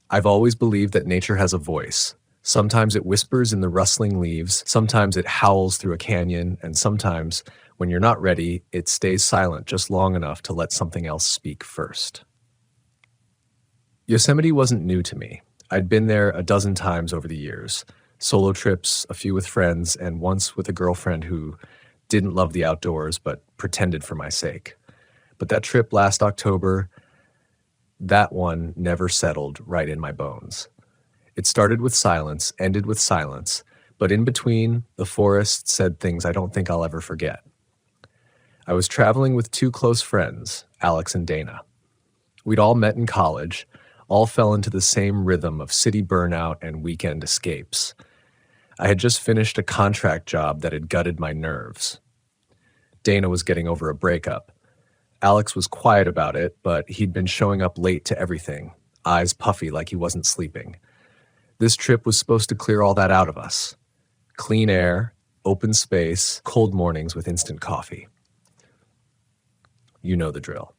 I've always believed that nature has a voice. Sometimes it whispers in the rustling leaves, sometimes it howls through a canyon, and sometimes, when you're not ready, it stays silent just long enough to let something else speak first. Yosemite wasn't new to me. I'd been there a dozen times over the years. Solo trips, a few with friends, and once with a girlfriend who didn't love the outdoors but pretended for my sake. But that trip last October, that one never settled right in my bones. It started with silence, ended with silence, but in between, the forest said things I don't think I'll ever forget. I was traveling with two close friends, Alex and Dana. We'd all met in college, all fell into the same rhythm of city burnout and weekend escapes. I had just finished a contract job that had gutted my nerves. Dana was getting over a breakup. Alex was quiet about it, but he'd been showing up late to everything, eyes puffy like he wasn't sleeping. This trip was supposed to clear all that out of us. Clean air, open space, cold mornings with instant coffee. You know the drill.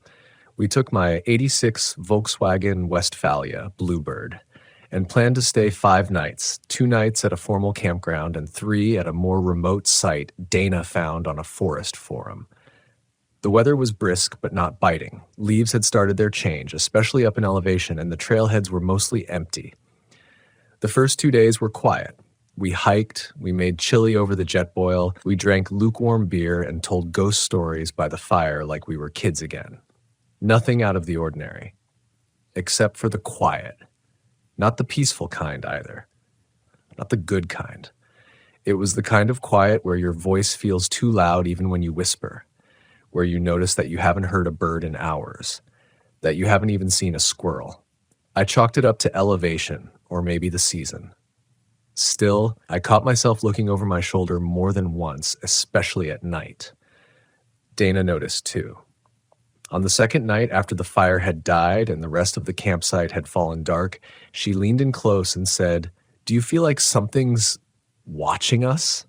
We took my '86 Volkswagen Westfalia Bluebird and planned to stay 5 nights, 2 nights at a formal campground and 3 at a more remote site Dana found on a forest forum. The weather was brisk but not biting. Leaves had started their change, especially up in elevation, and the trailheads were mostly empty. The first 2 days were quiet. We hiked, we made chili over the jet boil, we drank lukewarm beer and told ghost stories by the fire like we were kids again. Nothing out of the ordinary. Except for the quiet. Not the peaceful kind either. Not the good kind. It was the kind of quiet where your voice feels too loud even when you whisper, where you notice that you haven't heard a bird in hours, that you haven't even seen a squirrel. I chalked it up to elevation, or maybe the season. Still, I caught myself looking over my shoulder more than once, especially at night. Dana noticed too. On the second night after the fire had died and the rest of the campsite had fallen dark, she leaned in close and said, "Do you feel like something's watching us?"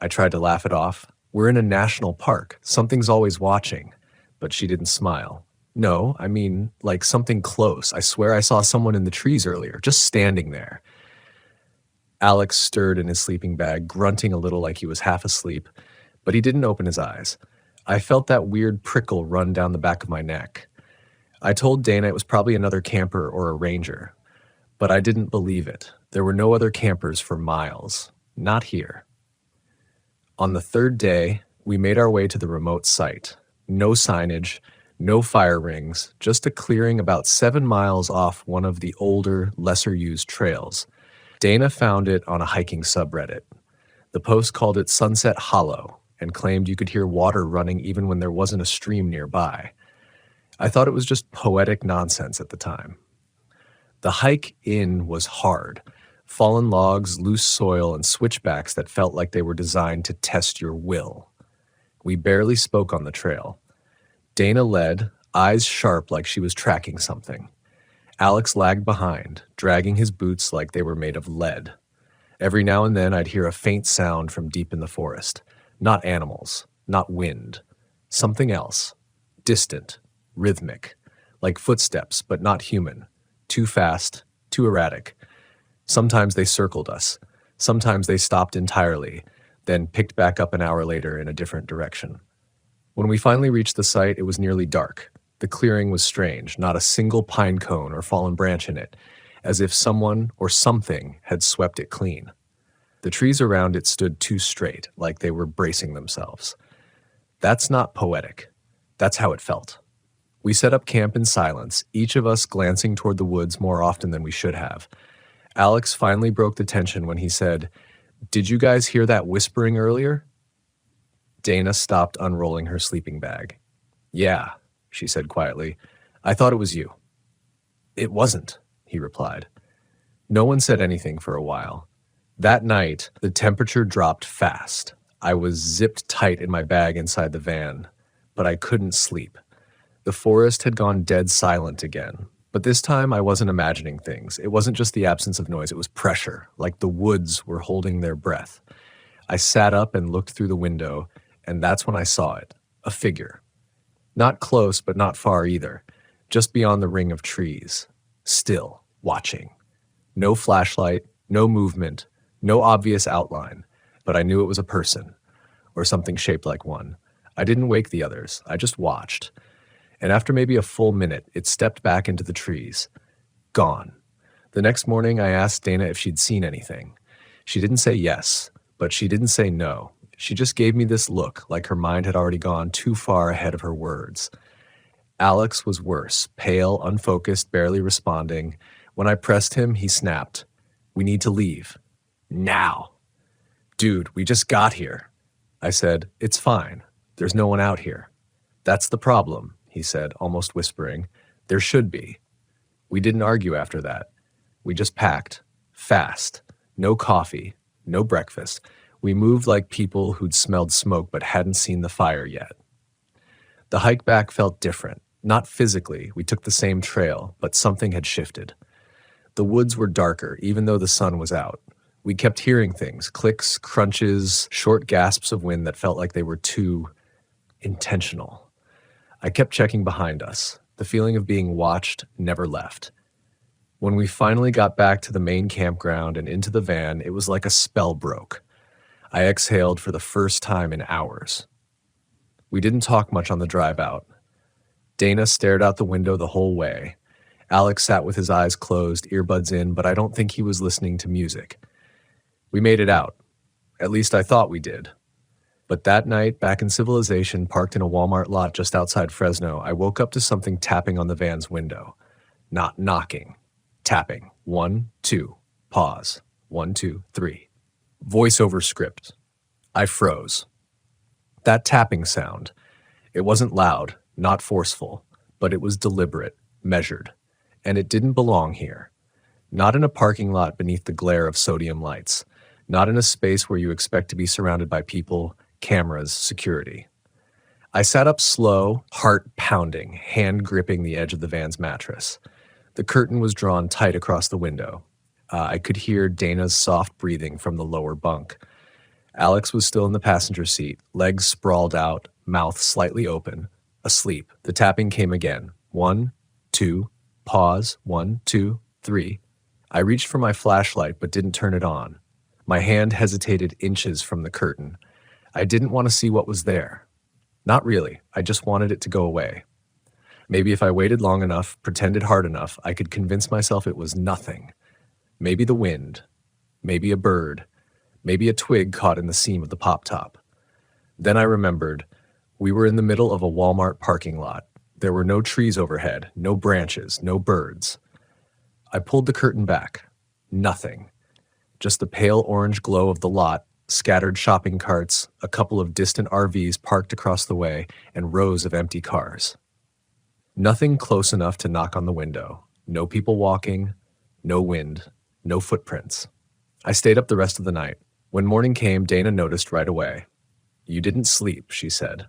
I tried to laugh it off. We're in a national park. Something's always watching. But she didn't smile. No, I mean, like something close. I swear I saw someone in the trees earlier, just standing there. Alex stirred in his sleeping bag, grunting a little like he was half asleep, but he didn't open his eyes. I felt that weird prickle run down the back of my neck. I told Dana it was probably another camper or a ranger, but I didn't believe it. There were no other campers for miles. Not here. On the third day, we made our way to the remote site. No signage, no fire rings, just a clearing about 7 miles off one of the older, lesser-used trails. Dana found it on a hiking subreddit. The post called it Sunset Hollow and claimed you could hear water running even when there wasn't a stream nearby. I thought it was just poetic nonsense at the time. The hike in was hard. Fallen logs, loose soil, and switchbacks that felt like they were designed to test your will. We barely spoke on the trail. Dana led, eyes sharp like she was tracking something. Alex lagged behind, dragging his boots like they were made of lead. Every now and then I'd hear a faint sound from deep in the forest. Not animals, not wind. Something else. Distant, rhythmic, like footsteps, but not human. Too fast, too erratic. Sometimes they circled us. Sometimes they stopped entirely, then picked back up an hour later in a different direction. When we finally reached the site, it was nearly dark. The clearing was strange, not a single pine cone or fallen branch in it, as if someone or something had swept it clean. The trees around it stood too straight, like they were bracing themselves. That's not poetic. That's how it felt. We set up camp in silence, each of us glancing toward the woods more often than we should have. Alex finally broke the tension when he said, "Did you guys hear that whispering earlier?" Dana stopped unrolling her sleeping bag. "Yeah," she said quietly. "I thought it was you." "It wasn't," he replied. No one said anything for a while. That night, the temperature dropped fast. I was zipped tight in my bag inside the van, but I couldn't sleep. The forest had gone dead silent again, but this time I wasn't imagining things. It wasn't just the absence of noise, it was pressure, like the woods were holding their breath. I sat up and looked through the window, and that's when I saw it, a figure. Not close, but not far either, just beyond the ring of trees. still, watching. No flashlight, no movement, no obvious outline, but I knew it was a person, or something shaped like one. I didn't wake the others, I just watched. And after maybe a full minute, it stepped back into the trees. Gone. The next morning, I asked Dana if she'd seen anything. She didn't say yes, but she didn't say no. She just gave me this look, like her mind had already gone too far ahead of her words. Alex was worse, pale, unfocused, barely responding. When I pressed him, he snapped. "We need to leave. Now." "Dude, we just got here." I said, "It's fine. There's no one out here." "That's the problem," he said, almost whispering. "There should be." We didn't argue after that. We just packed. Fast. No coffee. No breakfast. We moved like people who'd smelled smoke but hadn't seen the fire yet. The hike back felt different. Not physically, we took the same trail, but something had shifted. The woods were darker, even though the sun was out. We kept hearing things, clicks, crunches, short gasps of wind that felt like they were too intentional. I kept checking behind us. The feeling of being watched never left. When we finally got back to the main campground and into the van, it was like a spell broke. I exhaled for the first time in hours. We didn't talk much on the drive out. Dana stared out the window the whole way. Alex sat with his eyes closed, earbuds in, but I don't think he was listening to music. We made it out. At least I thought we did. But that night, back in civilization, parked in a Walmart lot just outside Fresno, I woke up to something tapping on the van's window. Not knocking. Tapping. 1, 2. Pause. 1, 2, 3. Voiceover script. I froze. That tapping sound. It wasn't loud, not forceful, but it was deliberate, measured. And it didn't belong here. Not in a parking lot beneath the glare of sodium lights. Not in a space where you expect to be surrounded by people, cameras, security. I sat up slow, heart pounding, hand gripping the edge of the van's mattress. The curtain was drawn tight across the window. I could hear Dana's soft breathing from the lower bunk. Alex was still in the passenger seat, legs sprawled out, mouth slightly open, asleep. The tapping came again. 1, 2, pause. 1, 2, 3. I reached for my flashlight but didn't turn it on. My hand hesitated inches from the curtain. I didn't want to see what was there. Not really. I just wanted it to go away. Maybe if I waited long enough, pretended hard enough, I could convince myself it was nothing. Maybe the wind. Maybe a bird. Maybe a twig caught in the seam of the pop-top. Then I remembered. We were in the middle of a Walmart parking lot. There were no trees overhead, no branches, no birds. I pulled the curtain back. Nothing. Just the pale orange glow of the lot, scattered shopping carts, a couple of distant RVs parked across the way, and rows of empty cars. Nothing close enough to knock on the window. No people walking, no wind, no footprints. I stayed up the rest of the night. When morning came, Dana noticed right away. "You didn't sleep," she said.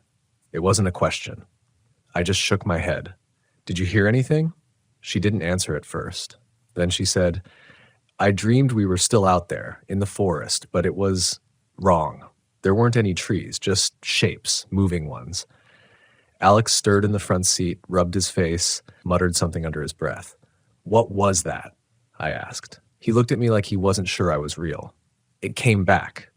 It wasn't a question. I just shook my head. "Did you hear anything?" She didn't answer at first. Then she said, "I dreamed we were still out there, in the forest, but it was wrong. There weren't any trees, just shapes, moving ones." Alex stirred in the front seat, rubbed his face, muttered something under his breath. "What was that?" I asked. He looked at me like he wasn't sure I was real. "It came back."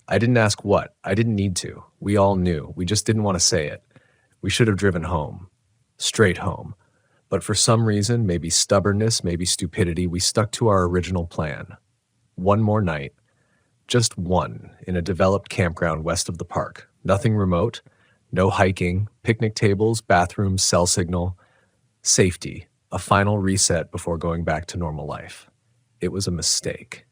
I didn't ask what. I didn't need to. We all knew. We just didn't want to say it. We should have driven home. Straight home. But for some reason, maybe stubbornness, maybe stupidity, we stuck to our original plan. One more night. Just one, in a developed campground west of the park. Nothing remote. No hiking, picnic tables, bathrooms, cell signal. Safety. A final reset before going back to normal life. It was a mistake.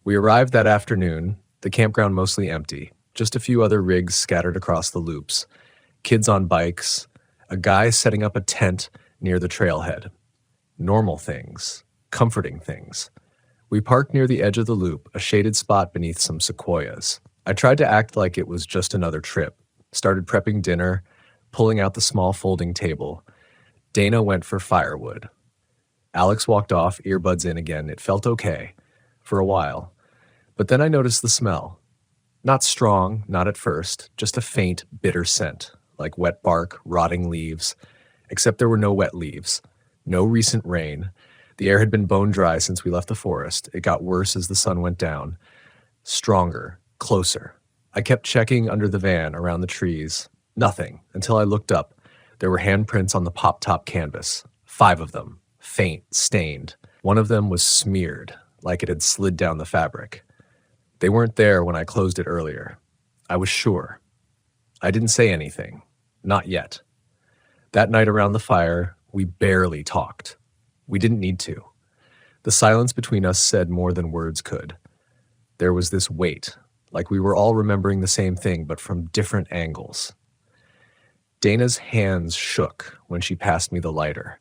We arrived that afternoon, the campground mostly empty, just a few other rigs scattered across the loops, kids on bikes, a guy setting up a tent near the trailhead. Normal things, comforting things. We parked near the edge of the loop, a shaded spot beneath some sequoias. I tried to act like it was just another trip, started prepping dinner, pulling out the small folding table. Dana went for firewood. Alex walked off, earbuds in again. It felt okay, for a while. But then I noticed the smell. Not strong, not at first, just a faint, bitter scent, like wet bark, rotting leaves. Except there were no wet leaves, no recent rain. The air had been bone dry since we left the forest. It got worse as the sun went down. Stronger, closer. I kept checking under the van, around the trees. Nothing, until I looked up. There were handprints on the pop-top canvas. 5 of them, faint, stained. One of them was smeared, like it had slid down the fabric. They weren't there when I closed it earlier. I was sure. I didn't say anything. Not yet. That night around the fire, we barely talked. We didn't need to. The silence between us said more than words could. There was this weight, like we were all remembering the same thing, but from different angles. Dana's hands shook when she passed me the lighter.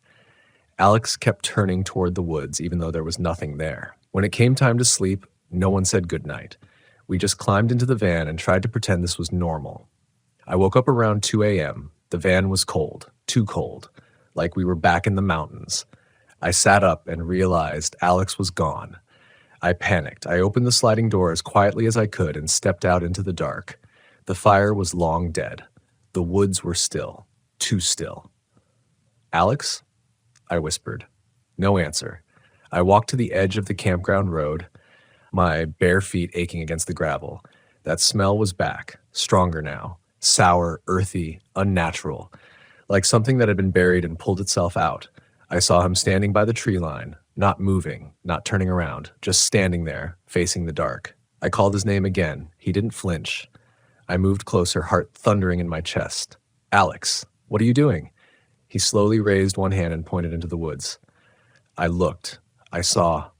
Alex kept turning toward the woods, even though there was nothing there. When it came time to sleep, no one said goodnight. We just climbed into the van and tried to pretend this was normal. I woke up around 2 a.m. The van was cold, too cold, like we were back in the mountains. I sat up and realized Alex was gone. I panicked. I opened the sliding door as quietly as I could and stepped out into the dark. The fire was long dead. The woods were still, too still. "Alex?" I whispered. No answer. I walked to the edge of the campground road, my bare feet aching against the gravel. That smell was back, stronger now, sour, earthy, unnatural, like something that had been buried and pulled itself out. I saw him standing by the tree line, not moving, not turning around, just standing there, facing the dark. I called his name again. He didn't flinch. I moved closer, heart thundering in my chest. "Alex, what are you doing?" He slowly raised one hand and pointed into the woods. I looked. I saw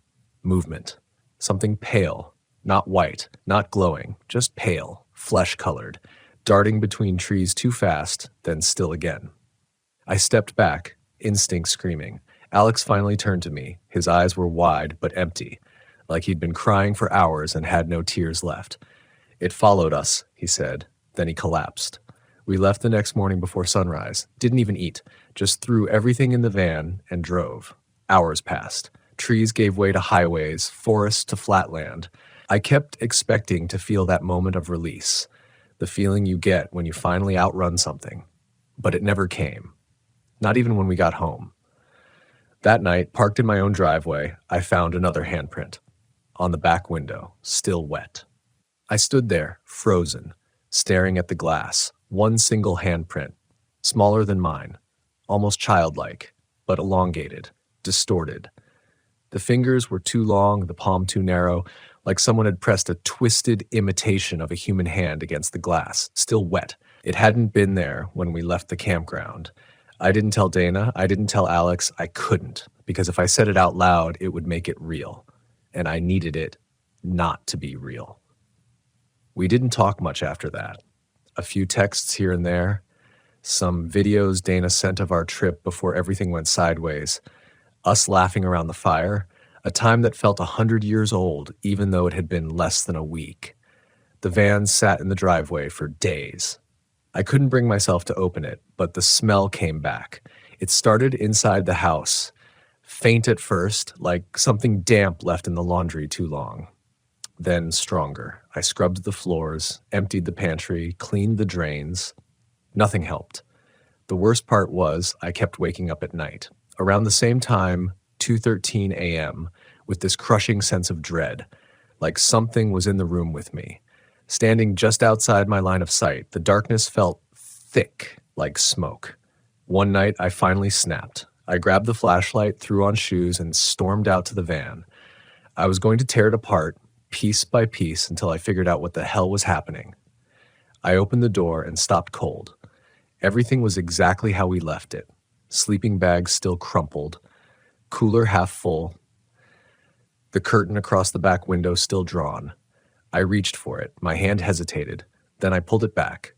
movement. Something pale, not white, not glowing, just pale, flesh-colored, darting between trees too fast, then still again. I stepped back, instinct screaming. Alex finally turned to me. His eyes were wide but empty, like he'd been crying for hours and had no tears left. "It followed us," he said. Then he collapsed. We left the next morning before sunrise, didn't even eat, just threw everything in the van and drove. Hours passed. Trees gave way to highways, forests to flatland. I kept expecting to feel that moment of release, the feeling you get when you finally outrun something. But it never came. Not even when we got home. That night, parked in my own driveway, I found another handprint. On the back window, still wet. I stood there, frozen, staring at the glass. One single handprint, smaller than mine, almost childlike, but elongated, distorted. The fingers were too long, the palm too narrow, like someone had pressed a twisted imitation of a human hand against the glass, still wet. It hadn't been there when we left the campground. I didn't tell Dana, I didn't tell Alex, I couldn't, because if I said it out loud, it would make it real. And I needed it not to be real. We didn't talk much after that. A few texts here and there, some videos Dana sent of our trip before everything went sideways, us laughing around the fire, a time that felt 100 years old, even though it had been less than a week. The van sat in the driveway for days. I couldn't bring myself to open it, but the smell came back. It started inside the house, faint at first, like something damp left in the laundry too long. Then stronger. I scrubbed the floors, emptied the pantry, cleaned the drains. Nothing helped. The worst part was I kept waking up at night. Around the same time, 2:13 a.m., with this crushing sense of dread, like something was in the room with me. Standing just outside my line of sight, the darkness felt thick, like smoke. One night, I finally snapped. I grabbed the flashlight, threw on shoes, and stormed out to the van. I was going to tear it apart, piece by piece, until I figured out what the hell was happening. I opened the door and stopped cold. Everything was exactly how we left it. Sleeping bags still crumpled, cooler half full, the curtain across the back window still drawn. I reached for it. My hand hesitated. Then I pulled it back.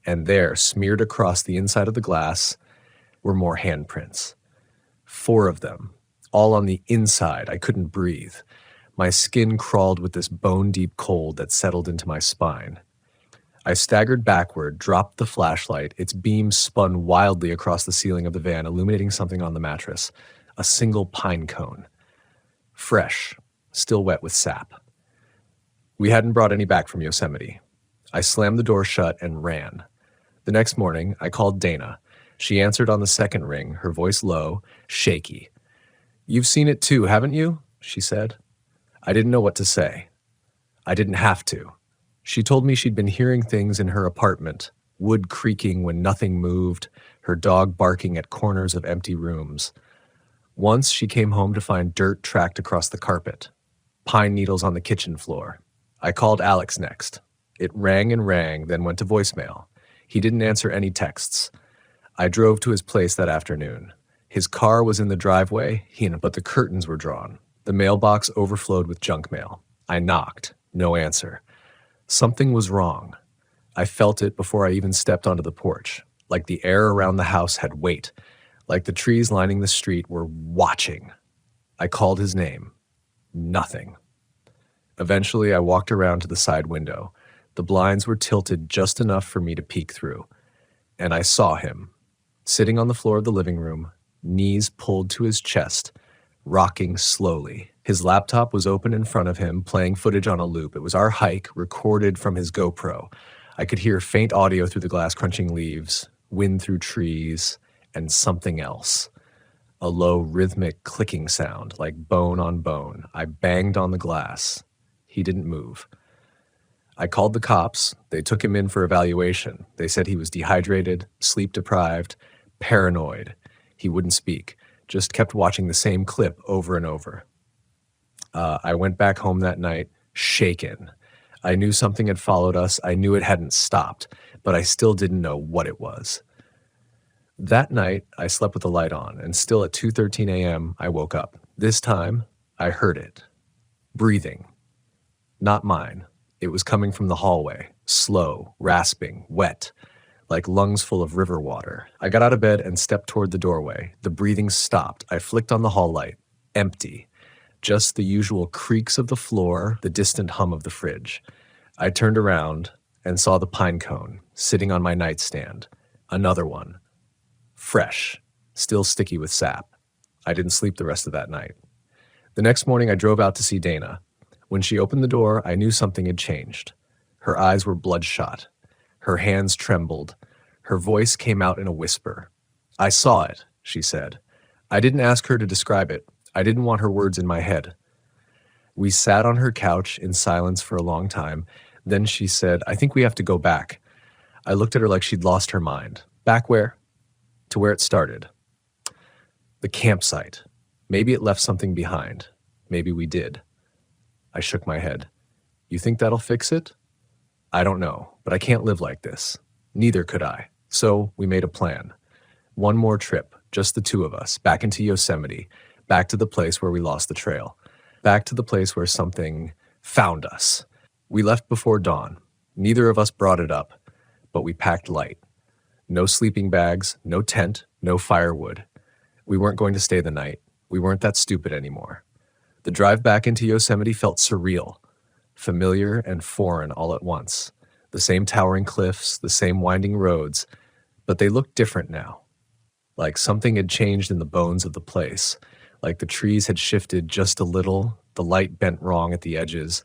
And there, smeared across the inside of the glass, were more handprints. 4 of them, all on the inside. I couldn't breathe. My skin crawled with this bone-deep cold that settled into my spine. I staggered backward, dropped the flashlight. Its beam spun wildly across the ceiling of the van, illuminating something on the mattress. A single pine cone. Fresh, still wet with sap. We hadn't brought any back from Yosemite. I slammed the door shut and ran. The next morning, I called Dana. She answered on the second ring, her voice low, shaky. "You've seen it too, haven't you?" she said. I didn't know what to say. I didn't have to. She told me she'd been hearing things in her apartment, wood creaking when nothing moved, her dog barking at corners of empty rooms. Once she came home to find dirt tracked across the carpet, pine needles on the kitchen floor. I called Alex next. It rang and rang, then went to voicemail. He didn't answer any texts. I drove to his place that afternoon. His car was in the driveway, but the curtains were drawn. The mailbox overflowed with junk mail. I knocked. No answer. Something was wrong. I felt it before I even stepped onto the porch, like the air around the house had weight, like the trees lining the street were watching. I called his name. Nothing. Eventually, I walked around to the side window. The blinds were tilted just enough for me to peek through. And I saw him, sitting on the floor of the living room, knees pulled to his chest, rocking slowly. His laptop was open in front of him, playing footage on a loop. It was our hike, recorded from his GoPro. I could hear faint audio through the glass crunching leaves, wind through trees, and something else. A low, rhythmic clicking sound, like bone on bone. I banged on the glass. He didn't move. I called the cops. They took him in for evaluation. They said he was dehydrated, sleep-deprived, paranoid. He wouldn't speak, just kept watching the same clip over and over. I went back home that night, shaken. I knew something had followed us. I knew it hadn't stopped, but I still didn't know what it was. That night, I slept with the light on, and still at 2:13 a.m., I woke up. This time, I heard it. Breathing. Not mine. It was coming from the hallway, slow, rasping, wet, like lungs full of river water. I got out of bed and stepped toward the doorway. The breathing stopped. I flicked on the hall light. Empty. Just the usual creaks of the floor, the distant hum of the fridge. I turned around and saw the pine cone sitting on my nightstand. Another one. Fresh. Still sticky with sap. I didn't sleep the rest of that night. The next morning, I drove out to see Dana. When she opened the door, I knew something had changed. Her eyes were bloodshot. Her hands trembled. Her voice came out in a whisper. "I saw it," she said. I didn't ask her to describe it. I didn't want her words in my head. We sat on her couch in silence for a long time. Then she said, "I think we have to go back." I looked at her like she'd lost her mind. Back where? To where it started. The campsite. Maybe it left something behind. Maybe we did. I shook my head. "You think that'll fix it?" "I don't know, but I can't live like this." Neither could I. So we made a plan. One more trip, just the two of us, back into Yosemite, back to the place where we lost the trail, back to the place where something found us. We left before dawn. Neither of us brought it up, but we packed light. No sleeping bags, no tent, no firewood. We weren't going to stay the night. We weren't that stupid anymore. The drive back into Yosemite felt surreal, familiar and foreign all at once. The same towering cliffs, the same winding roads, but they looked different now. Like something had changed in the bones of the place, like the trees had shifted just a little, the light bent wrong at the edges,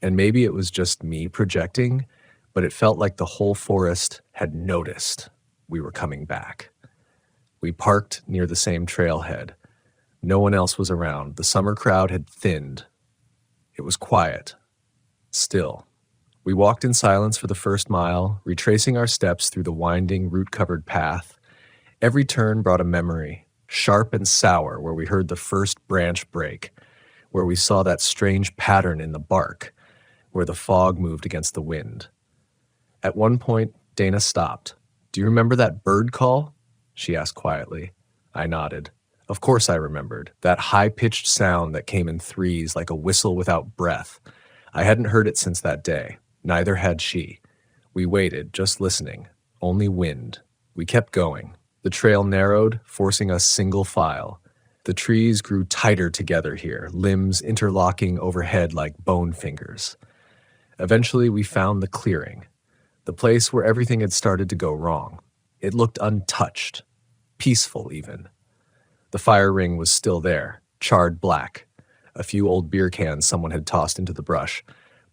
and maybe it was just me projecting, but it felt like the whole forest had noticed we were coming back. We parked near the same trailhead. No one else was around. The summer crowd had thinned. It was quiet. Still. We walked in silence for the first mile, retracing our steps through the winding, root-covered path. Every turn brought a memory, sharp and sour, where we heard the first branch break, where we saw that strange pattern in the bark, where the fog moved against the wind. At one point, Dana stopped. "Do you remember that bird call?" she asked quietly. I nodded. Of course I remembered, that high-pitched sound that came in threes like a whistle without breath. I hadn't heard it since that day. Neither had she. We waited, just listening. Only wind. We kept going. The trail narrowed, forcing us single file. The trees grew tighter together here, limbs interlocking overhead like bone fingers. Eventually, we found the clearing, the place where everything had started to go wrong. It looked untouched, peaceful even. The fire ring was still there, charred black. A few old beer cans someone had tossed into the brush,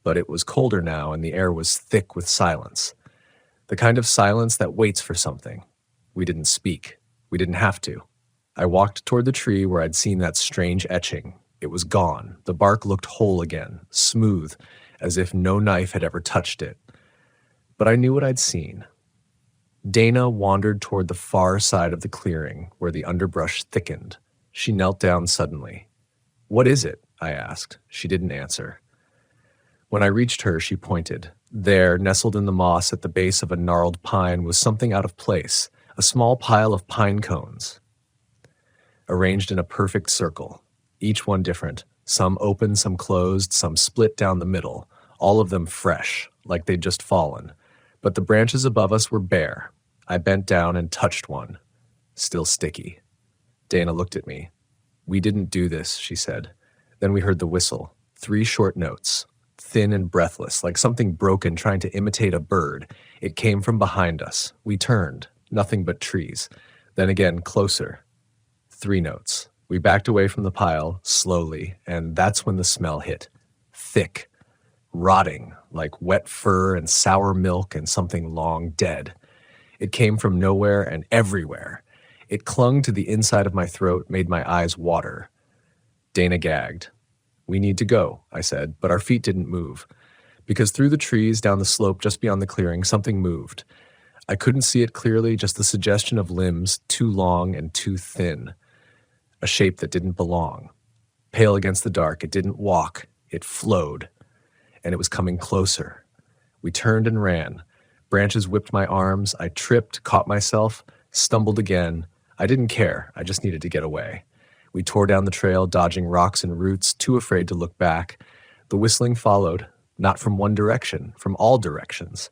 but it was colder now and the air was thick with silence. The kind of silence that waits for something. We didn't speak. We didn't have to. I walked toward the tree where I'd seen that strange etching. It was gone. The bark looked whole again, smooth, as if no knife had ever touched it. But I knew what I'd seen. Dana wandered toward the far side of the clearing where the underbrush thickened. She knelt down suddenly. "What is it?" I asked. She didn't answer. When I reached her, she pointed. There, nestled in the moss at the base of a gnarled pine, was something out of place, a small pile of pine cones, arranged in a perfect circle, each one different, some open, some closed, some split down the middle, all of them fresh, like they'd just fallen. But the branches above us were bare. I bent down and touched one, still sticky. Dana looked at me. "We didn't do this," she said. Then we heard the whistle, 3 short notes, thin and breathless, like something broken trying to imitate a bird. It came from behind us. We turned, nothing but trees. Then again, closer. 3 notes. We backed away from the pile, slowly, and that's when the smell hit. Thick, rotting, like wet fur and sour milk and something long dead. It came from nowhere and everywhere. It clung to the inside of my throat, made my eyes water. Dana gagged. "We need to go," I said, but our feet didn't move. Because through the trees, down the slope just beyond the clearing, something moved. I couldn't see it clearly, just the suggestion of limbs too long and too thin. A shape that didn't belong. Pale against the dark, it didn't walk, it flowed. And it was coming closer. We turned and ran. Branches whipped my arms. I tripped, caught myself, stumbled again. I didn't care. I just needed to get away. We tore down the trail, dodging rocks and roots, too afraid to look back. The whistling followed, not from one direction, from all directions.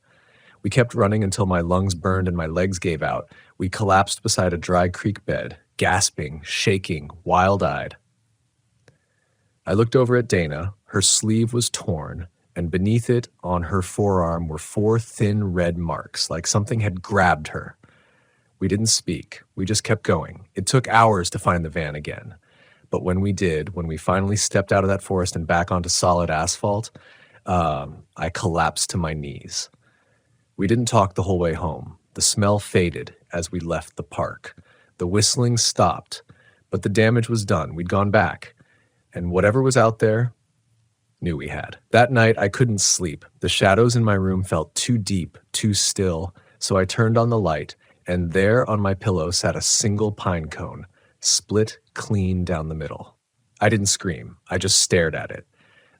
We kept running until my lungs burned and my legs gave out. We collapsed beside a dry creek bed, gasping, shaking, wild-eyed. I looked over at Dana. Her sleeve was torn, and beneath it, on her forearm, were 4 thin red marks, like something had grabbed her. We didn't speak. We just kept going. It took hours to find the van again. But when we did, when we finally stepped out of that forest and back onto solid asphalt, I collapsed to my knees. We didn't talk the whole way home. The smell faded as we left the park. The whistling stopped, but the damage was done. We'd gone back. And whatever was out there, knew we had. That night, I couldn't sleep. The shadows in my room felt too deep, too still, so I turned on the light, and there on my pillow sat a single pine cone, split clean down the middle. I didn't scream. I just stared at it.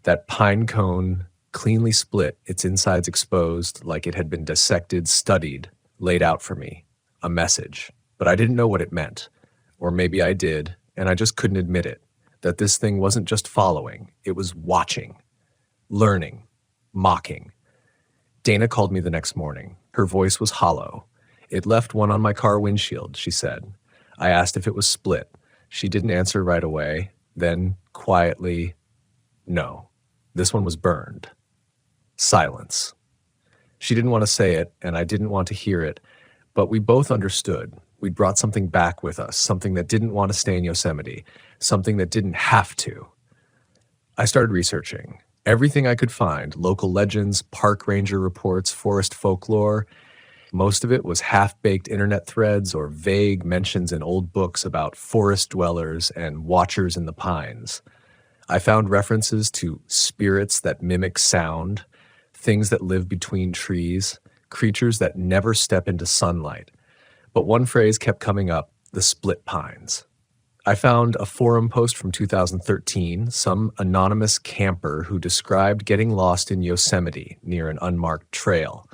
That pine cone, cleanly split, its insides exposed, like it had been dissected, studied, laid out for me. A message. But I didn't know what it meant. Or maybe I did, and I just couldn't admit it. That this thing wasn't just following, it was watching, learning, mocking. Dana called me the next morning. Her voice was hollow. "It left one on my car windshield," she said. I asked if it was split. She didn't answer right away. Then, quietly, "No, this one was burned." Silence. She didn't want to say it, and I didn't want to hear it, but we both understood. We'd brought something back with us, something that didn't want to stay in Yosemite, something that didn't have to. I started researching. Everything I could find, local legends, park ranger reports, forest folklore. Most of it was half-baked internet threads or vague mentions in old books about forest dwellers and watchers in the pines. I found references to spirits that mimic sound, things that live between trees, creatures that never step into sunlight. But one phrase kept coming up, the split pines. I found a forum post from 2013, some anonymous camper who described getting lost in Yosemite near an unmarked trail.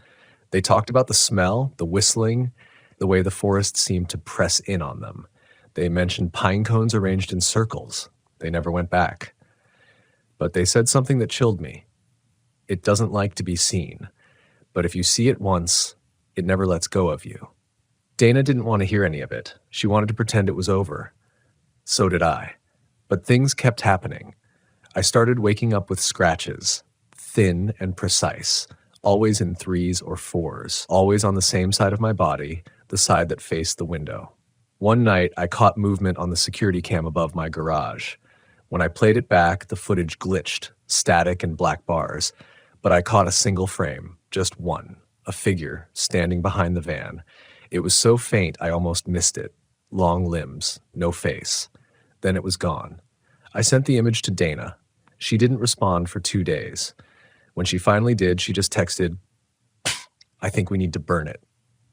They talked about the smell, the whistling, the way the forest seemed to press in on them. They mentioned pine cones arranged in circles. They never went back. But they said something that chilled me. It doesn't like to be seen, but if you see it once, it never lets go of you. Dana didn't want to hear any of it. She wanted to pretend it was over. So did I. But things kept happening. I started waking up with scratches, thin and precise, always in 3s or 4s, always on the same side of my body, the side that faced the window. One night, I caught movement on the security cam above my garage. When I played it back, the footage glitched, static and black bars, but I caught a single frame, just one, a figure standing behind the van. It was so faint I almost missed it. long limbs, no face. Then it was gone. I sent the image to Dana. She didn't respond for 2 days. When she finally did, she just texted, "I think we need to burn it."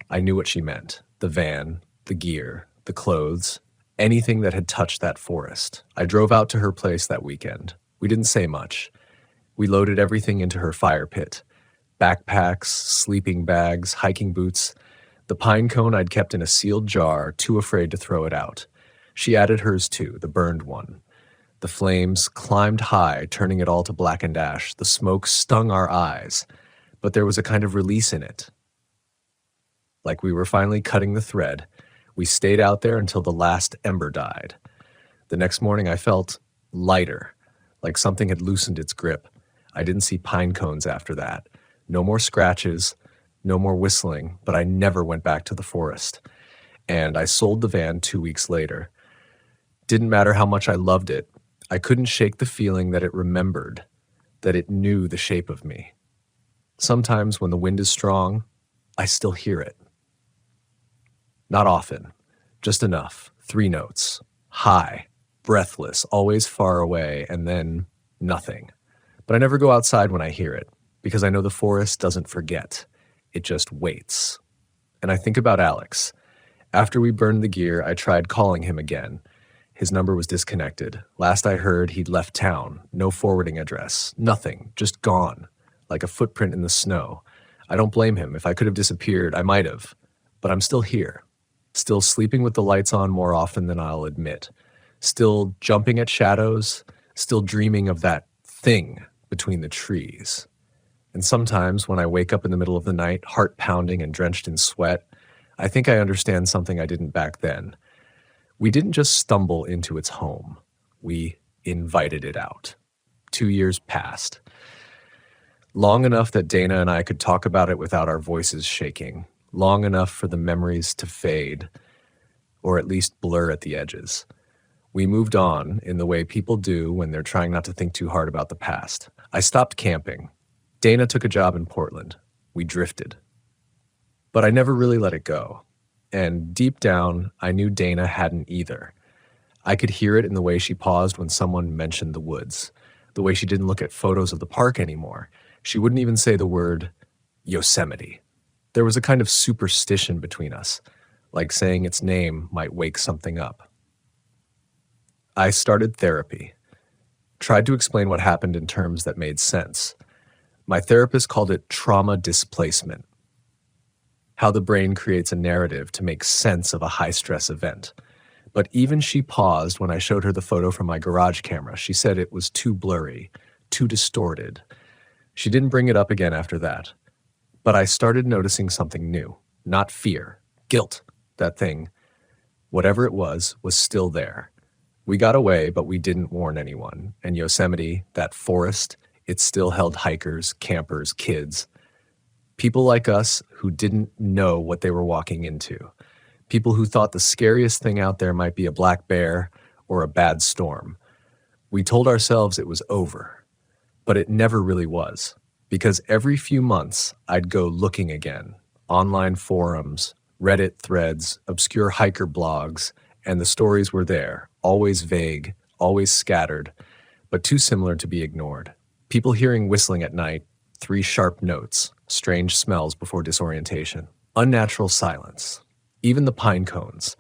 I knew what she meant. The van, the gear, the clothes, anything that had touched that forest. I drove out to her place that weekend. We didn't say much. We loaded everything into her fire pit. Backpacks, sleeping bags, hiking boots. The pine cone I'd kept in a sealed jar, too afraid to throw it out. She added hers too, the burned one. The flames climbed high, turning it all to blackened ash. The smoke stung our eyes, but there was a kind of release in it. Like we were finally cutting the thread. We stayed out there until the last ember died. The next morning I felt lighter, like something had loosened its grip. I didn't see pine cones after that. No more scratches, no more whistling, but I never went back to the forest. And I sold the van 2 weeks later. Didn't matter how much I loved it. I couldn't shake the feeling that it remembered, that it knew the shape of me. Sometimes when the wind is strong, I still hear it. Not often, just enough. 3 notes. High, breathless, always far away, and then nothing. But I never go outside when I hear it, because I know the forest doesn't forget. It just waits. And I think about Alex. After we burned the gear, I tried calling him again. His number was disconnected. Last I heard, he'd left town. No forwarding address. Nothing. Just gone. Like a footprint in the snow. I don't blame him. If I could have disappeared, I might have. But I'm still here. Still sleeping with the lights on more often than I'll admit. Still jumping at shadows. Still dreaming of that thing between the trees. And sometimes when I wake up in the middle of the night, heart pounding and drenched in sweat, I think I understand something I didn't back then. We didn't just stumble into its home. We invited it out. 2 years passed. Long enough that Dana and I could talk about it without our voices shaking. Long enough for the memories to fade, or at least blur at the edges. We moved on in the way people do when they're trying not to think too hard about the past. I stopped camping. Dana took a job in Portland. We drifted. But I never really let it go. And deep down, I knew Dana hadn't either. I could hear it in the way she paused when someone mentioned the woods, the way she didn't look at photos of the park anymore. She wouldn't even say the word Yosemite. There was a kind of superstition between us, like saying its name might wake something up. I started therapy, tried to explain what happened in terms that made sense. My therapist called it trauma displacement. How the brain creates a narrative to make sense of a high-stress event. But even she paused when I showed her the photo from my garage camera. She said it was too blurry, too distorted. She didn't bring it up again after that. But I started noticing something new. Not fear, guilt. That thing, whatever it was still there. We got away, but we didn't warn anyone. And Yosemite, that forest, it still held hikers, campers, kids. People like us who didn't know what they were walking into. People who thought the scariest thing out there might be a black bear or a bad storm. We told ourselves it was over, but it never really was. Because every few months, I'd go looking again. Online forums, Reddit threads, obscure hiker blogs, and the stories were there, always vague, always scattered, but too similar to be ignored. People hearing whistling at night, 3 sharp notes, strange smells before disorientation, unnatural silence, even the pine cones.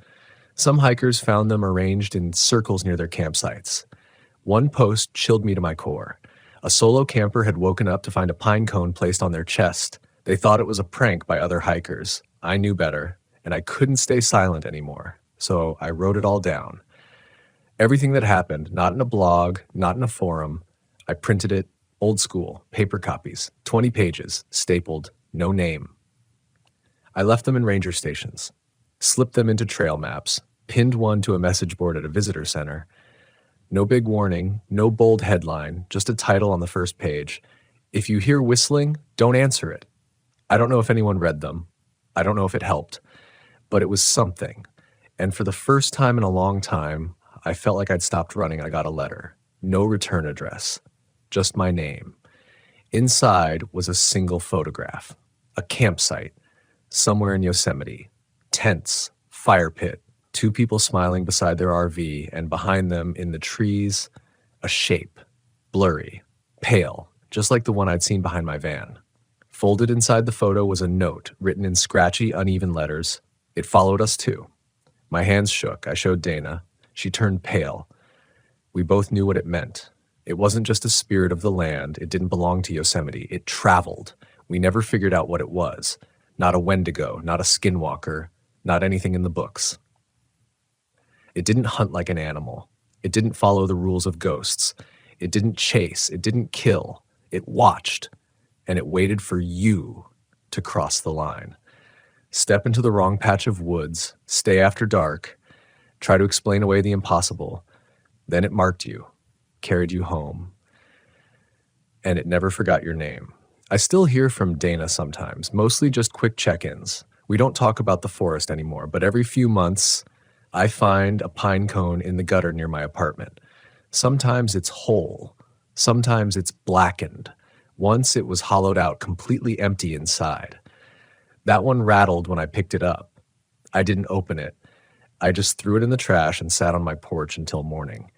Some hikers found them arranged in circles near their campsites. One post chilled me to my core. A solo camper had woken up to find a pine cone placed on their chest. They thought it was a prank by other hikers. I knew better, and I couldn't stay silent anymore, so I wrote it all down. Everything that happened, not in a blog, not in a forum. I printed it, old school, paper copies, 20 pages, stapled, no name. I left them in ranger stations, slipped them into trail maps, pinned one to a message board at a visitor center. No big warning, no bold headline, just a title on the first page. If you hear whistling, don't answer it. I don't know if anyone read them. I don't know if it helped, but it was something. And for the first time in a long time, I felt like I'd stopped running. I got a letter. No return address. Just my name. Inside was a single photograph. A campsite. Somewhere in Yosemite. Tents. Fire pit. Two people smiling beside their RV, and behind them in the trees, a shape, blurry, pale, just like the one I'd seen behind my van. Folded inside the photo was a note written in scratchy, uneven letters. It followed us too. My hands shook. I showed Dana. She turned pale. We both knew what it meant. It wasn't just a spirit of the land. It didn't belong to Yosemite. It traveled. We never figured out what it was. Not a Wendigo, not a skinwalker, not anything in the books. It didn't hunt like an animal. It didn't follow the rules of ghosts. It didn't chase. It didn't kill. It watched, and it waited for you to cross the line. Step into the wrong patch of woods, stay after dark, try to explain away the impossible. Then it marked you, carried you home, and it never forgot your name. I still hear from Dana sometimes, mostly just quick check-ins. We don't talk about the forest anymore, but every few months, I find a pine cone in the gutter near my apartment. Sometimes it's whole, sometimes it's blackened. Once it was hollowed out, completely empty inside. That one rattled when I picked it up. I didn't open it. I just threw it in the trash and sat on my porch until morning.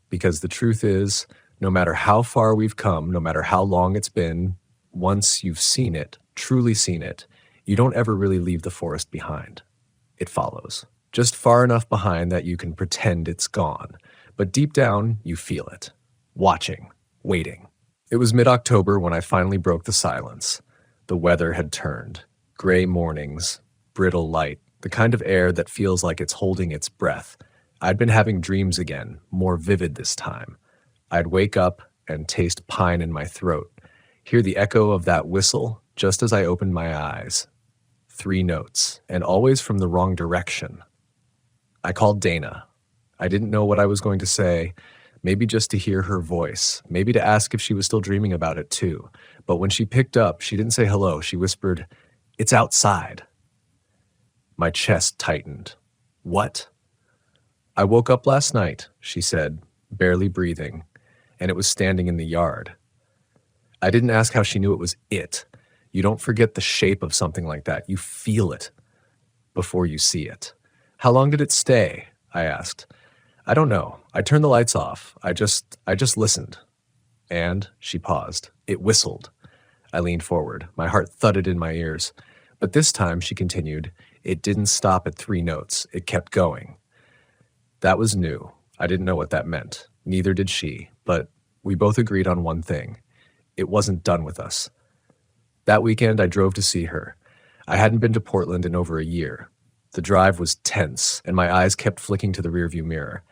Because the truth is, no matter how far we've come, no matter how long it's been, once you've seen it, truly seen it, you don't ever really leave the forest behind. It follows. Just far enough behind that you can pretend it's gone. But deep down, you feel it. Watching. Waiting. It was mid-October when I finally broke the silence. The weather had turned. Gray mornings, brittle light, the kind of air that feels like it's holding its breath. I'd been having dreams again, more vivid this time. I'd wake up and taste pine in my throat, hear the echo of that whistle just as I opened my eyes. 3 notes, and always from the wrong direction. I called Dana. I didn't know what I was going to say, maybe just to hear her voice, maybe to ask if she was still dreaming about it too. But when she picked up, she didn't say hello. She whispered, "It's outside." My chest tightened. What? "I woke up last night," she said, barely breathing, and it was standing in the yard. I didn't ask how she knew it was it. You don't forget the shape of something like that. You feel it before you see it. "How long did it stay?" I asked. "I don't know. I turned the lights off. I just listened." And she paused. "It whistled." I leaned forward. My heart thudded in my ears. But this time, she continued, it didn't stop at 3 notes. It kept going. That was new. I didn't know what that meant. Neither did she. But we both agreed on one thing. It wasn't done with us. That weekend, I drove to see her. I hadn't been to Portland in over a year. The drive was tense, and my eyes kept flicking to the rearview mirror.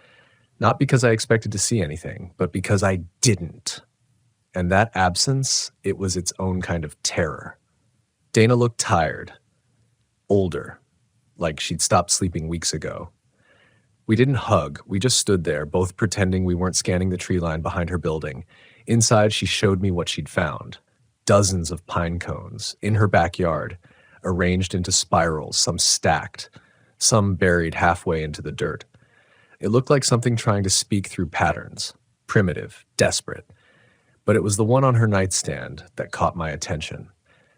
Not because I expected to see anything, but because I didn't. And that absence, it was its own kind of terror. Dana looked tired, older, like she'd stopped sleeping weeks ago. We didn't hug, we just stood there, both pretending we weren't scanning the tree line behind her building. Inside, she showed me what she'd found. Dozens of pine cones, in her backyard, arranged into spirals, some stacked, some buried halfway into the dirt. It looked like something trying to speak through patterns, primitive, desperate. But it was the one on her nightstand that caught my attention.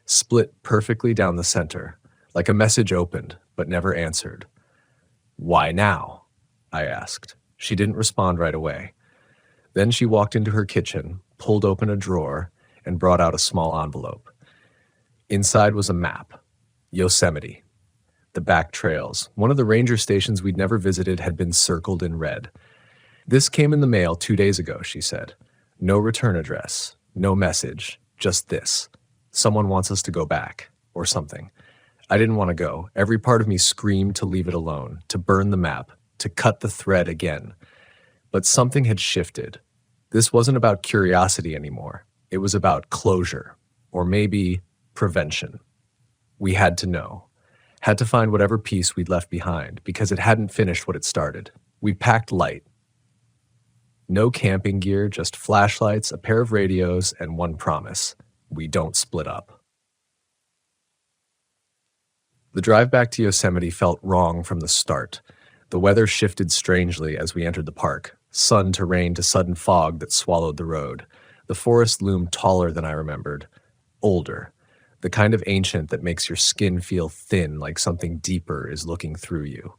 Split perfectly down the center, like a message opened, but never answered. "Why now?" I asked. She didn't respond right away. Then she walked into her kitchen, pulled open a drawer, and brought out a small envelope. Inside was a map. Yosemite. The back trails. One of the ranger stations we'd never visited had been circled in red. "This came in the mail 2 days ago," she said. "No return address, no message, just this. Someone wants us to go back, or something." I didn't want to go. Every part of me screamed to leave it alone, to burn the map, to cut the thread again. But something had shifted. This wasn't about curiosity anymore. It was about closure, or maybe prevention. We had to know. Had to find whatever piece we'd left behind, because it hadn't finished what it started. We packed light. No camping gear, just flashlights, a pair of radios, and one promise. We don't split up. The drive back to Yosemite felt wrong from the start. The weather shifted strangely as we entered the park, sun to rain to sudden fog that swallowed the road. The forest loomed taller than I remembered, older, the kind of ancient that makes your skin feel thin like something deeper is looking through you.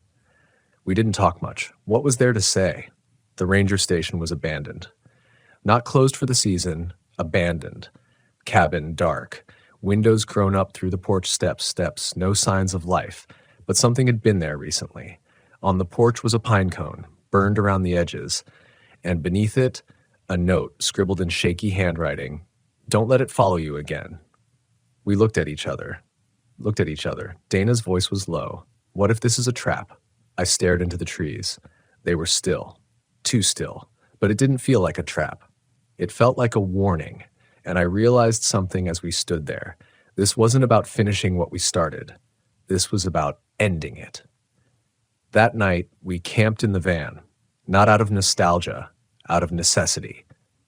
We didn't talk much. What was there to say? The ranger station was abandoned. Not closed for the season, abandoned. Cabin dark. Windows grown up through the porch steps, no signs of life. But something had been there recently. On the porch was a pine cone, burned around the edges, and beneath it, a note scribbled in shaky handwriting. Don't let it follow you again. We looked at each other. Dana's voice was low. What if this is a trap? I stared into the trees. They were still. Too still. But it didn't feel like a trap. It felt like a warning, and I realized something as we stood there. This wasn't about finishing what we started. This was about ending it. That night, we camped in the van, not out of nostalgia, out of necessity.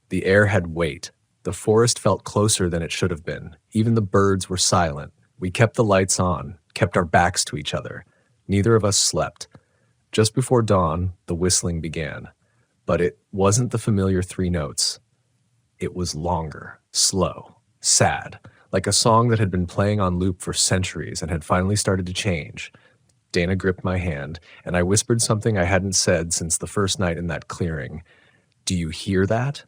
The air had weight. The forest felt closer than it should have been. Even the birds were silent. We kept the lights on, kept our backs to each other. Neither of us slept. Just before dawn, the whistling began. But it wasn't the familiar 3 notes. It was longer, slow, sad, like a song that had been playing on loop for centuries and had finally started to change. Dana gripped my hand, and I whispered something I hadn't said since the first night in that clearing. Do you hear that?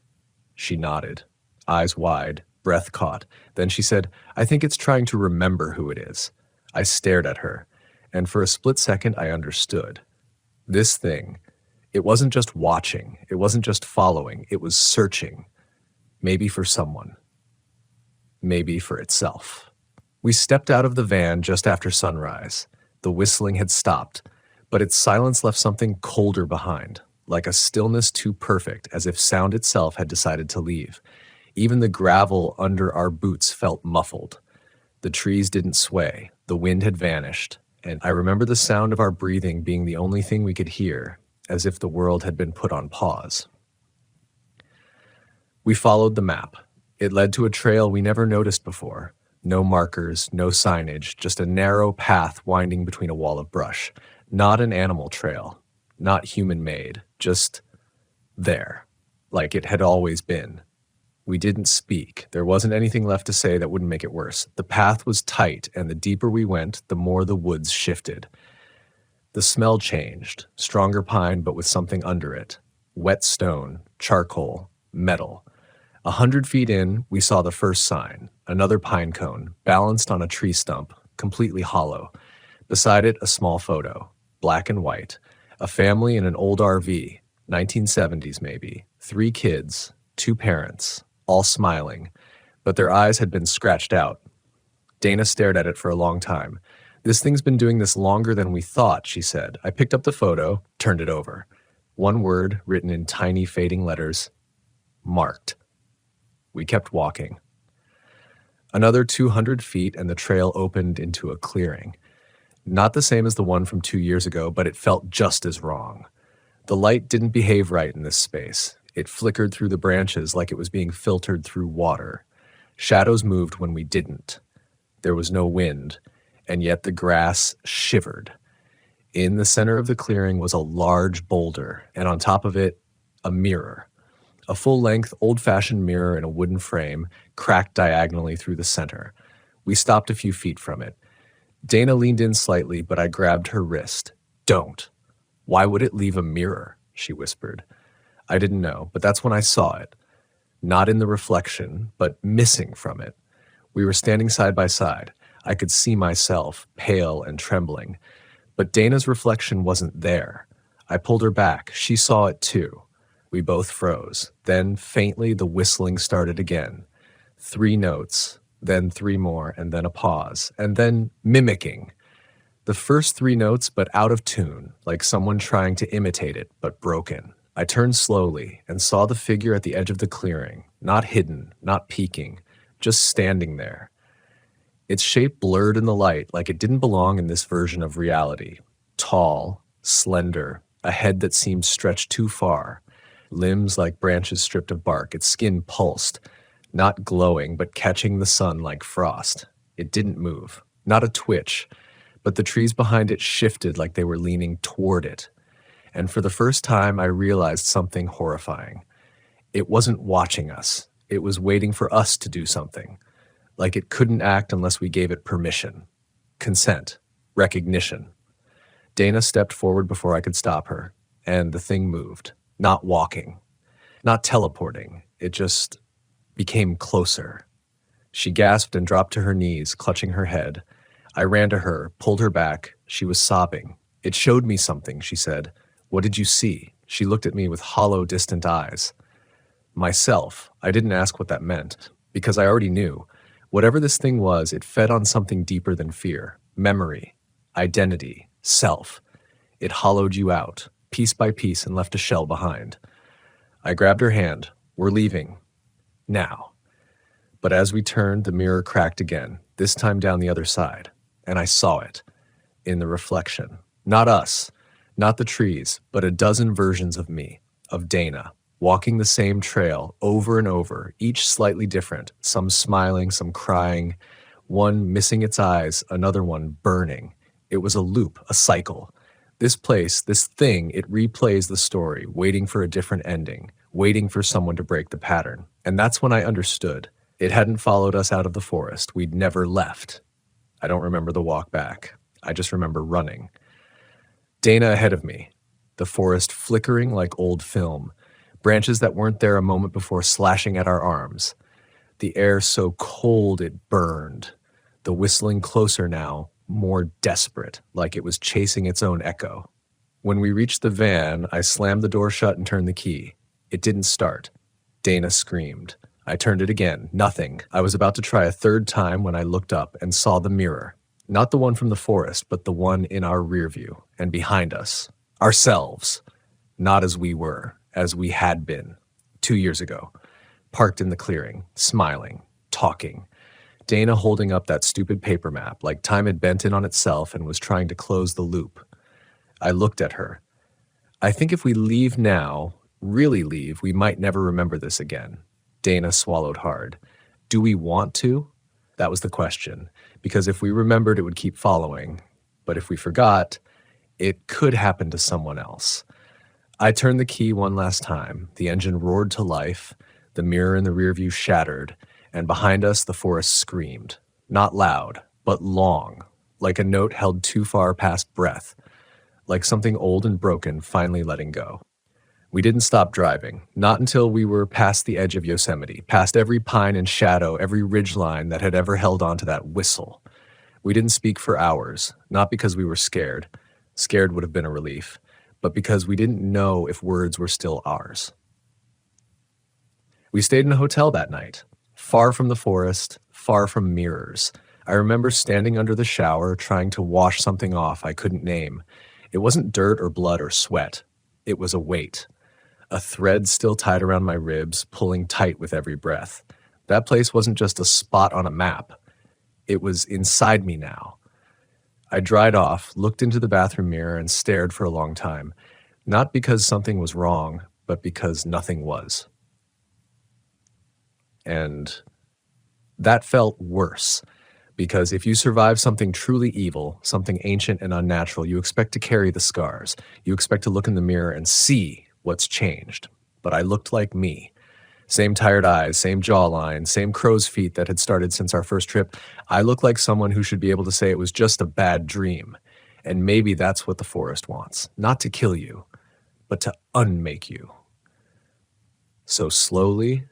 She nodded, eyes wide, breath caught. Then she said, I think it's trying to remember who it is. I stared at her, and for a split second I understood. This thing, it wasn't just watching, it wasn't just following, it was searching. Maybe for someone. Maybe for itself. We stepped out of the van just after sunrise. The whistling had stopped, but its silence left something colder behind, like a stillness too perfect, as if sound itself had decided to leave. Even the gravel under our boots felt muffled. The trees didn't sway, the wind had vanished, and I remember the sound of our breathing being the only thing we could hear, as if the world had been put on pause. We followed the map. It led to a trail we never noticed before. No markers, no signage, just a narrow path winding between a wall of brush. Not an animal trail, not human-made, just there, like it had always been. We didn't speak. There wasn't anything left to say that wouldn't make it worse. The path was tight, and the deeper we went, the more the woods shifted. The smell changed, stronger pine but with something under it. Wet stone, charcoal, metal. 100 feet in, we saw the first sign, another pine cone, balanced on a tree stump, completely hollow. Beside it, a small photo, black and white. A family in an old RV, 1970s maybe. 3 kids, 2 parents, all smiling, but their eyes had been scratched out. Dana stared at it for a long time. This thing's been doing this longer than we thought, she said. I picked up the photo, turned it over. One word, written in tiny fading letters, marked. We kept walking. Another 200 feet and the trail opened into a clearing. Not the same as the one from 2 years ago, but it felt just as wrong. The light didn't behave right in this space. It flickered through the branches like it was being filtered through water. Shadows moved when we didn't. There was no wind, and yet the grass shivered. In the center of the clearing was a large boulder, and on top of it, a mirror. A full-length, old-fashioned mirror in a wooden frame, cracked diagonally through the center. We stopped a few feet from it. Dana leaned in slightly, but I grabbed her wrist. Don't. Why would it leave a mirror? She whispered. I didn't know, but that's when I saw it. Not in the reflection, but missing from it. We were standing side by side. I could see myself, pale and trembling. But Dana's reflection wasn't there. I pulled her back. She saw it too. We both froze. Then, faintly, the whistling started again. 3 notes, then 3 more, and then a pause, and then mimicking. The first 3 notes, but out of tune, like someone trying to imitate it, but broken. I turned slowly and saw the figure at the edge of the clearing, not hidden, not peeking, just standing there. Its shape blurred in the light like it didn't belong in this version of reality. Tall, slender, a head that seemed stretched too far. Limbs like branches stripped of bark, its skin pulsed, not glowing, but catching the sun like frost. It didn't move, not a twitch, but the trees behind it shifted like they were leaning toward it. And for the first time, I realized something horrifying. It wasn't watching us. It was waiting for us to do something, like it couldn't act unless we gave it permission, consent, recognition. Dana stepped forward before I could stop her, and the thing moved. Not walking, not teleporting. It just became closer. She gasped and dropped to her knees, clutching her head. I ran to her, pulled her back. She was sobbing. "It showed me something," she said. "What did you see?" She looked at me with hollow, distant eyes. Myself. I didn't ask what that meant, because I already knew. Whatever this thing was, it fed on something deeper than fear. Memory, identity, self. It hollowed you out, piece by piece, and left a shell behind. I grabbed her hand. "We're leaving. Now." But as we turned, the mirror cracked again, this time down the other side, and I saw it, in the reflection. Not us, not the trees, but a dozen versions of me, of Dana, walking the same trail over and over, each slightly different, some smiling, some crying, one missing its eyes, another one burning. It was a loop, a cycle. This place, this thing, it replays the story, waiting for a different ending, waiting for someone to break the pattern. And that's when I understood. It hadn't followed us out of the forest. We'd never left. I don't remember the walk back. I just remember running. Dana ahead of me, the forest flickering like old film, branches that weren't there a moment before slashing at our arms. The air so cold it burned. The whistling closer now, more desperate, like it was chasing its own echo. When we reached the van, I slammed the door shut and turned the key. It didn't start. Dana screamed. I turned it again. Nothing. I was about to try a third time when I looked up and saw the mirror. Not the one from the forest, but the one in our rear view and behind us. Ourselves. Not as we were, as we had been 2 years ago. Parked in the clearing, smiling, talking. Dana holding up that stupid paper map, like time had bent in on itself and was trying to close the loop. I looked at her. I think if we leave now, really leave, we might never remember this again. Dana swallowed hard. Do we want to? That was the question. Because if we remembered, it would keep following. But if we forgot, it could happen to someone else. I turned the key one last time. The engine roared to life. The mirror in the rear view shattered. And behind us, the forest screamed. Not loud, but long. Like a note held too far past breath. Like something old and broken finally letting go. We didn't stop driving, not until we were past the edge of Yosemite, past every pine and shadow, every ridgeline that had ever held onto that whistle. We didn't speak for hours, not because we were scared. Scared would have been a relief, but because we didn't know if words were still ours. We stayed in a hotel that night, far from the forest, far from mirrors. I remember standing under the shower, trying to wash something off I couldn't name. It wasn't dirt or blood or sweat. It was a weight. A thread still tied around my ribs, pulling tight with every breath. That place wasn't just a spot on a map. It was inside me now. I dried off, looked into the bathroom mirror, and stared for a long time. Not because something was wrong, but because nothing was. And that felt worse. Because if you survive something truly evil, something ancient and unnatural, you expect to carry the scars. You expect to look in the mirror and see what's changed. But I looked like me. Same tired eyes, same jawline, same crow's feet that had started since our first trip. I look like someone who should be able to say it was just a bad dream. And maybe that's what the forest wants. Not to kill you, but to unmake you. So slowly,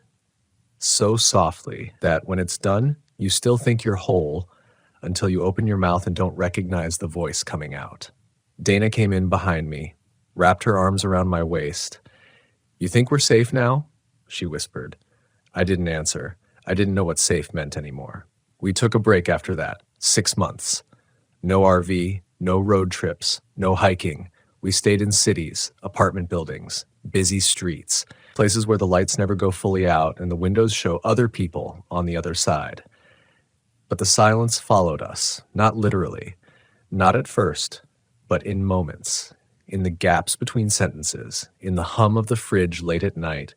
so softly, that when it's done, you still think you're whole until you open your mouth and don't recognize the voice coming out. Dana came in behind me, wrapped her arms around my waist. "You think we're safe now?" she whispered. I didn't answer. I didn't know what safe meant anymore. We took a break after that, 6 months. No RV, no road trips, no hiking. We stayed in cities, apartment buildings, busy streets, places where the lights never go fully out and the windows show other people on the other side. But the silence followed us, not literally, not at first, but in moments, in the gaps between sentences, in the hum of the fridge late at night,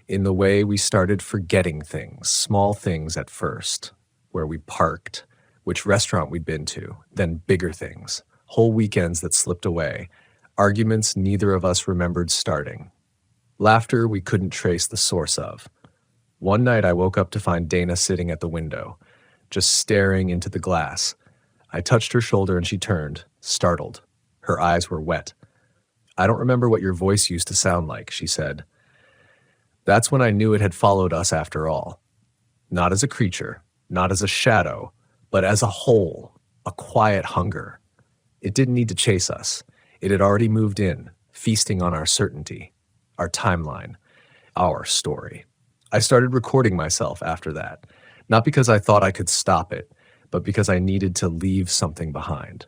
in the way we started forgetting things, small things at first, where we parked, which restaurant we'd been to, then bigger things, whole weekends that slipped away, arguments neither of us remembered starting, laughter we couldn't trace the source of. One night I woke up to find Dana sitting at the window, just staring into the glass. I touched her shoulder and she turned, startled. Her eyes were wet. "I don't remember what your voice used to sound like," she said. That's when I knew it had followed us after all. Not as a creature, not as a shadow, but as a whole, a quiet hunger. It didn't need to chase us. It had already moved in, feasting on our certainty, our timeline, our story. I started recording myself after that, not because I thought I could stop it, but because I needed to leave something behind.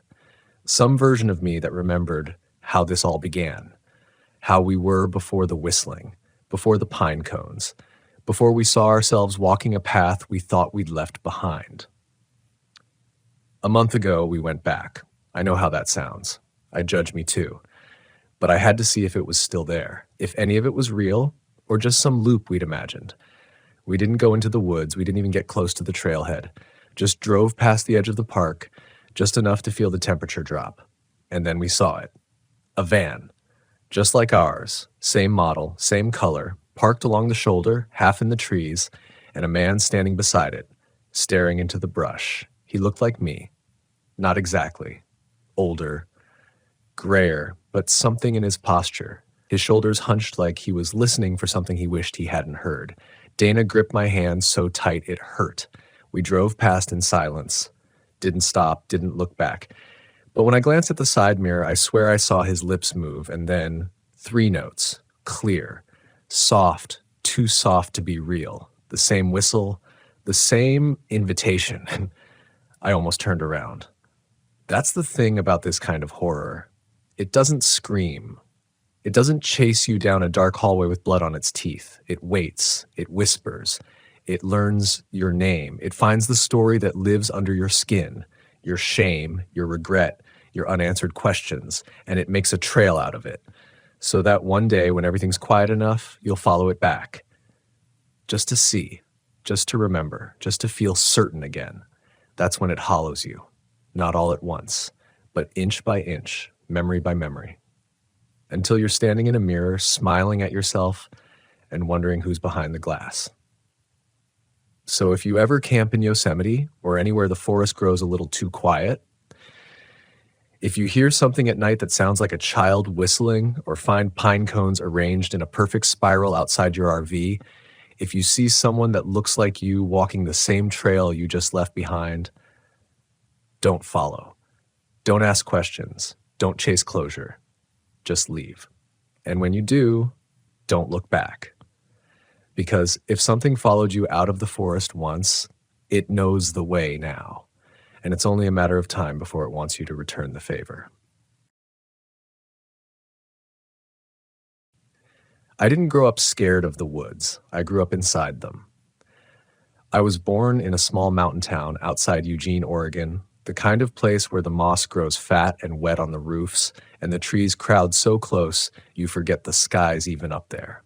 Some version of me that remembered how this all began, how we were before the whistling, before the pine cones, before we saw ourselves walking a path we thought we'd left behind. A month ago, we went back. I know how that sounds. I judge me too. But I had to see if it was still there, if any of it was real, or just some loop we'd imagined. We didn't go into the woods, we didn't even get close to the trailhead. Just drove past the edge of the park, just enough to feel the temperature drop. And then we saw it. A van. Just like ours, same model, same color, parked along the shoulder, half in the trees, and a man standing beside it, staring into the brush. He looked like me. Not exactly. Older, grayer, but something in his posture. His shoulders hunched like he was listening for something he wished he hadn't heard. Dana gripped my hand so tight it hurt. We drove past in silence. Didn't stop, didn't look back. But when I glanced at the side mirror, I swear I saw his lips move, and then 3 notes, clear, soft, too soft to be real. The same whistle, the same invitation. I almost turned around. That's the thing about this kind of horror. It doesn't scream. It doesn't chase you down a dark hallway with blood on its teeth. It waits. It whispers. It learns your name. It finds the story that lives under your skin, your shame, your regret, your unanswered questions, and it makes a trail out of it. So that one day when everything's quiet enough, you'll follow it back. Just to see, just to remember, just to feel certain again. That's when it hollows you. Not all at once, but inch by inch, memory by memory. Until you're standing in a mirror, smiling at yourself and wondering who's behind the glass. So if you ever camp in Yosemite or anywhere the forest grows a little too quiet, if you hear something at night that sounds like a child whistling or find pine cones arranged in a perfect spiral outside your RV, if you see someone that looks like you walking the same trail you just left behind, don't follow. Don't ask questions. Don't chase closure. Just leave. And when you do, don't look back. Because if something followed you out of the forest once, it knows the way now. And it's only a matter of time before it wants you to return the favor. I didn't grow up scared of the woods. I grew up inside them. I was born in a small mountain town outside Eugene, Oregon, the kind of place where the moss grows fat and wet on the roofs, and the trees crowd so close you forget the sky's even up there.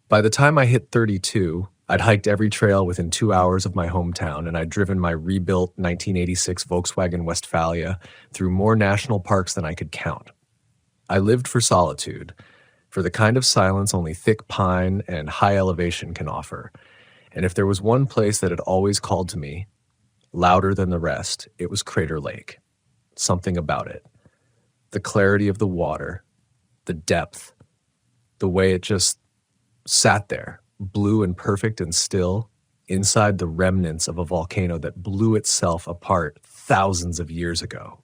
By the time I hit 32, I'd hiked every trail within 2 hours of my hometown, and I'd driven my rebuilt 1986 Volkswagen Westfalia through more national parks than I could count. I lived for solitude, for the kind of silence only thick pine and high elevation can offer. And if there was one place that had always called to me, louder than the rest, it was Crater Lake. Something about it. The clarity of the water, the depth, the way it just sat there, blue and perfect and still, inside the remnants of a volcano that blew itself apart thousands of years ago.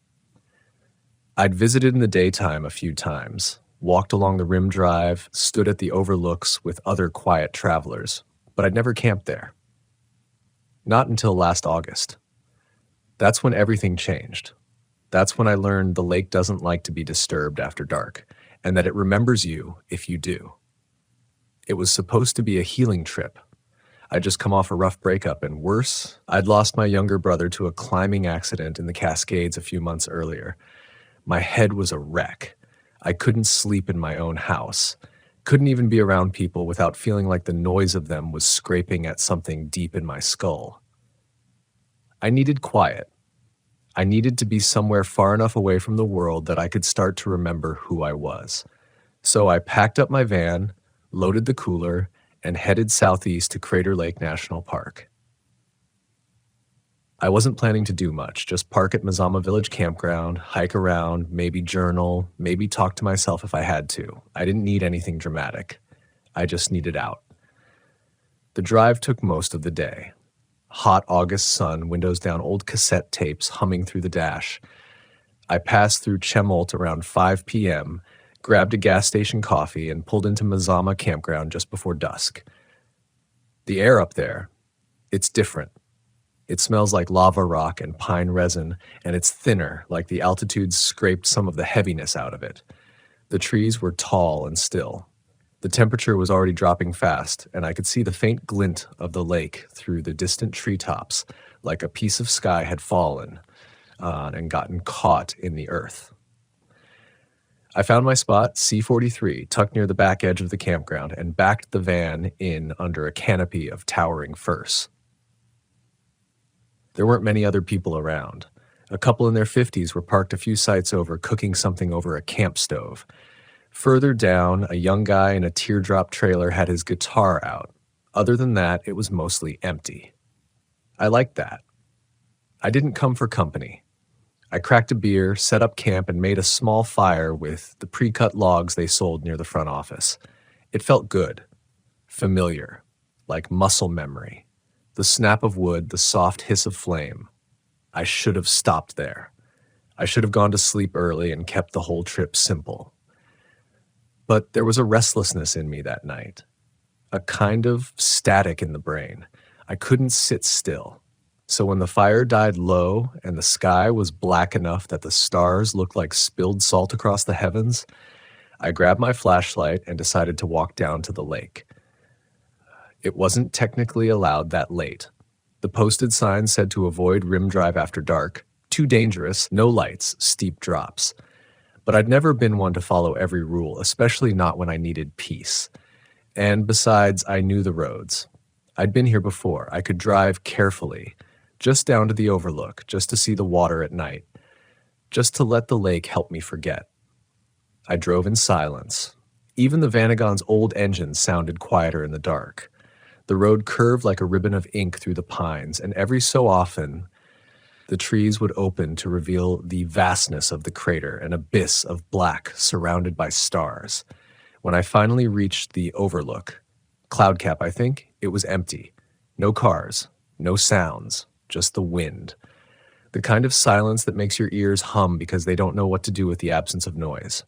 I'd visited in the daytime a few times, walked along the rim drive, stood at the overlooks with other quiet travelers, but I'd never camped there. Not until last August. That's when everything changed. That's when I learned the lake doesn't like to be disturbed after dark, and that it remembers you if you do. It was supposed to be a healing trip. I'd just come off a rough breakup, and worse, I'd lost my younger brother to a climbing accident in the Cascades a few months earlier. My head was a wreck. I couldn't sleep in my own house. Couldn't even be around people without feeling like the noise of them was scraping at something deep in my skull. I needed quiet. I needed to be somewhere far enough away from the world that I could start to remember who I was. So I packed up my van, loaded the cooler, and headed southeast to Crater Lake National Park. I wasn't planning to do much, just park at Mazama Village Campground, hike around, maybe journal, maybe talk to myself if I had to. I didn't need anything dramatic. I just needed out. The drive took most of the day. Hot August sun, windows down, old cassette tapes humming through the dash. I passed through Chemolt around 5 p.m., grabbed a gas station coffee, and pulled into Mazama Campground just before dusk. The air up there, it's different. It smells like lava rock and pine resin, and it's thinner, like the altitude scraped some of the heaviness out of it. The trees were tall and still. The temperature was already dropping fast, and I could see the faint glint of the lake through the distant treetops, like a piece of sky had fallen on and gotten caught in the earth. I found my spot, C43, tucked near the back edge of the campground, and backed the van in under a canopy of towering firs. There weren't many other people around. A couple in their 50s were parked a few sites over, cooking something over a camp stove. Further down, a young guy in a teardrop trailer had his guitar out. Other than that, it was mostly empty. I liked that. I didn't come for company. I cracked a beer, set up camp, and made a small fire with the pre-cut logs they sold near the front office. It felt good, familiar, like muscle memory. The snap of wood, the soft hiss of flame. I should have stopped there. I should have gone to sleep early and kept the whole trip simple. But there was a restlessness in me that night, a kind of static in the brain. I couldn't sit still. So when the fire died low and the sky was black enough that the stars looked like spilled salt across the heavens, I grabbed my flashlight and decided to walk down to the lake. It wasn't technically allowed that late. The posted sign said to avoid rim drive after dark. Too dangerous, no lights, steep drops. But I'd never been one to follow every rule, especially not when I needed peace. And besides, I knew the roads. I'd been here before. I could drive carefully, just down to the overlook, just to see the water at night, just to let the lake help me forget. I drove in silence. Even the Vanagon's old engine sounded quieter in the dark. The road curved like a ribbon of ink through the pines, and every so often, the trees would open to reveal the vastness of the crater, an abyss of black surrounded by stars. When I finally reached the overlook, cloud cap, I think, it was empty. No cars, no sounds, just the wind. The kind of silence that makes your ears hum because they don't know what to do with the absence of noise.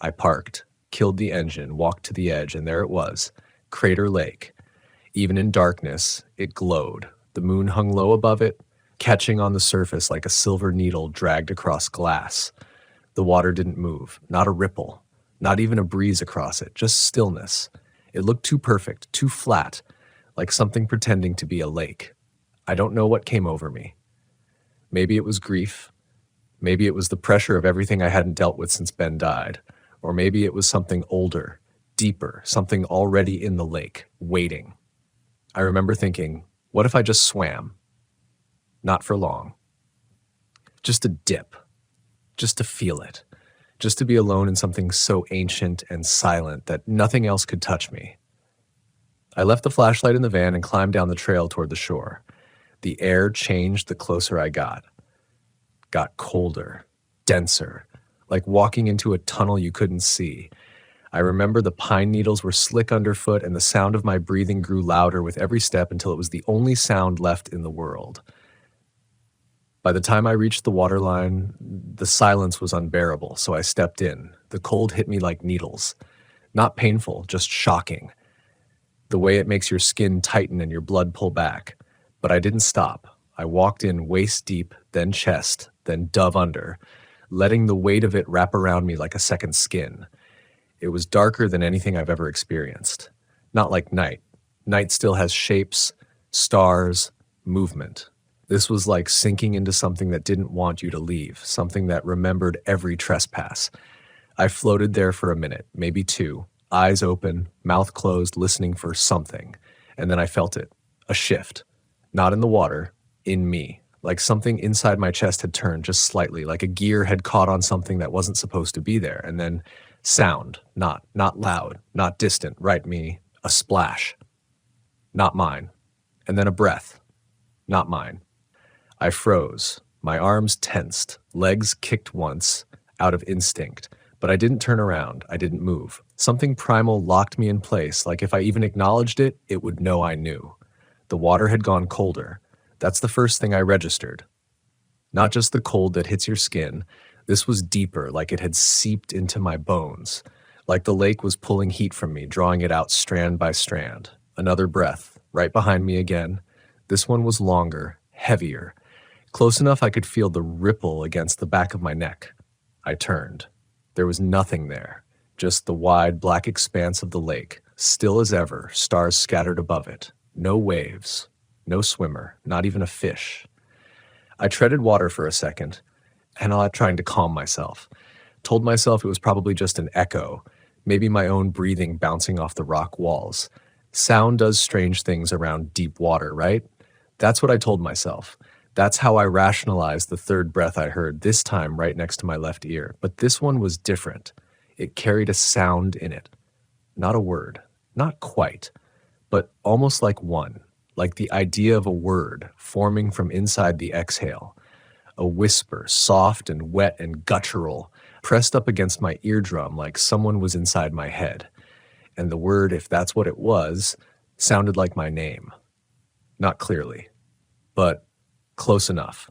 I parked, killed the engine, walked to the edge, and there it was, Crater Lake. Even in darkness, it glowed. The moon hung low above it, catching on the surface like a silver needle dragged across glass. The water didn't move, not a ripple, not even a breeze across it, just stillness. It looked too perfect, too flat, like something pretending to be a lake. I don't know what came over me. Maybe it was grief. Maybe it was the pressure of everything I hadn't dealt with since Ben died. Or maybe it was something older, deeper, something already in the lake, waiting. I remember thinking, what if I just swam? Not for long. Just a dip. Just to feel it. Just to be alone in something so ancient and silent that nothing else could touch me. I left the flashlight in the van and climbed down the trail toward the shore. The air changed the closer I got. Got colder, denser, like walking into a tunnel you couldn't see. I remember the pine needles were slick underfoot and the sound of my breathing grew louder with every step until it was the only sound left in the world. By the time I reached the waterline, the silence was unbearable, so I stepped in. The cold hit me like needles. Not painful, just shocking. The way it makes your skin tighten and your blood pull back. But I didn't stop. I walked in waist deep, then chest, then dove under, letting the weight of it wrap around me like a second skin. It was darker than anything I've ever experienced. Not like night. Night still has shapes, stars, movement. This was like sinking into something that didn't want you to leave, something that remembered every trespass. I floated there for a minute, maybe two, eyes open, mouth closed, listening for something. And then I felt it, a shift. Not in the water, in me. Like something inside my chest had turned just slightly, like a gear had caught on something that wasn't supposed to be there. And then sound, not loud, not distant, right me, a splash. Not mine. And then a breath. Not mine. I froze. My arms tensed, legs kicked once, out of instinct, but I didn't turn around. I didn't move. Something primal locked me in place, like if I even acknowledged it, it would know I knew. The water had gone colder. That's the first thing I registered. Not just the cold that hits your skin. This was deeper, like it had seeped into my bones. Like the lake was pulling heat from me, drawing it out strand by strand. Another breath, right behind me again. This one was longer, heavier. Close enough I could feel the ripple against the back of my neck. I turned. There was nothing there, just the wide black expanse of the lake, still as ever, stars scattered above it. No waves, no swimmer, not even a fish. I treaded water for a second, and I trying to calm myself. Told myself it was probably just an echo, maybe my own breathing bouncing off the rock walls. Sound does strange things around deep water, right? That's what I told myself. That's how I rationalized the third breath I heard, this time right next to my left ear. But this one was different. It carried a sound in it. Not a word. Not quite. But almost like one. Like the idea of a word forming from inside the exhale. A whisper, soft and wet and guttural, pressed up against my eardrum like someone was inside my head. And the word, if that's what it was, sounded like my name. Not clearly, but close enough.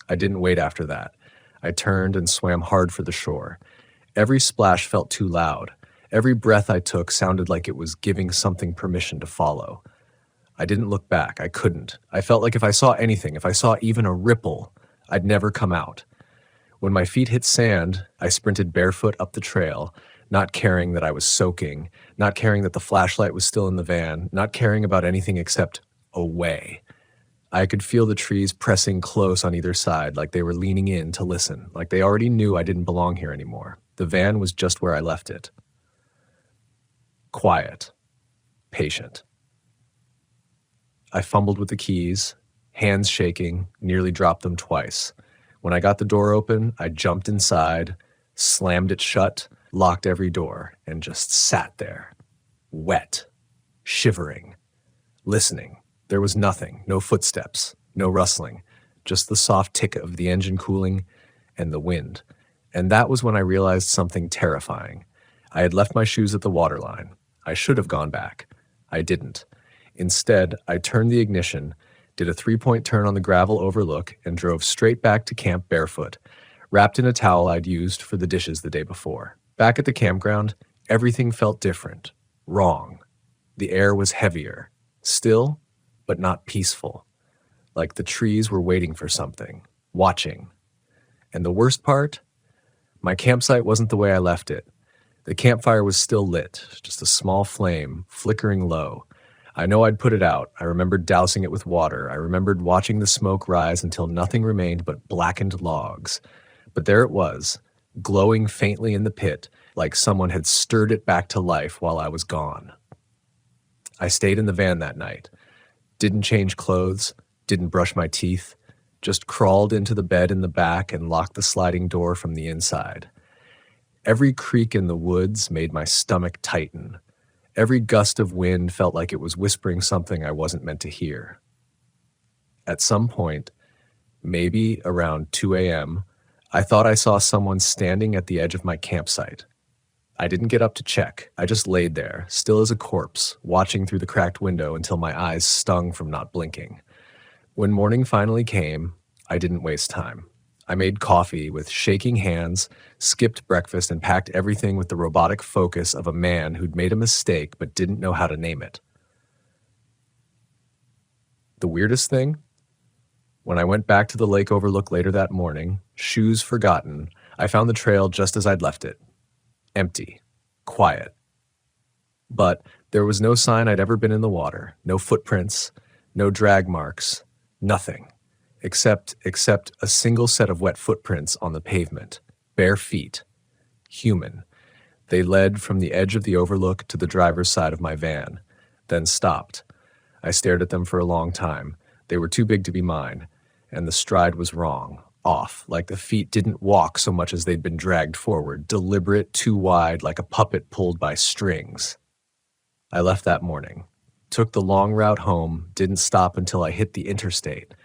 I didn't wait after that. I turned and swam hard for the shore. Every splash felt too loud. Every breath I took sounded like it was giving something permission to follow. I didn't look back. I couldn't. I felt like if I saw anything, if I saw even a ripple, I'd never come out. When my feet hit sand, I sprinted barefoot up the trail, not caring that I was soaking, not caring that the flashlight was still in the van, not caring about anything except away. I could feel the trees pressing close on either side, like they were leaning in to listen, like they already knew I didn't belong here anymore. The van was just where I left it. Quiet. Patient. I fumbled with the keys, hands shaking, nearly dropped them twice. When I got the door open, I jumped inside, slammed it shut, locked every door, and just sat there, wet, shivering, listening. There was nothing, no footsteps, no rustling, just the soft tick of the engine cooling and the wind. And that was when I realized something terrifying. I had left my shoes at the waterline. I should have gone back. I didn't. Instead, I turned the ignition, did a 3-point turn on the gravel overlook, and drove straight back to camp barefoot, wrapped in a towel I'd used for the dishes the day before. Back at the campground, everything felt different, wrong. The air was heavier, still, but not peaceful, like the trees were waiting for something, watching. And the worst part? My campsite wasn't the way I left it. The campfire was still lit, just a small flame, flickering low. I know I'd put it out. I remembered dousing it with water. I remembered watching the smoke rise until nothing remained but blackened logs. But there it was, glowing faintly in the pit, like someone had stirred it back to life while I was gone. I stayed in the van that night. Didn't change clothes, didn't brush my teeth, just crawled into the bed in the back and locked the sliding door from the inside. Every creak in the woods made my stomach tighten. Every gust of wind felt like it was whispering something I wasn't meant to hear. At some point, maybe around 2 a.m., I thought I saw someone standing at the edge of my campsite. I didn't get up to check. I just laid there, still as a corpse, watching through the cracked window until my eyes stung from not blinking. When morning finally came, I didn't waste time. I made coffee with shaking hands, skipped breakfast, and packed everything with the robotic focus of a man who'd made a mistake but didn't know how to name it. The weirdest thing? When I went back to the lake overlook later that morning, shoes forgotten, I found the trail just as I'd left it. Empty. Quiet. But there was no sign I'd ever been in the water, no footprints, no drag marks, nothing. Except a single set of wet footprints on the pavement. Bare feet. Human. They led from the edge of the overlook to the driver's side of my van, then stopped. I stared at them for a long time. They were too big to be mine, and the stride was wrong, off, like the feet didn't walk so much as they'd been dragged forward, deliberate, too wide, like a puppet pulled by strings. I left that morning, took the long route home, didn't stop until I hit the interstate.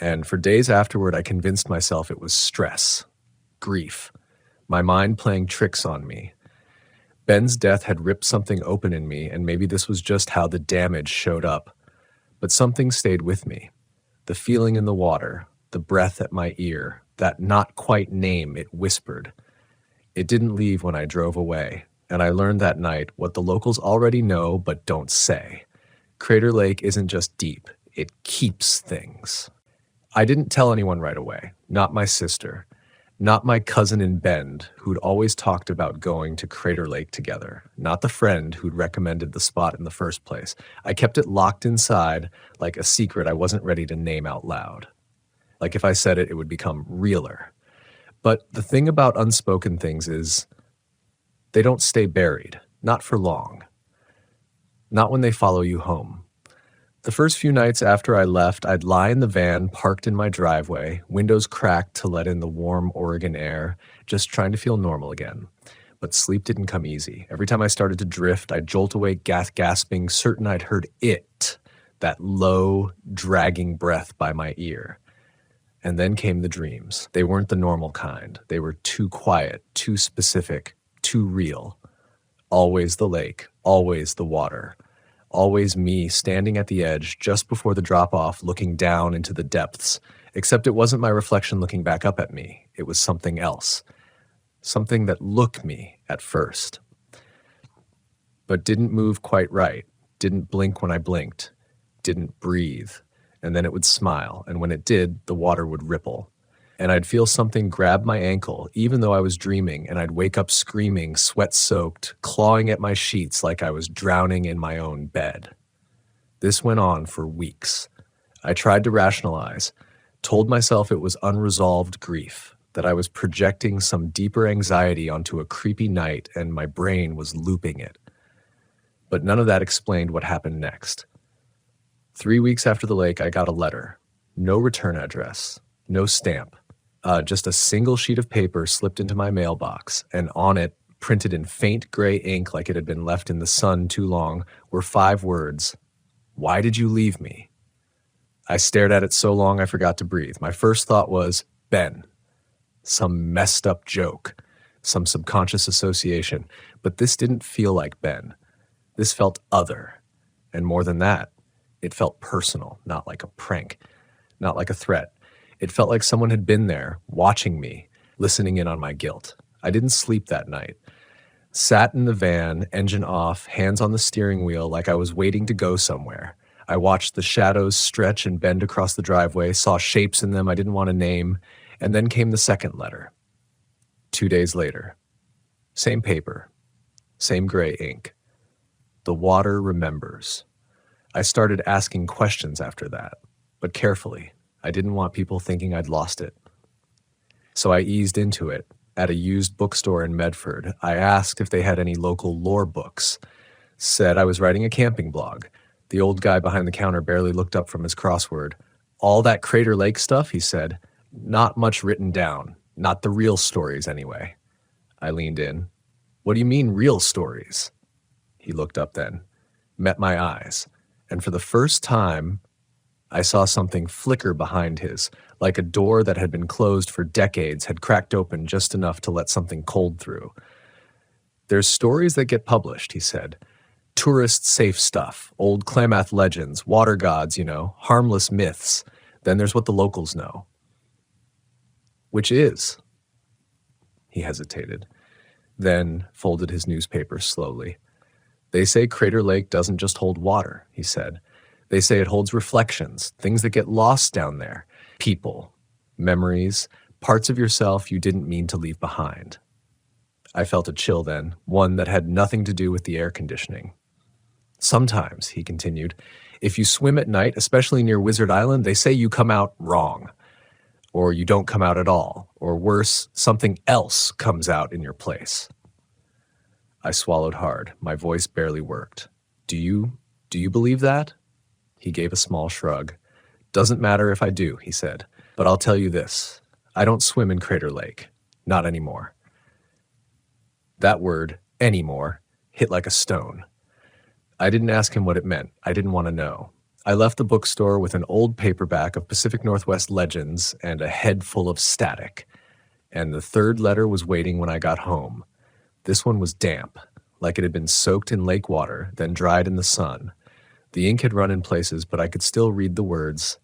And for days afterward, I convinced myself it was stress, grief, my mind playing tricks on me. Ben's death had ripped something open in me, and maybe this was just how the damage showed up. But something stayed with me. The feeling in the water, the breath at my ear, that not quite name it whispered. It didn't leave when I drove away, and I learned that night what the locals already know but don't say. Crater Lake isn't just deep, it keeps things. I didn't tell anyone right away, not my sister, not my cousin in Bend, who'd always talked about going to Crater Lake together, not the friend who'd recommended the spot in the first place. I kept it locked inside like a secret I wasn't ready to name out loud. Like if I said it, it would become realer. But the thing about unspoken things is they don't stay buried, not for long. Not when they follow you home. The first few nights after I left, I'd lie in the van parked in my driveway, windows cracked to let in the warm Oregon air, just trying to feel normal again. But sleep didn't come easy. Every time I started to drift, I'd jolt awake gasping, certain I'd heard it, that low, dragging breath by my ear. And then came the dreams. They weren't the normal kind. They were too quiet, too specific, too real. Always the lake, always the water. Always me standing at the edge just before the drop-off looking down into the depths, except it wasn't my reflection looking back up at me. It was something else. Something that looked me at first. But didn't move quite right, didn't blink when I blinked, didn't breathe, and then it would smile, and when it did, the water would ripple. And I'd feel something grab my ankle, even though I was dreaming, and I'd wake up screaming, sweat-soaked, clawing at my sheets like I was drowning in my own bed. This went on for weeks. I tried to rationalize, told myself it was unresolved grief, that I was projecting some deeper anxiety onto a creepy night and my brain was looping it. But none of that explained what happened next. 3 weeks after the lake, I got a letter. No return address, no stamp. Just a single sheet of paper slipped into my mailbox, and on it, printed in faint gray ink like it had been left in the sun too long, were 5 words. Why did you leave me? I stared at it so long I forgot to breathe. My first thought was, Ben. Some messed up joke, some subconscious association. But this didn't feel like Ben. This felt other. And more than that, it felt personal, not like a prank, not like a threat. It felt like someone had been there, watching me, listening in on my guilt. I didn't sleep that night. Sat in the van, engine off, hands on the steering wheel like I was waiting to go somewhere. I watched the shadows stretch and bend across the driveway, saw shapes in them I didn't want to name, and then came the second letter. 2 days later. Same paper, same gray ink. The water remembers. I started asking questions after that, but carefully. I didn't want people thinking I'd lost it. So I eased into it. At a used bookstore in Medford, I asked if they had any local lore books. Said I was writing a camping blog. The old guy behind the counter barely looked up from his crossword. All that Crater Lake stuff, he said. Not much written down. Not the real stories, anyway. I leaned in. What do you mean, real stories? He looked up then, met my eyes, and for the first time, I saw something flicker behind his, like a door that had been closed for decades had cracked open just enough to let something cold through. There's stories that get published, he said. Tourist-safe stuff, old Klamath legends, water gods, harmless myths. Then there's what the locals know. Which is? He hesitated, then folded his newspaper slowly. They say Crater Lake doesn't just hold water, he said. They say it holds reflections, things that get lost down there. People, memories, parts of yourself you didn't mean to leave behind. I felt a chill then, one that had nothing to do with the air conditioning. Sometimes, he continued, if you swim at night, especially near Wizard Island, they say you come out wrong. Or you don't come out at all. Or worse, something else comes out in your place. I swallowed hard. My voice barely worked. Do you believe that? He gave a small shrug. Doesn't matter if I do, he said. But I'll tell you this. I don't swim in Crater Lake. Not anymore. That word, anymore, hit like a stone. I didn't ask him what it meant. I didn't want to know. I left the bookstore with an old paperback of Pacific Northwest legends and a head full of static. And the third letter was waiting when I got home. This one was damp, like it had been soaked in lake water, then dried in the sun. The ink had run in places, but I could still read the words.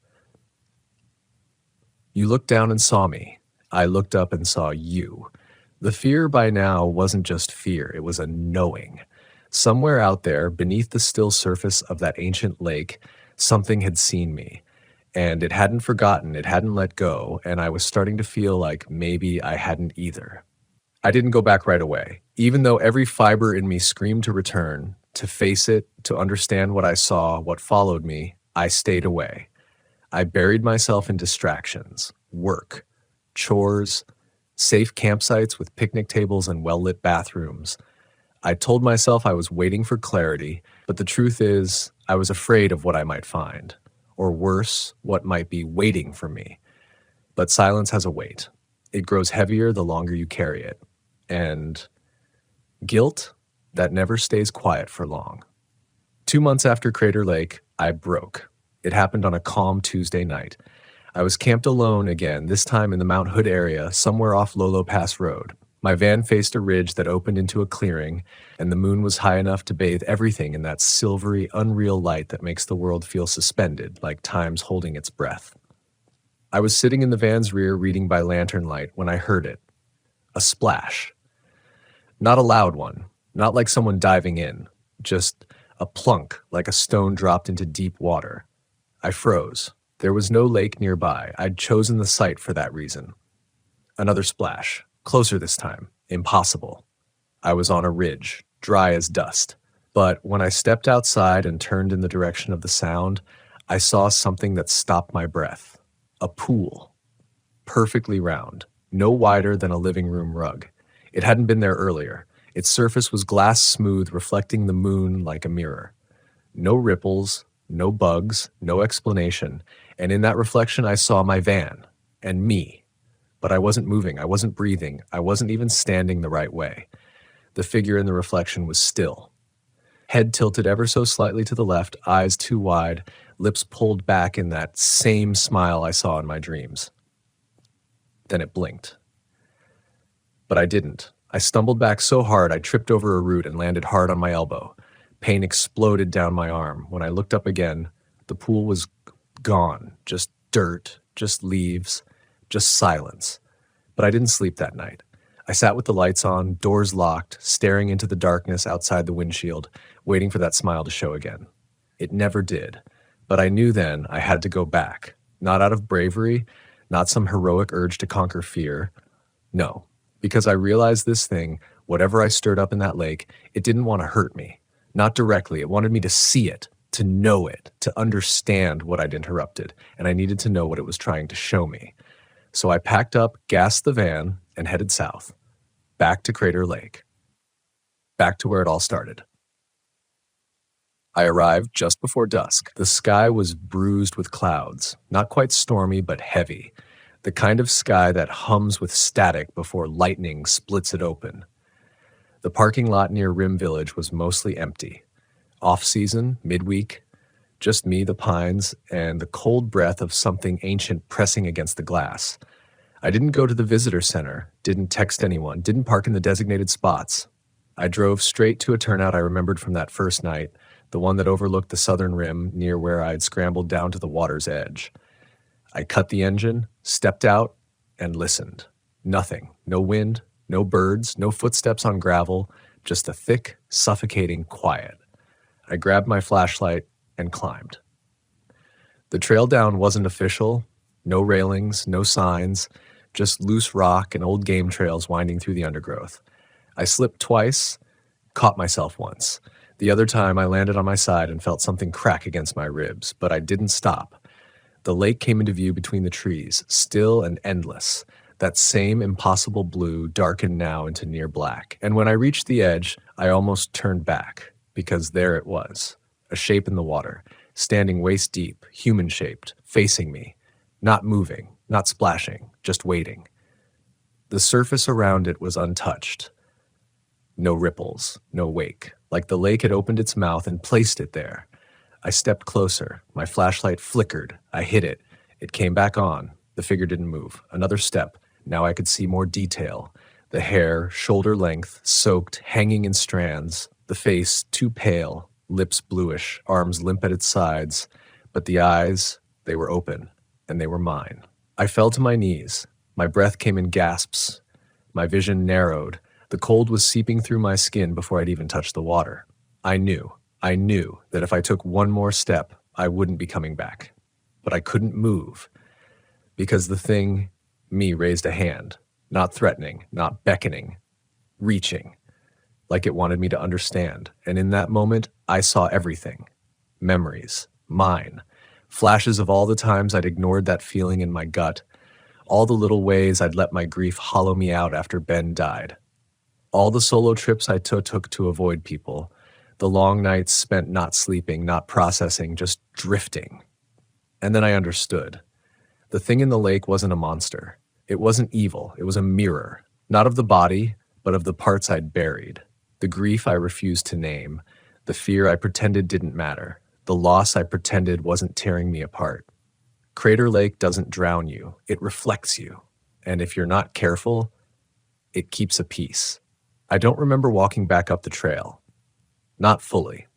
You looked down and saw me. I looked up and saw you. The fear by now wasn't just fear, it was a knowing. Somewhere out there, beneath the still surface of that ancient lake, something had seen me. And it hadn't forgotten, it hadn't let go, and I was starting to feel like maybe I hadn't either. I didn't go back right away. Even though every fiber in me screamed to return, to face it, to understand what I saw, what followed me, I stayed away. I buried myself in distractions, work, chores, safe campsites with picnic tables and well-lit bathrooms. I told myself I was waiting for clarity, but the truth is, I was afraid of what I might find, or worse, what might be waiting for me. But silence has a weight. It grows heavier the longer you carry it. And guilt, that never stays quiet for long. 2 months after Crater Lake, I broke. It happened on a calm Tuesday night. I was camped alone again, this time in the Mount Hood area, somewhere off Lolo Pass Road. My van faced a ridge that opened into a clearing, and the moon was high enough to bathe everything in that silvery, unreal light that makes the world feel suspended, like time's holding its breath. I was sitting in the van's rear reading by lantern light when I heard it. A splash. Not a loud one, not like someone diving in, just a plunk like a stone dropped into deep water. I froze. There was no lake nearby. I'd chosen the site for that reason. Another splash. Closer this time. Impossible. I was on a ridge, dry as dust. But when I stepped outside and turned in the direction of the sound, I saw something that stopped my breath. A pool. Perfectly round. No wider than a living room rug. It hadn't been there earlier. Its surface was glass smooth, reflecting the moon like a mirror. No ripples, no bugs, no explanation. And in that reflection, I saw my van. And me. But I wasn't moving, I wasn't breathing, I wasn't even standing the right way. The figure in the reflection was still. Head tilted ever so slightly to the left, eyes too wide, lips pulled back in that same smile I saw in my dreams. Then it blinked. But I didn't. I stumbled back so hard I tripped over a root and landed hard on my elbow. Pain exploded down my arm. When I looked up again, the pool was gone. Just dirt, just leaves, just silence. But I didn't sleep that night. I sat with the lights on, doors locked, staring into the darkness outside the windshield, waiting for that smile to show again. It never did. But I knew then I had to go back. Not out of bravery, not some heroic urge to conquer fear. No, because I realized this thing, whatever I stirred up in that lake, it didn't want to hurt me. Not directly. It wanted me to see it, to know it, to understand what I'd interrupted, and I needed to know what it was trying to show me. So I packed up, gassed the van, and headed south. Back to Crater Lake. Back to where it all started. I arrived just before dusk. The sky was bruised with clouds, not quite stormy, but heavy. The kind of sky that hums with static before lightning splits it open. The parking lot near Rim Village was mostly empty. Off-season, midweek, just me, the pines, and the cold breath of something ancient pressing against the glass. I didn't go to the visitor center, didn't text anyone, didn't park in the designated spots. I drove straight to a turnout I remembered from that first night, the one that overlooked the southern rim near where I'd scrambled down to the water's edge. I cut the engine, stepped out, and listened. Nothing. No wind, no birds, no footsteps on gravel, just a thick, suffocating quiet. I grabbed my flashlight and climbed. The trail down wasn't official. No railings, no signs, just loose rock and old game trails winding through the undergrowth. I slipped twice, caught myself once. The other time I landed on my side and felt something crack against my ribs, but I didn't stop. The lake came into view between the trees, still and endless. That same impossible blue darkened now into near black. And when I reached the edge, I almost turned back, because there it was, a shape in the water, standing waist deep, human-shaped, facing me, not moving, not splashing, just waiting. The surface around it was untouched. No ripples, no wake, like the lake had opened its mouth and placed it there. I stepped closer. My flashlight flickered. I hit it. It came back on. The figure didn't move. Another step. Now I could see more detail. The hair, shoulder length, soaked, hanging in strands. The face, too pale, lips bluish, arms limp at its sides. But the eyes, they were open, and they were mine. I fell to my knees. My breath came in gasps. My vision narrowed. The cold was seeping through my skin before I'd even touched the water. I knew that if I took one more step, I wouldn't be coming back. But I couldn't move, because the thing, me, raised a hand, not threatening, not beckoning, reaching, like it wanted me to understand. And in that moment, I saw everything. Memories, mine, flashes of all the times I'd ignored that feeling in my gut, all the little ways I'd let my grief hollow me out after Ben died, all the solo trips I took to avoid people, the long nights spent not sleeping, not processing, just drifting. And then I understood. The thing in the lake wasn't a monster. It wasn't evil. It was a mirror, not of the body, but of the parts I'd buried. The grief I refused to name, the fear I pretended didn't matter, the loss I pretended wasn't tearing me apart. Crater Lake doesn't drown you. It reflects you. And if you're not careful, it keeps a piece. I don't remember walking back up the trail. Not fully.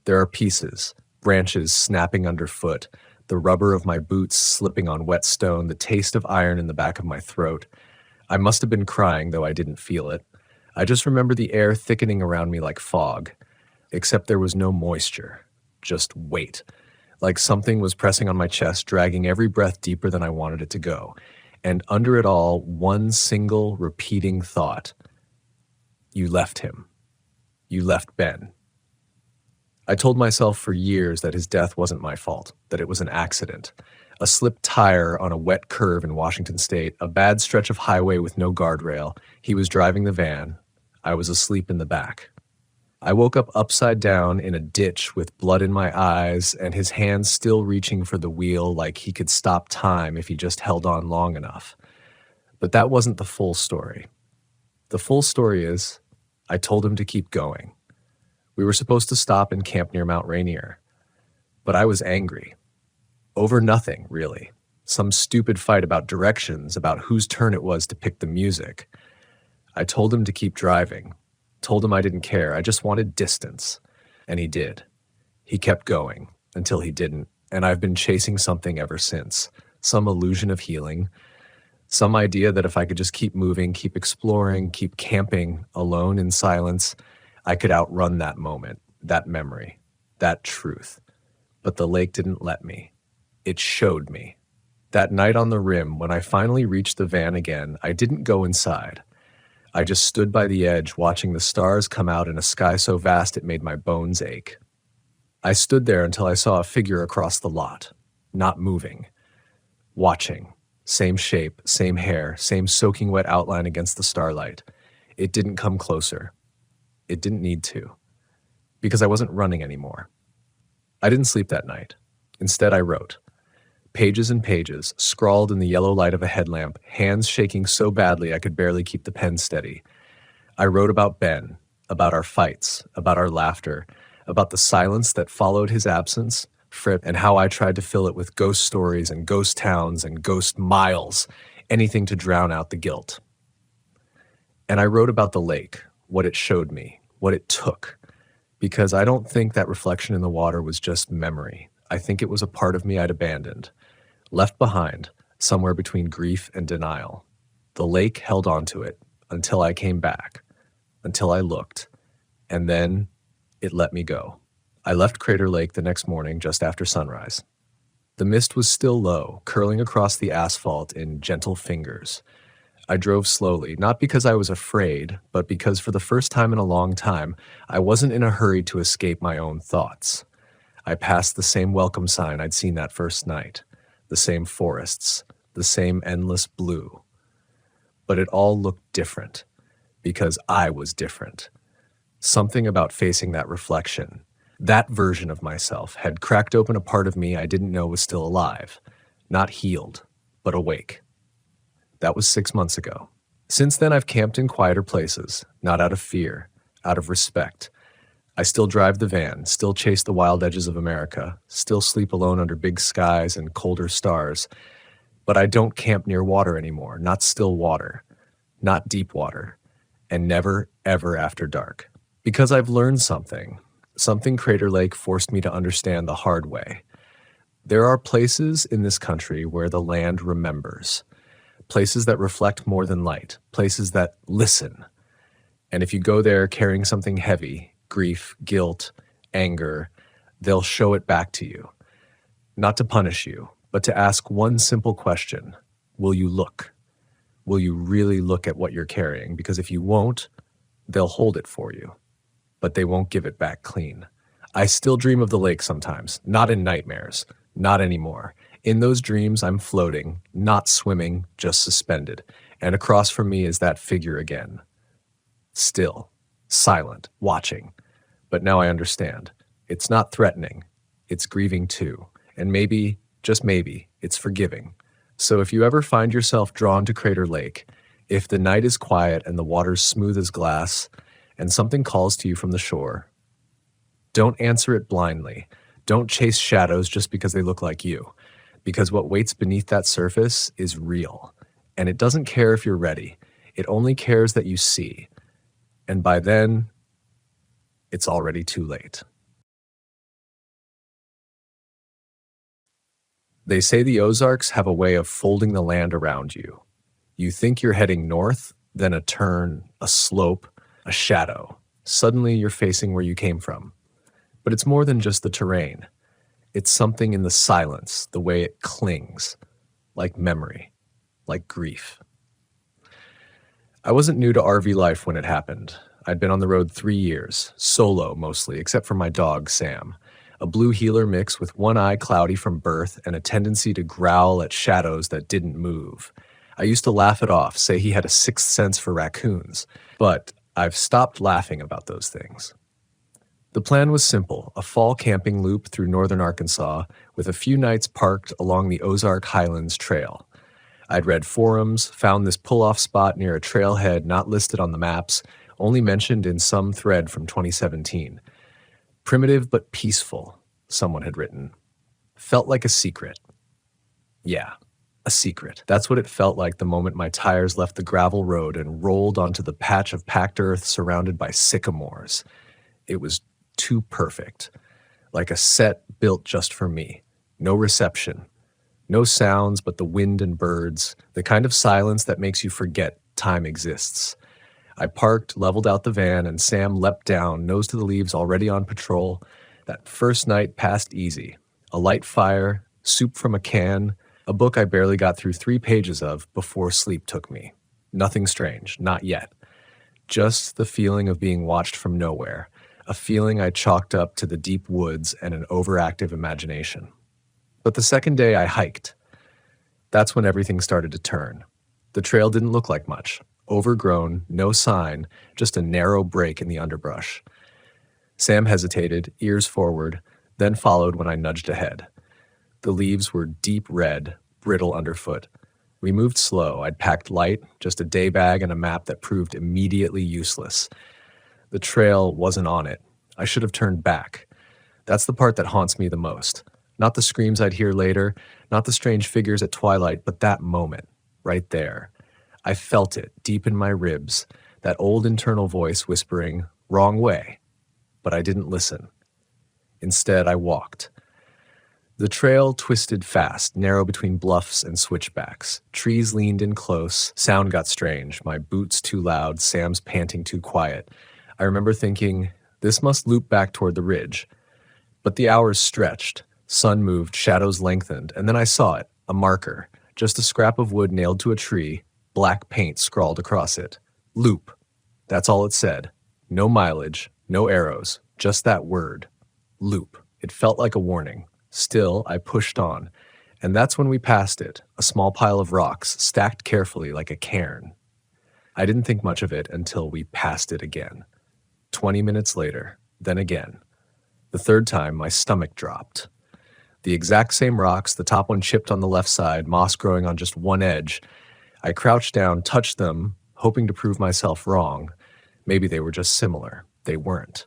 There are pieces, branches snapping underfoot, the rubber of my boots slipping on wet stone, the taste of iron in the back of my throat. I must have been crying, though I didn't feel it. I just remember the air thickening around me like fog, except there was no moisture, just weight, like something was pressing on my chest, dragging every breath deeper than I wanted it to go. And under it all, one single repeating thought: you left him. You left Ben. I told myself for years that his death wasn't my fault, that it was an accident. A slipped tire on a wet curve in Washington State, a bad stretch of highway with no guardrail. He was driving the van. I was asleep in the back. I woke up upside down in a ditch with blood in my eyes and his hands still reaching for the wheel like he could stop time if he just held on long enough. But that wasn't the full story. The full story is, I told him to keep going. We were supposed to stop and camp near Mount Rainier. But I was angry. Over nothing, really. Some stupid fight about directions, about whose turn it was to pick the music. I told him to keep driving. Told him I didn't care. I just wanted distance. And he did. He kept going until he didn't. And I've been chasing something ever since. Some illusion of healing. Some idea that if I could just keep moving, keep exploring, keep camping alone in silence, I could outrun that moment, that memory, that truth. But the lake didn't let me. It showed me. That night on the rim, when I finally reached the van again, I didn't go inside. I just stood by the edge watching the stars come out in a sky so vast it made my bones ache. I stood there until I saw a figure across the lot, not moving, watching. Same shape, same hair, same soaking wet outline against the starlight. It didn't come closer. It didn't need to, because I wasn't running anymore. I didn't sleep that night. Instead, I wrote. Pages and pages, scrawled in the yellow light of a headlamp, hands shaking so badly I could barely keep the pen steady. I wrote about Ben, about our fights, about our laughter, about the silence that followed his absence, Fripp, and how I tried to fill it with ghost stories and ghost towns and ghost miles, anything to drown out the guilt. And I wrote about the lake, what it showed me, what it took, because I don't think that reflection in the water was just memory. I think it was a part of me I'd abandoned, left behind, somewhere between grief and denial. The lake held onto it until I came back, until I looked, and then it let me go. I left Crater Lake the next morning just after sunrise. The mist was still low, curling across the asphalt in gentle fingers. I drove slowly, not because I was afraid, but because for the first time in a long time, I wasn't in a hurry to escape my own thoughts. I passed the same welcome sign I'd seen that first night, the same forests, the same endless blue. But it all looked different, because I was different. Something about facing that reflection, that version of myself, had cracked open a part of me I didn't know was still alive, not healed, but awake. That was 6 months ago. Since then, I've camped in quieter places, not out of fear, out of respect. I still drive the van, still chase the wild edges of America, still sleep alone under big skies and colder stars. But I don't camp near water anymore, not still water, not deep water, and never, ever after dark. Because I've learned something Crater Lake forced me to understand the hard way. There are places in this country where the land remembers, places that reflect more than light, places that listen. And if you go there carrying something heavy, grief, guilt, anger, they'll show it back to you. Not to punish you, but to ask one simple question. Will you look? Will you really look at what you're carrying? Because if you won't, they'll hold it for you, but they won't give it back clean. I still dream of the lake sometimes, not in nightmares, not anymore. In those dreams, I'm floating, not swimming, just suspended. And across from me is that figure again. Still, silent, watching. But now I understand. It's not threatening. It's grieving too. And maybe, just maybe, it's forgiving. So if you ever find yourself drawn to Crater Lake, if the night is quiet and the water's smooth as glass, and something calls to you from the shore, don't answer it blindly. Don't chase shadows just because they look like you. Because what waits beneath that surface is real. And it doesn't care if you're ready. It only cares that you see. And by then, it's already too late. They say the Ozarks have a way of folding the land around you. You think you're heading north, then a turn, a slope, a shadow. Suddenly you're facing where you came from. But it's more than just the terrain. It's something in the silence, the way it clings, like memory, like grief. I wasn't new to RV life when it happened. I'd been on the road 3 years, solo mostly, except for my dog, Sam, a blue heeler mix with one eye cloudy from birth and a tendency to growl at shadows that didn't move. I used to laugh it off, say he had a sixth sense for raccoons, but I've stopped laughing about those things. The plan was simple, a fall camping loop through northern Arkansas with a few nights parked along the Ozark Highlands Trail. I'd read forums, found this pull-off spot near a trailhead not listed on the maps, only mentioned in some thread from 2017. Primitive but peaceful, someone had written. Felt like a secret. Yeah, a secret. That's what it felt like the moment my tires left the gravel road and rolled onto the patch of packed earth surrounded by sycamores. It was too perfect, like a set built just for me. No reception, no sounds but the wind and birds, the kind of silence that makes you forget time exists. I parked, leveled out the van, and Sam leapt down, nose to the leaves already on patrol. That first night passed easy. A light fire, soup from a can, a book I barely got through 3 pages of before sleep took me. Nothing strange, not yet. Just the feeling of being watched from nowhere, a feeling I chalked up to the deep woods and an overactive imagination. But the second day I hiked. That's when everything started to turn. The trail didn't look like much. Overgrown, no sign, just a narrow break in the underbrush. Sam hesitated, ears forward, then followed when I nudged ahead. The leaves were deep red, brittle underfoot. We moved slow. I'd packed light, just a day bag and a map that proved immediately useless. The trail wasn't on it. I should have turned back. That's the part that haunts me the most. Not the screams I'd hear later, not the strange figures at twilight, but that moment, right there. I felt it deep in my ribs, that old internal voice whispering, "Wrong way." But I didn't listen. Instead, I walked. The trail twisted fast, narrow between bluffs and switchbacks. Trees leaned in close. Sound got strange. My boots too loud, Sam's panting too quiet. I remember thinking, this must loop back toward the ridge. But the hours stretched. Sun moved, shadows lengthened, and then I saw it, a marker, just a scrap of wood nailed to a tree, black paint scrawled across it. Loop. That's all it said. No mileage, no arrows, just that word. Loop. It felt like a warning. Still, I pushed on, and that's when we passed it, a small pile of rocks stacked carefully like a cairn. I didn't think much of it until we passed it again. 20 minutes later, then again. The third time, my stomach dropped. The exact same rocks, the top one chipped on the left side, moss growing on just one edge. I crouched down, touched them, hoping to prove myself wrong. Maybe they were just similar. They weren't.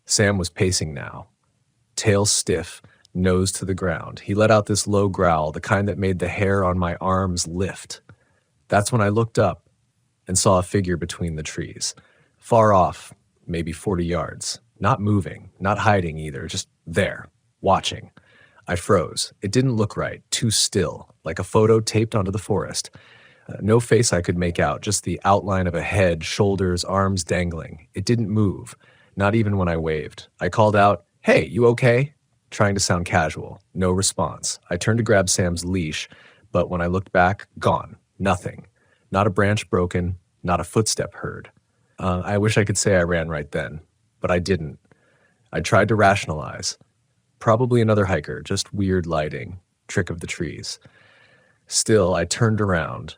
Sam was pacing now, tail stiff, nose to the ground. He let out this low growl, the kind that made the hair on my arms lift. That's when I looked up and saw a figure between the trees. Far off, maybe 40 yards. Not moving, not hiding either, just there, watching. I froze. It didn't look right, too still, like a photo taped onto the forest. No face I could make out, just the outline of a head, shoulders, arms dangling. It didn't move, not even when I waved. I called out, "Hey, you okay?" Trying to sound casual. No response. I turned to grab Sam's leash, but when I looked back, gone. Nothing. Not a branch broken, not a footstep heard. I wish I could say I ran right then, but I didn't. I tried to rationalize. Probably another hiker, just weird lighting, trick of the trees. Still, I turned around.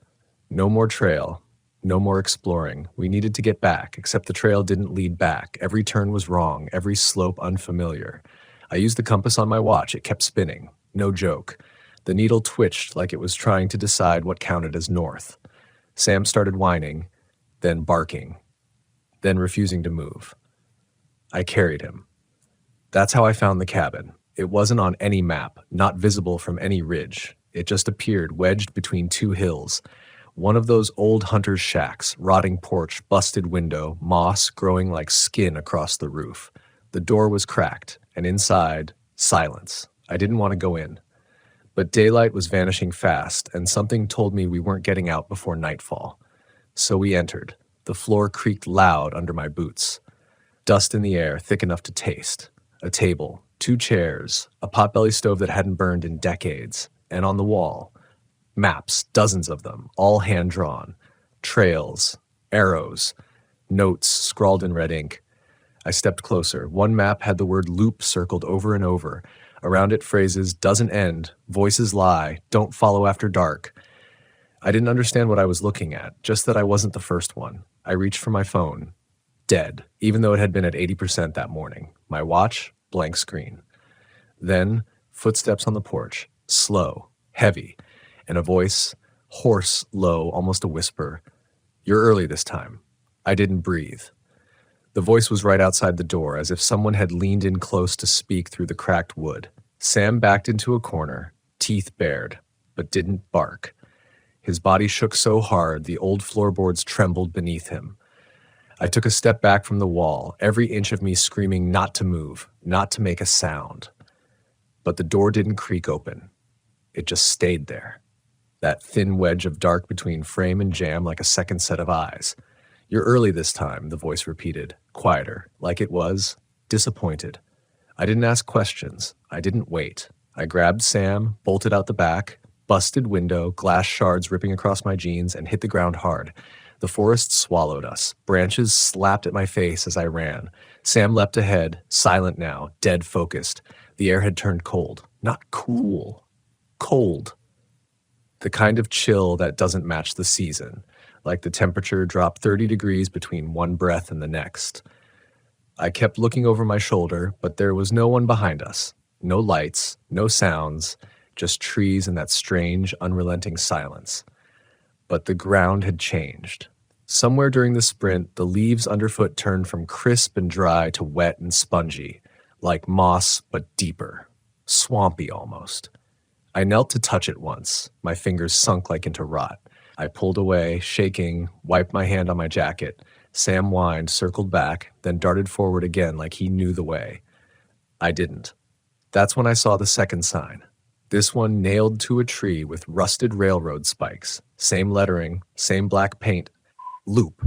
No more trail, no more exploring. We needed to get back, except the trail didn't lead back. Every turn was wrong, every slope unfamiliar. I used the compass on my watch. It kept spinning. No joke. The needle twitched like it was trying to decide what counted as north. Sam started whining, then barking, then refusing to move. I carried him. That's how I found the cabin. It wasn't on any map, not visible from any ridge. It just appeared wedged between two hills. One of those old hunter's shacks, rotting porch, busted window, moss growing like skin across the roof. The door was cracked, and inside, silence. I didn't want to go in. But daylight was vanishing fast, and something told me we weren't getting out before nightfall. So we entered. The floor creaked loud under my boots. Dust in the air, thick enough to taste. A table, 2 chairs, a potbelly stove that hadn't burned in decades, and on the wall, maps, dozens of them, all hand-drawn, trails, arrows, notes scrawled in red ink. I stepped closer. One map had the word loop circled over and over. Around it phrases, doesn't end, voices lie, don't follow after dark. I didn't understand what I was looking at, just that I wasn't the first one. I reached for my phone. Dead, even though it had been at 80% that morning. My watch, blank screen. Then, footsteps on the porch, slow, heavy, and a voice, hoarse, low, almost a whisper. "You're early this time." I didn't breathe. The voice was right outside the door, as if someone had leaned in close to speak through the cracked wood. Sam backed into a corner, teeth bared, but didn't bark. His body shook so hard the old floorboards trembled beneath him. I took a step back from the wall, every inch of me screaming not to move, not to make a sound. But the door didn't creak open. It just stayed there. That thin wedge of dark between frame and jamb like a second set of eyes. "You're early this time," the voice repeated, quieter, like it was, disappointed. I didn't ask questions. I didn't wait. I grabbed Sam, bolted out the back, busted window, glass shards ripping across my jeans, and hit the ground hard. The forest swallowed us. Branches slapped at my face as I ran. Sam leapt ahead, silent now, dead focused. The air had turned cold. Not cool. Cold. The kind of chill that doesn't match the season. Like the temperature dropped 30 degrees between one breath and the next. I kept looking over my shoulder, but there was no one behind us. No lights, no sounds, just trees and that strange, unrelenting silence. But the ground had changed. Somewhere during the sprint, the leaves underfoot turned from crisp and dry to wet and spongy, like moss but deeper, swampy almost. I knelt to touch it once. My fingers sunk like into rot. I pulled away, shaking, wiped my hand on my jacket. Sam whined, circled back, then darted forward again like he knew the way. I didn't. That's when I saw the second sign. This one nailed to a tree with rusted railroad spikes. Same lettering, same black paint. Loop.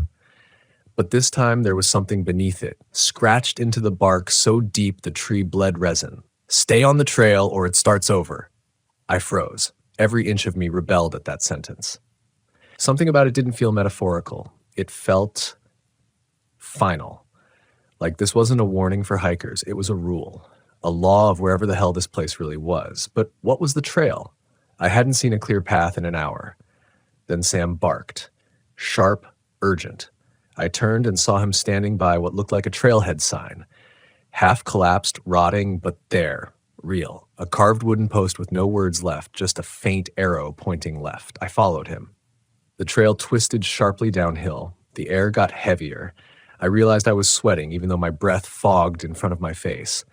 But this time there was something beneath it, scratched into the bark so deep the tree bled resin. "Stay on the trail or it starts over." I froze. Every inch of me rebelled at that sentence. Something about it didn't feel metaphorical. It felt final. Like this wasn't a warning for hikers. It was a rule. A law of wherever the hell this place really was. But what was the trail? I hadn't seen a clear path in an hour. Then Sam barked. Sharp, urgent. I turned and saw him standing by what looked like a trailhead sign. Half collapsed, rotting, but there. Real. A carved wooden post with no words left, just a faint arrow pointing left. I followed him. The trail twisted sharply downhill. The air got heavier. I realized I was sweating even though my breath fogged in front of my face.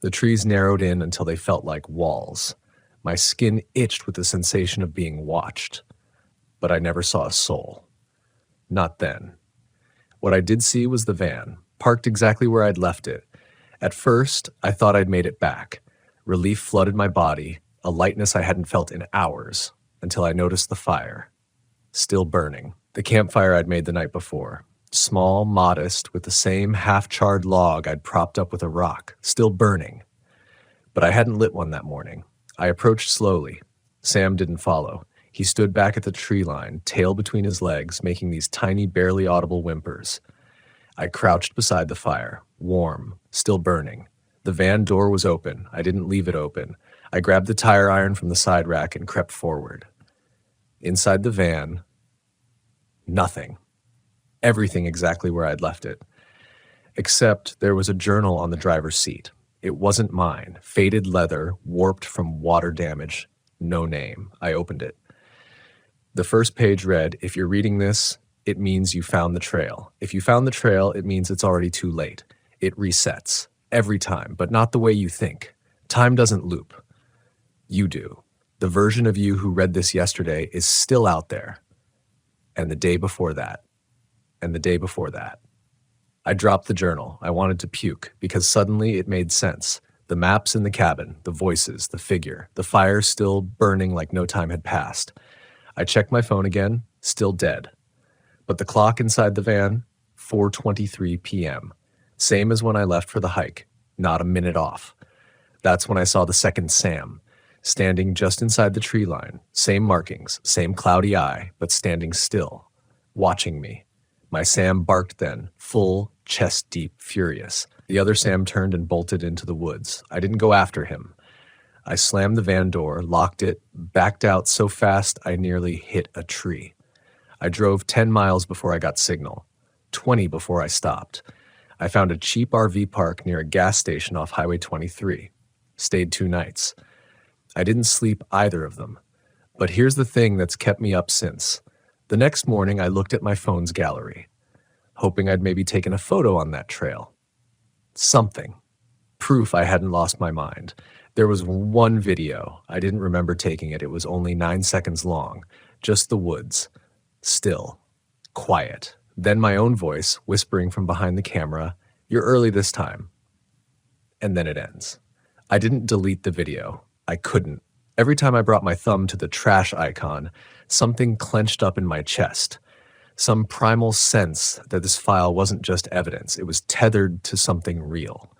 The trees narrowed in until they felt like walls. My skin itched with the sensation of being watched. But I never saw a soul. Not then. What I did see was the van, parked exactly where I'd left it. At first, I thought I'd made it back. Relief flooded my body, a lightness I hadn't felt in hours, until I noticed the fire. Still burning. The campfire I'd made the night before. Small, modest, with the same half-charred log I'd propped up with a rock, still burning. But I hadn't lit one that morning. I approached slowly. Sam didn't follow. He stood back at the tree line, tail between his legs, making these tiny, barely audible whimpers. I crouched beside the fire, warm, still burning. The van door was open. I didn't leave it open. I grabbed the tire iron from the side rack and crept forward. Inside the van, nothing. Everything exactly where I'd left it. Except there was a journal on the driver's seat. It wasn't mine. Faded leather, warped from water damage. No name. I opened it. The first page read, "If you're reading this, it means you found the trail. If you found the trail, it means it's already too late. It resets. Every time, but not the way you think. Time doesn't loop. You do. The version of you who read this yesterday is still out there. And the day before that. And the day before that." I dropped the journal. I wanted to puke, because suddenly it made sense. The maps in the cabin, the voices, the figure, the fire still burning like no time had passed. I checked my phone again, still dead. But the clock inside the van, 4:23 p.m. Same as when I left for the hike, not a minute off. That's when I saw the second Sam, standing just inside the tree line. Same markings, same cloudy eye, but standing still, watching me. My Sam barked then, full, chest-deep, furious. The other Sam turned and bolted into the woods. I didn't go after him. I slammed the van door, locked it, backed out so fast I nearly hit a tree. I drove 10 miles before I got signal, 20 before I stopped. I found a cheap RV park near a gas station off Highway 23. Stayed 2 nights. I didn't sleep either of them. But here's the thing that's kept me up since. The next morning, I looked at my phone's gallery, hoping I'd maybe taken a photo on that trail. Something. Proof I hadn't lost my mind. There was one video. I didn't remember taking it. It was only 9 seconds long. Just the woods. Still. Quiet. Then my own voice, whispering from behind the camera, "You're early this time." And then it ends. I didn't delete the video. I couldn't. Every time I brought my thumb to the trash icon, something clenched up in my chest. Some primal sense that this file wasn't just evidence. It was tethered to something real.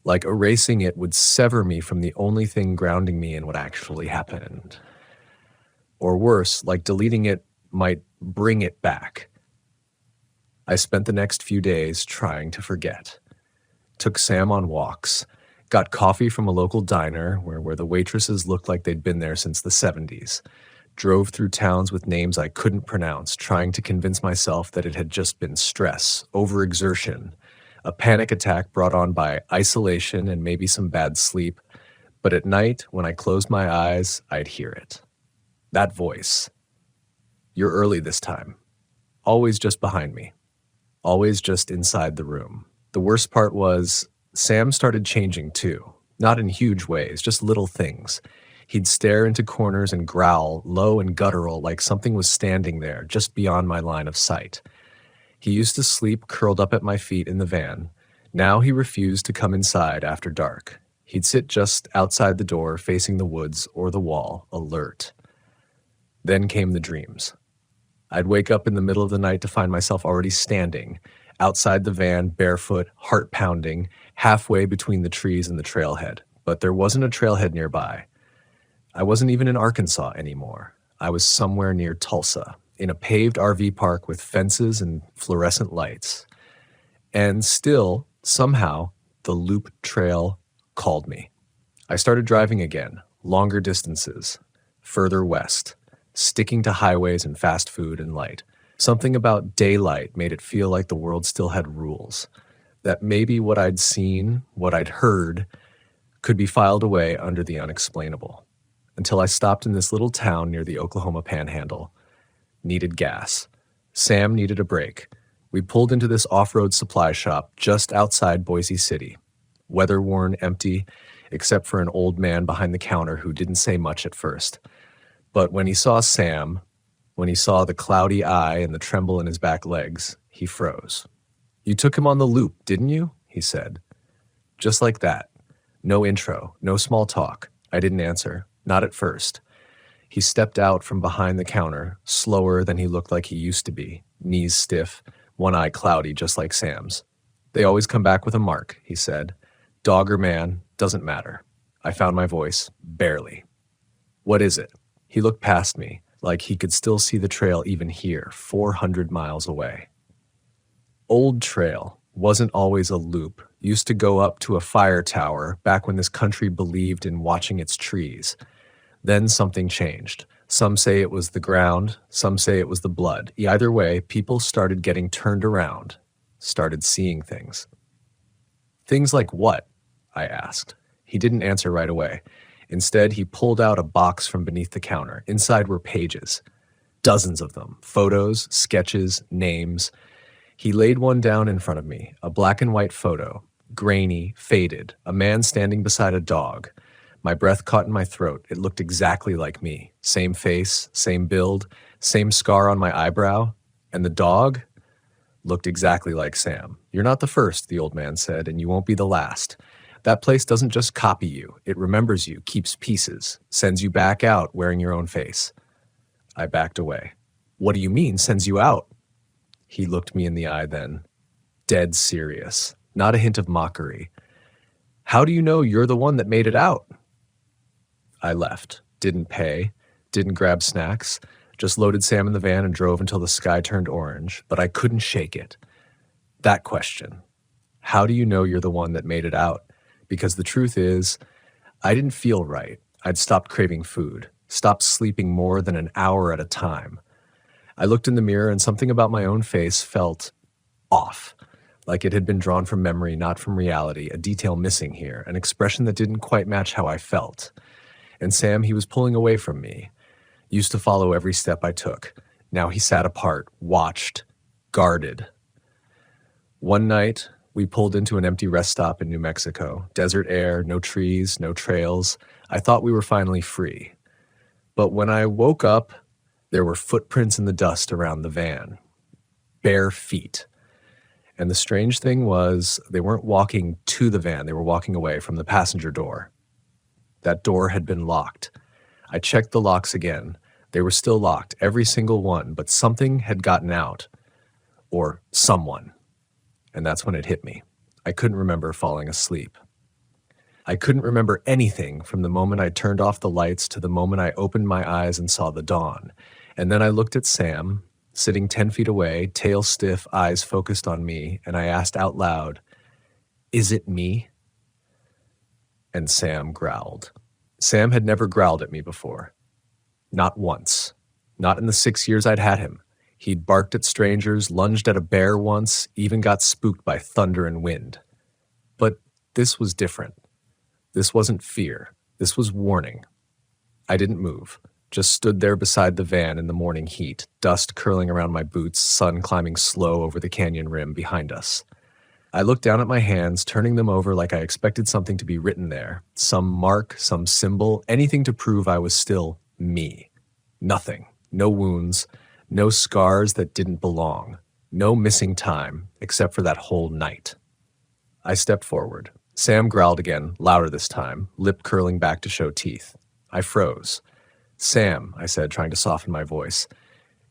Like erasing it would sever me from the only thing grounding me in what actually happened. Or worse, like deleting it might bring it back. I spent the next few days trying to forget. Took Sam on walks. Got coffee from a local diner where the waitresses looked like they'd been there since the 70s. Drove through towns with names I couldn't pronounce, trying to convince myself that it had just been stress, overexertion, a panic attack brought on by isolation and maybe some bad sleep. But at night, when I closed my eyes, I'd hear it. That voice. "You're early this time." Always just behind me. Always just inside the room. The worst part was, Sam started changing too. Not in huge ways, just little things. He'd stare into corners and growl, low and guttural, like something was standing there, just beyond my line of sight. He used to sleep curled up at my feet in the van. Now he refused to come inside after dark. He'd sit just outside the door, facing the woods or the wall, alert. Then came the dreams. I'd wake up in the middle of the night to find myself already standing, outside the van, barefoot, heart pounding, halfway between the trees and the trailhead. But there wasn't a trailhead nearby. I wasn't even in Arkansas anymore. I was somewhere near Tulsa, in a paved RV park with fences and fluorescent lights. And still, somehow, the loop trail called me. I started driving again, longer distances, further west, sticking to highways and fast food and light. Something about daylight made it feel like the world still had rules, that maybe what I'd seen, what I'd heard, could be filed away under the unexplainable. Until I stopped in this little town near the Oklahoma Panhandle. Needed gas. Sam needed a break. We pulled into this off-road supply shop just outside Boise City, weather-worn, empty, except for an old man behind the counter who didn't say much at first. But when he saw Sam, when he saw the cloudy eye and the tremble in his back legs, he froze. "You took him on the loop, didn't you?" he said. Just like that. No intro, no small talk. I didn't answer, not at first. He stepped out from behind the counter, slower than he looked like he used to be, knees stiff, one eye cloudy just like Sam's. "They always come back with a mark," he said. "Dog or man, doesn't matter." I found my voice, barely. "What is it?" He looked past me, like he could still see the trail even here, 400 miles away. Old trail, wasn't always a loop, used to go up to a fire tower back when this country believed in watching its trees. Then something changed. Some say it was the ground, some say it was the blood. Either way, people started getting turned around, started seeing things. "Things like what?" I asked. He didn't answer right away. Instead, he pulled out a box from beneath the counter. Inside were pages. Dozens of them. Photos, sketches, names. He laid one down in front of me, a black and white photo, grainy, faded, a man standing beside a dog. My breath caught in my throat. It looked exactly like me. Same face, same build, same scar on my eyebrow. And the dog looked exactly like Sam. "You're not the first," the old man said, "and you won't be the last. That place doesn't just copy you. It remembers you, keeps pieces, sends you back out wearing your own face." I backed away. "What do you mean, sends you out?" He looked me in the eye then, dead serious, not a hint of mockery. "How do you know you're the one that made it out?" I left, didn't pay, didn't grab snacks, just loaded Sam in the van and drove until the sky turned orange, but I couldn't shake it. That question, how do you know you're the one that made it out? Because the truth is, I didn't feel right. I'd stopped craving food, stopped sleeping more than an hour at a time. I looked in the mirror and something about my own face felt off, like it had been drawn from memory, not from reality, a detail missing here, an expression that didn't quite match how I felt. And Sam, he was pulling away from me, used to follow every step I took. Now he sat apart, watched, guarded. One night, we pulled into an empty rest stop in New Mexico. Desert air, no trees, no trails. I thought we were finally free. But when I woke up, there were footprints in the dust around the van. Bare feet. And the strange thing was, they weren't walking to the van, they were walking away from the passenger door. That door had been locked. I checked the locks again. They were still locked, every single one, but something had gotten out. Or someone. And that's when it hit me. I couldn't remember falling asleep. I couldn't remember anything from the moment I turned off the lights to the moment I opened my eyes and saw the dawn. And then I looked at Sam, sitting 10 feet away, tail stiff, eyes focused on me, and I asked out loud, "Is it me?" And Sam growled. Sam had never growled at me before. Not once. Not in the 6 years I'd had him. He'd barked at strangers, lunged at a bear once, even got spooked by thunder and wind. But this was different. This wasn't fear. This was warning. I didn't move, just stood there beside the van in the morning heat, dust curling around my boots, sun climbing slow over the canyon rim behind us. I looked down at my hands, turning them over like I expected something to be written there, some mark, some symbol, anything to prove I was still me. Nothing. No wounds, no scars that didn't belong, no missing time, except for that whole night. I stepped forward. Sam growled again, louder this time, lip curling back to show teeth. I froze. "Sam," I said, trying to soften my voice.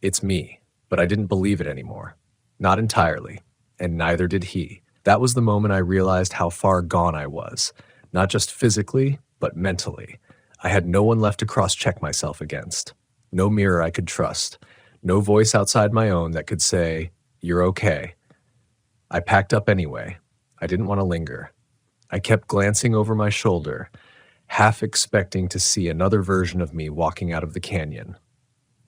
"It's me," but I didn't believe it anymore. Not entirely, and neither did he. That was the moment I realized how far gone I was, not just physically, but mentally. I had no one left to cross-check myself against. No mirror I could trust. No voice outside my own that could say, "You're okay." I packed up anyway. I didn't want to linger. I kept glancing over my shoulder, half expecting to see another version of me walking out of the canyon.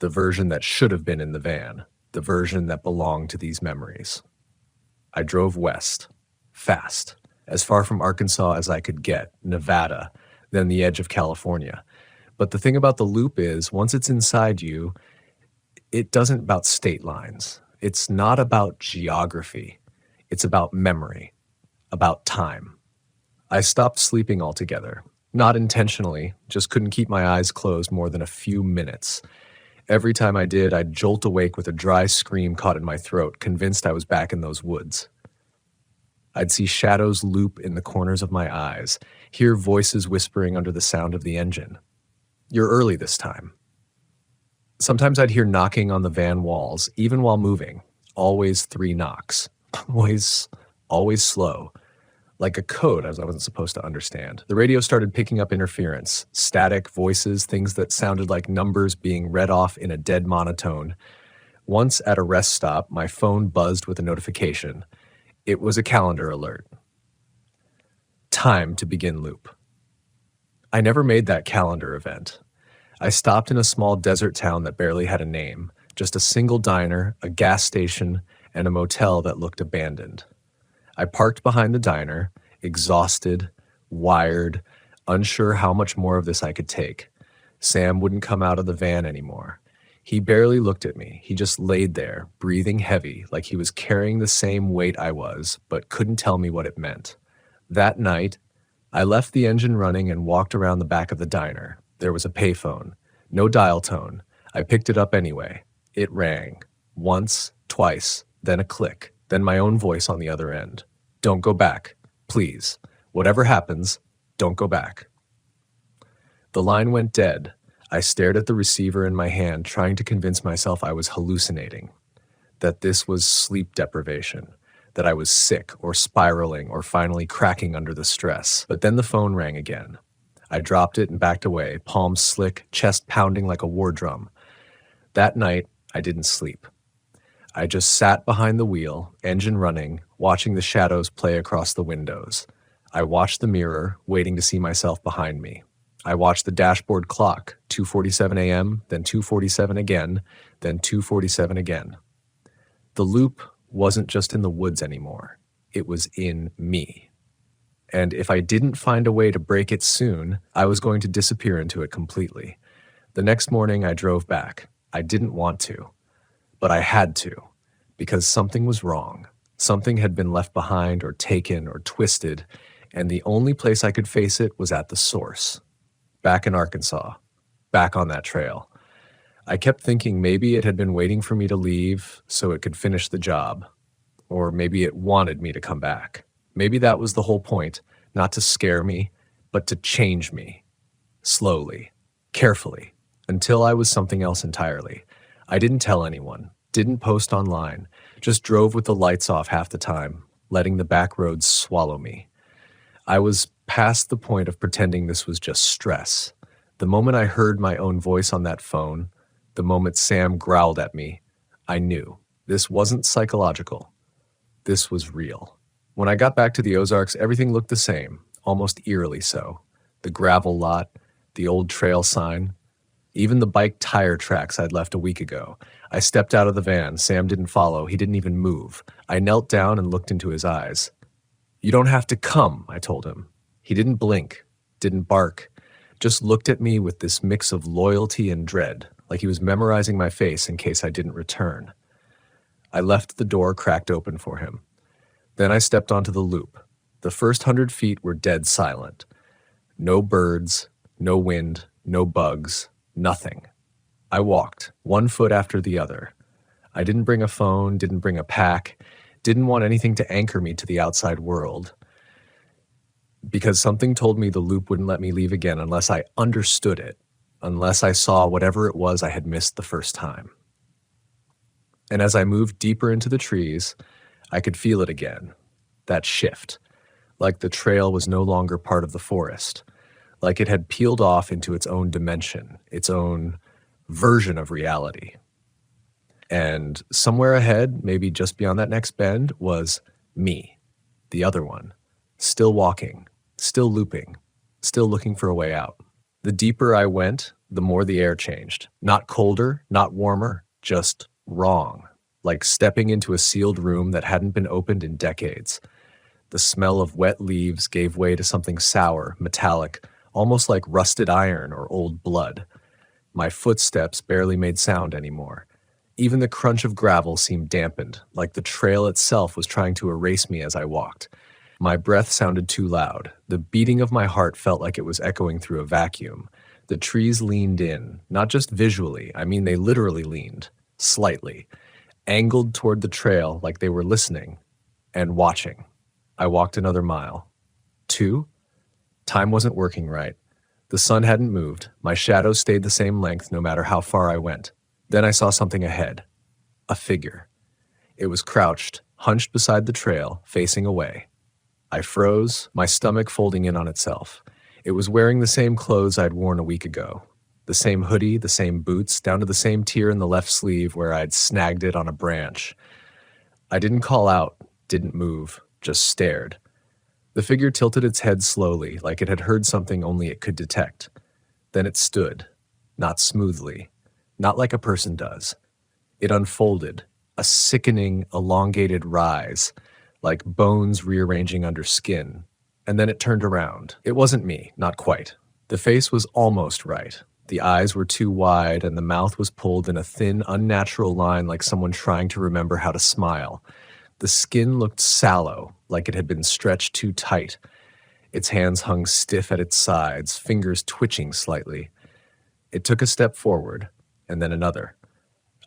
The version that should have been in the van. The version that belonged to these memories. I drove west, fast, as far from Arkansas as I could get, Nevada, then the edge of California. But the thing about the loop is, once it's inside you, it doesn't about state lines. It's not about geography. It's about memory, about time. I stopped sleeping altogether. Not intentionally, just couldn't keep my eyes closed more than a few minutes. Every time I did, I'd jolt awake with a dry scream caught in my throat, convinced I was back in those woods. I'd see shadows loop in the corners of my eyes, hear voices whispering under the sound of the engine. You're early this time. Sometimes I'd hear knocking on the van walls, even while moving. Always 3 knocks. Always slow. Like a code I wasn't supposed to understand. The radio started picking up interference, static, voices, things that sounded like numbers being read off in a dead monotone. Once at a rest stop, my phone buzzed with a notification. It was a calendar alert. Time to begin loop. I never made that calendar event. I stopped in a small desert town that barely had a name, just a single diner, a gas station, and a motel that looked abandoned. I parked behind the diner, exhausted, wired, unsure how much more of this I could take. Sam wouldn't come out of the van anymore. He barely looked at me. He just laid there, breathing heavy, like he was carrying the same weight I was, but couldn't tell me what it meant. That night, I left the engine running and walked around the back of the diner. There was a payphone. No dial tone. I picked it up anyway. It rang. Once, twice, then a click, then my own voice on the other end. Don't go back. Please. Whatever happens, don't go back. The line went dead. I stared at the receiver in my hand, trying to convince myself I was hallucinating, that this was sleep deprivation, that I was sick or spiraling or finally cracking under the stress. But then the phone rang again. I dropped it and backed away, palms slick, chest pounding like a war drum. That night, I didn't sleep. I just sat behind the wheel, engine running, watching the shadows play across the windows. I watched the mirror, waiting to see myself behind me. I watched the dashboard clock, 2:47 a.m., then 2:47 again, then 2:47 again. The loop wasn't just in the woods anymore. It was in me. And if I didn't find a way to break it soon, I was going to disappear into it completely. The next morning, I drove back. I didn't want to, but I had to, because something was wrong. Something had been left behind or taken or twisted, and the only place I could face it was at the source. Back in Arkansas. Back on that trail. I kept thinking maybe it had been waiting for me to leave so it could finish the job. Or maybe it wanted me to come back. Maybe that was the whole point, not to scare me, but to change me. Slowly, carefully, until I was something else entirely. I didn't tell anyone, didn't post online, just drove with the lights off half the time, letting the back roads swallow me. I was past the point of pretending this was just stress. The moment I heard my own voice on that phone, the moment Sam growled at me, I knew this wasn't psychological. This was real. When I got back to the Ozarks, everything looked the same, almost eerily so. The gravel lot, the old trail sign, even the bike tire tracks I'd left a week ago. I stepped out of the van. Sam didn't follow. He didn't even move. I knelt down and looked into his eyes. You don't have to come, I told him. He didn't blink, didn't bark, just looked at me with this mix of loyalty and dread, like he was memorizing my face in case I didn't return. I left the door cracked open for him. Then I stepped onto the loop. The first 100 feet were dead silent. No birds, no wind, no bugs, nothing. I walked, one foot after the other. I didn't bring a phone, didn't bring a pack, didn't want anything to anchor me to the outside world. Because something told me the loop wouldn't let me leave again unless I understood it, unless I saw whatever it was I had missed the first time. And as I moved deeper into the trees, I could feel it again, that shift, like the trail was no longer part of the forest, like it had peeled off into its own dimension, its own version of reality. And somewhere ahead, maybe just beyond that next bend, was me, the other one, still walking, still looping, still looking for a way out. The deeper I went, the more the air changed. Not colder, not warmer, just wrong, like stepping into a sealed room that hadn't been opened in decades. The smell of wet leaves gave way to something sour, metallic, almost like rusted iron or old blood. My footsteps barely made sound anymore. Even the crunch of gravel seemed dampened, like the trail itself was trying to erase me as I walked. My breath sounded too loud. The beating of my heart felt like it was echoing through a vacuum. The trees leaned in, not just visually, I mean they literally leaned, slightly, angled toward the trail like they were listening and watching. I walked another mile. 2? Time wasn't working right. The sun hadn't moved. My shadow stayed the same length no matter how far I went. Then I saw something ahead. A figure. It was crouched, hunched beside the trail, facing away. I froze, my stomach folding in on itself. It was wearing the same clothes I'd worn a week ago. The same hoodie, the same boots, down to the same tear in the left sleeve where I'd snagged it on a branch. I didn't call out, didn't move, just stared. The figure tilted its head slowly, like it had heard something only it could detect. Then it stood, not smoothly, not like a person does. It unfolded, a sickening, elongated rise, like bones rearranging under skin. And then it turned around. It wasn't me, not quite. The face was almost right. The eyes were too wide, and the mouth was pulled in a thin, unnatural line like someone trying to remember how to smile. The skin looked sallow, like it had been stretched too tight. Its hands hung stiff at its sides, fingers twitching slightly. It took a step forward, and then another.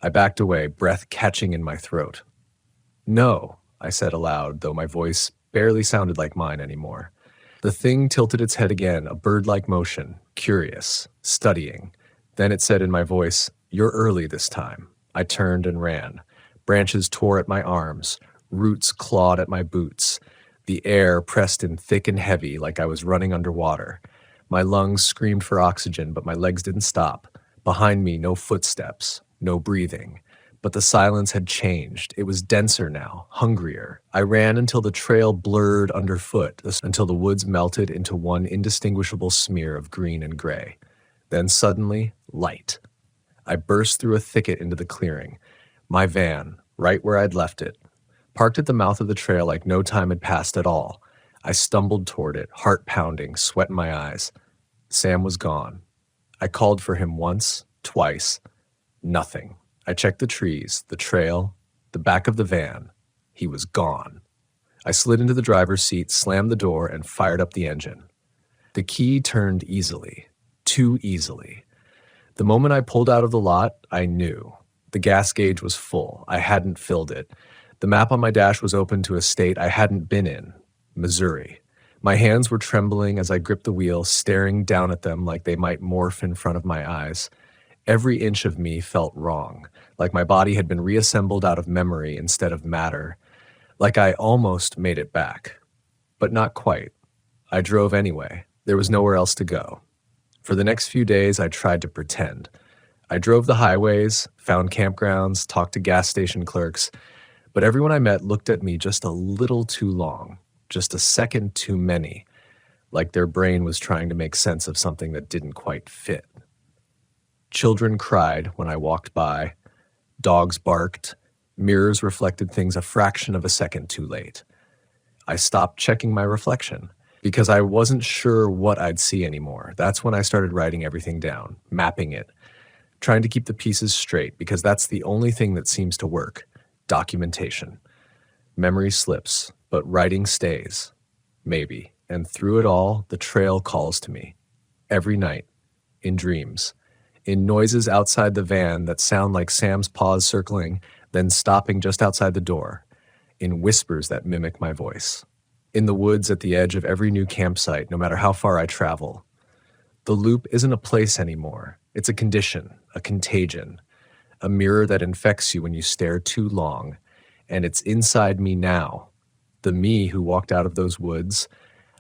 I backed away, breath catching in my throat. "No," I said aloud, though my voice barely sounded like mine anymore. The thing tilted its head again, a bird-like motion, curious, studying. Then it said in my voice, "You're early this time." I turned and ran. Branches tore at my arms. Roots clawed at my boots. The air pressed in thick and heavy like I was running underwater. My lungs screamed for oxygen, but my legs didn't stop. Behind me, no footsteps, no breathing. But the silence had changed. It was denser now, hungrier. I ran until the trail blurred underfoot, until the woods melted into one indistinguishable smear of green and gray. Then suddenly, light. I burst through a thicket into the clearing. My van, right where I'd left it, parked at the mouth of the trail like no time had passed at all. I stumbled toward it, heart pounding, sweat in my eyes. Sam was gone. I called for him once, twice. Nothing. I checked the trees, the trail, the back of the van. He was gone. I slid into the driver's seat, slammed the door, and fired up the engine. The key turned easily, too easily. The moment I pulled out of the lot, I knew. The gas gauge was full. I hadn't filled it. The map on my dash was open to a state I hadn't been in, Missouri. My hands were trembling as I gripped the wheel, staring down at them like they might morph in front of my eyes. Every inch of me felt wrong, like my body had been reassembled out of memory instead of matter, like I almost made it back. But not quite. I drove anyway. There was nowhere else to go. For the next few days, I tried to pretend. I drove the highways, found campgrounds, talked to gas station clerks, but everyone I met looked at me just a little too long, just a second too many, like their brain was trying to make sense of something that didn't quite fit. Children cried when I walked by. Dogs barked. Mirrors reflected things a fraction of a second too late. I stopped checking my reflection because I wasn't sure what I'd see anymore. That's when I started writing everything down, mapping it, trying to keep the pieces straight because that's the only thing that seems to work. Documentation. Memory slips, but writing stays. Maybe. And through it all, the trail calls to me. Every night. In dreams. In noises outside the van that sound like Sam's paws circling, then stopping just outside the door. In whispers that mimic my voice. In the woods at the edge of every new campsite, no matter how far I travel. The loop isn't a place anymore. It's a condition, a contagion. A mirror that infects you when you stare too long. And it's inside me now. The me who walked out of those woods,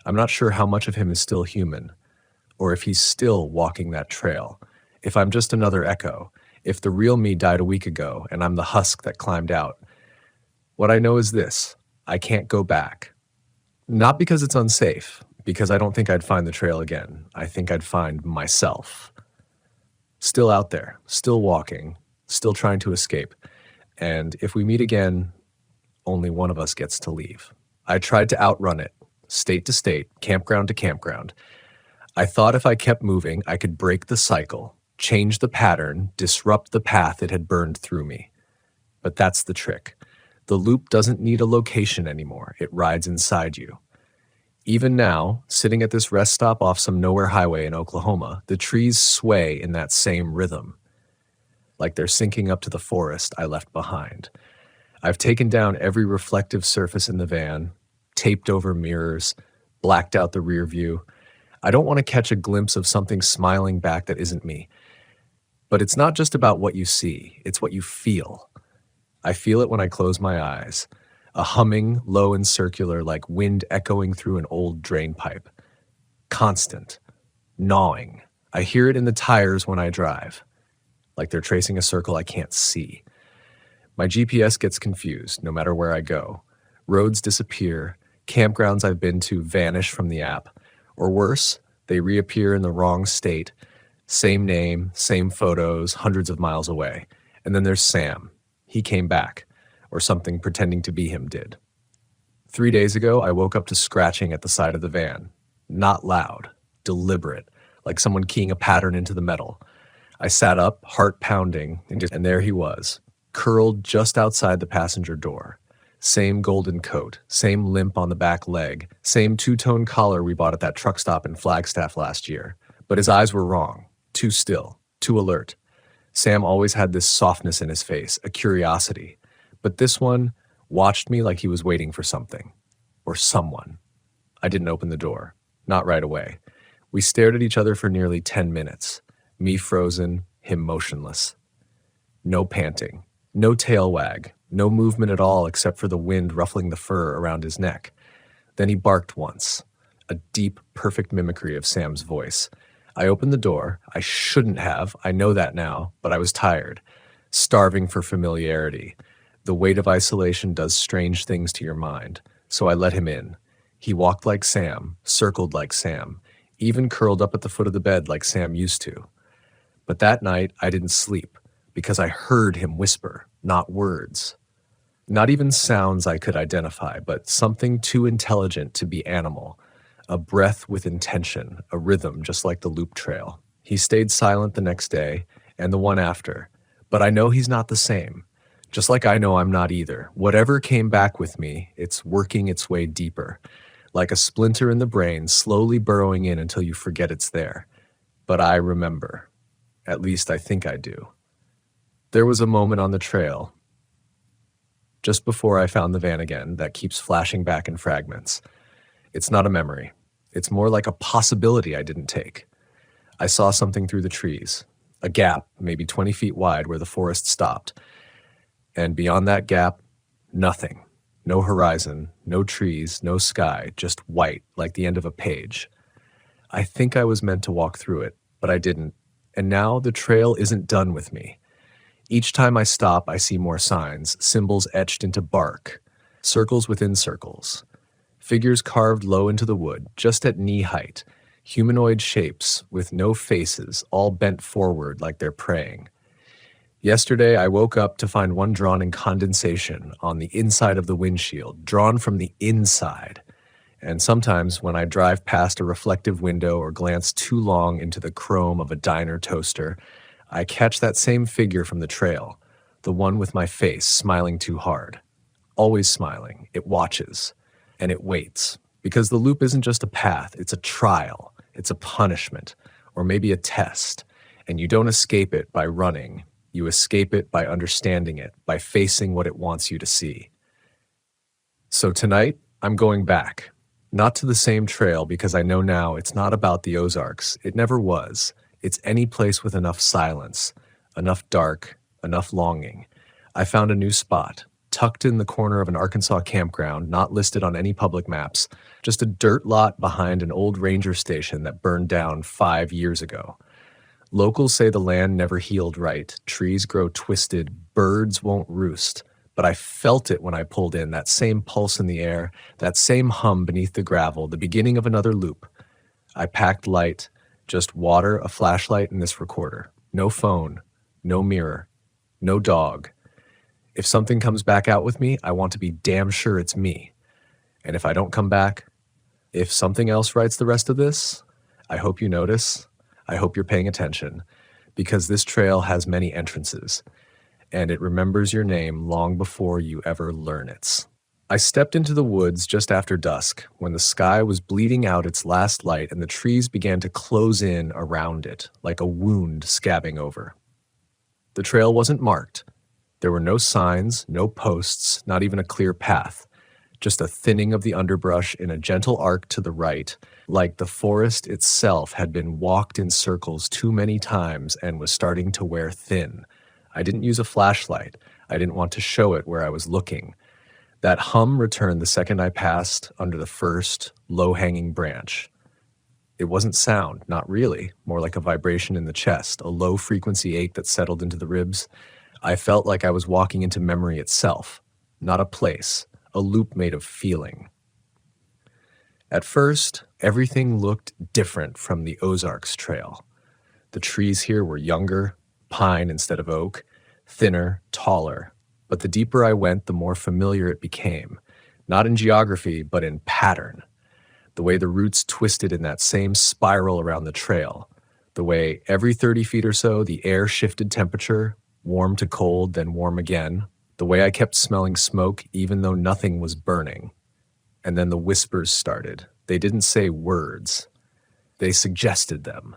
I'm not sure how much of him is still human, or if he's still walking that trail. If I'm just another echo, if the real me died a week ago and I'm the husk that climbed out. What I know is this: I can't go back. Not because it's unsafe, because I don't think I'd find the trail again. I think I'd find myself. Still out there, still walking, still trying to escape. And if we meet again, only one of us gets to leave. I tried to outrun it, state to state, campground to campground. I thought if I kept moving, I could break the cycle, change the pattern, disrupt the path it had burned through me. But that's the trick. The loop doesn't need a location anymore. It rides inside you. Even now, sitting at this rest stop off some nowhere highway in Oklahoma, the trees sway in that same rhythm, like they're syncing up to the forest I left behind. I've taken down every reflective surface in the van, taped over mirrors, blacked out the rear view. I don't want to catch a glimpse of something smiling back that isn't me. But it's not just about what you see, it's what you feel. I feel it when I close my eyes. A humming, low and circular, like wind echoing through an old drain pipe. Constant. Gnawing. I hear it in the tires when I drive, like they're tracing a circle I can't see. My GPS gets confused no matter where I go. Roads disappear, campgrounds I've been to vanish from the app. Or worse, they reappear in the wrong state. Same name, same photos, hundreds of miles away. And then there's Sam. He came back, or something pretending to be him did. 3 days ago, I woke up to scratching at the side of the van. Not loud, deliberate, like someone keying a pattern into the metal. I sat up, heart pounding, and there he was, curled just outside the passenger door. Same golden coat, same limp on the back leg, same two-tone collar we bought at that truck stop in Flagstaff last year. But his eyes were wrong, too still, too alert. Sam always had this softness in his face, a curiosity. But this one watched me like he was waiting for something. Or someone. I didn't open the door. Not right away. We stared at each other for nearly 10 minutes. Me frozen, him motionless. No panting. No tail wag. No movement at all except for the wind ruffling the fur around his neck. Then he barked once. A deep, perfect mimicry of Sam's voice. I opened the door. I shouldn't have. I know that now. But I was tired. Starving for familiarity. The weight of isolation does strange things to your mind. So I let him in. He walked like Sam, circled like Sam, even curled up at the foot of the bed like Sam used to. But that night, I didn't sleep, because I heard him whisper, not words. Not even sounds I could identify, but something too intelligent to be animal. A breath with intention, a rhythm just like the loop trail. He stayed silent the next day, and the one after. But I know he's not the same. Just like I know I'm not either. Whatever came back with me, it's working its way deeper. Like a splinter in the brain, slowly burrowing in until you forget it's there. But I remember. At least I think I do. There was a moment on the trail, just before I found the van again, that keeps flashing back in fragments. It's not a memory. It's more like a possibility I didn't take. I saw something through the trees. A gap, maybe 20 feet wide, where the forest stopped. And beyond that gap, nothing. No horizon, no trees, no sky, just white, like the end of a page. I think I was meant to walk through it, but I didn't. And now the trail isn't done with me. Each time I stop, I see more signs, symbols etched into bark, circles within circles. Figures carved low into the wood, just at knee height, humanoid shapes with no faces, all bent forward like they're praying. Yesterday, I woke up to find one drawn in condensation on the inside of the windshield, drawn from the inside. And sometimes when I drive past a reflective window or glance too long into the chrome of a diner toaster, I catch that same figure from the trail, the one with my face smiling too hard. Always smiling. It watches. And it waits. Because the loop isn't just a path, it's a trial. It's a punishment. Or maybe a test. And you don't escape it by running. You escape it by understanding it, by facing what it wants you to see. So tonight, I'm going back. Not to the same trail, because I know now it's not about the Ozarks. It never was. It's any place with enough silence, enough dark, enough longing. I found a new spot, tucked in the corner of an Arkansas campground, not listed on any public maps, just a dirt lot behind an old ranger station that burned down 5 years ago. Locals say the land never healed right, trees grow twisted, birds won't roost. But I felt it when I pulled in, that same pulse in the air, that same hum beneath the gravel, the beginning of another loop. I packed light, just water, a flashlight, and this recorder. No phone, no mirror, no dog. If something comes back out with me, I want to be damn sure it's me. And if I don't come back, if something else writes the rest of this, I hope you notice. I hope you're paying attention, because this trail has many entrances. and it remembers your name long before you ever learn its. I stepped into the woods just after dusk, when the sky was bleeding out its last light and the trees began to close in around it, like a wound scabbing over. The trail wasn't marked. There were no signs, no posts, not even a clear path. Just a thinning of the underbrush in a gentle arc to the right, like the forest itself had been walked in circles too many times and was starting to wear thin. I didn't use a flashlight. I didn't want to show it where I was looking. That hum returned the second I passed under the first low-hanging branch. It wasn't sound, not really, more like a vibration in the chest, a low-frequency ache that settled into the ribs. I felt like I was walking into memory itself, not a place, a loop made of feeling. At first, everything looked different from the Ozarks Trail. The trees here were younger, pine instead of oak, thinner, taller. But the deeper I went, the more familiar it became, not in geography, but in pattern. The way the roots twisted in that same spiral around the trail, the way every 30 feet or so the air shifted temperature, warm to cold, then warm again, the way I kept smelling smoke even though nothing was burning. And then the whispers started. They didn't say words. They suggested them.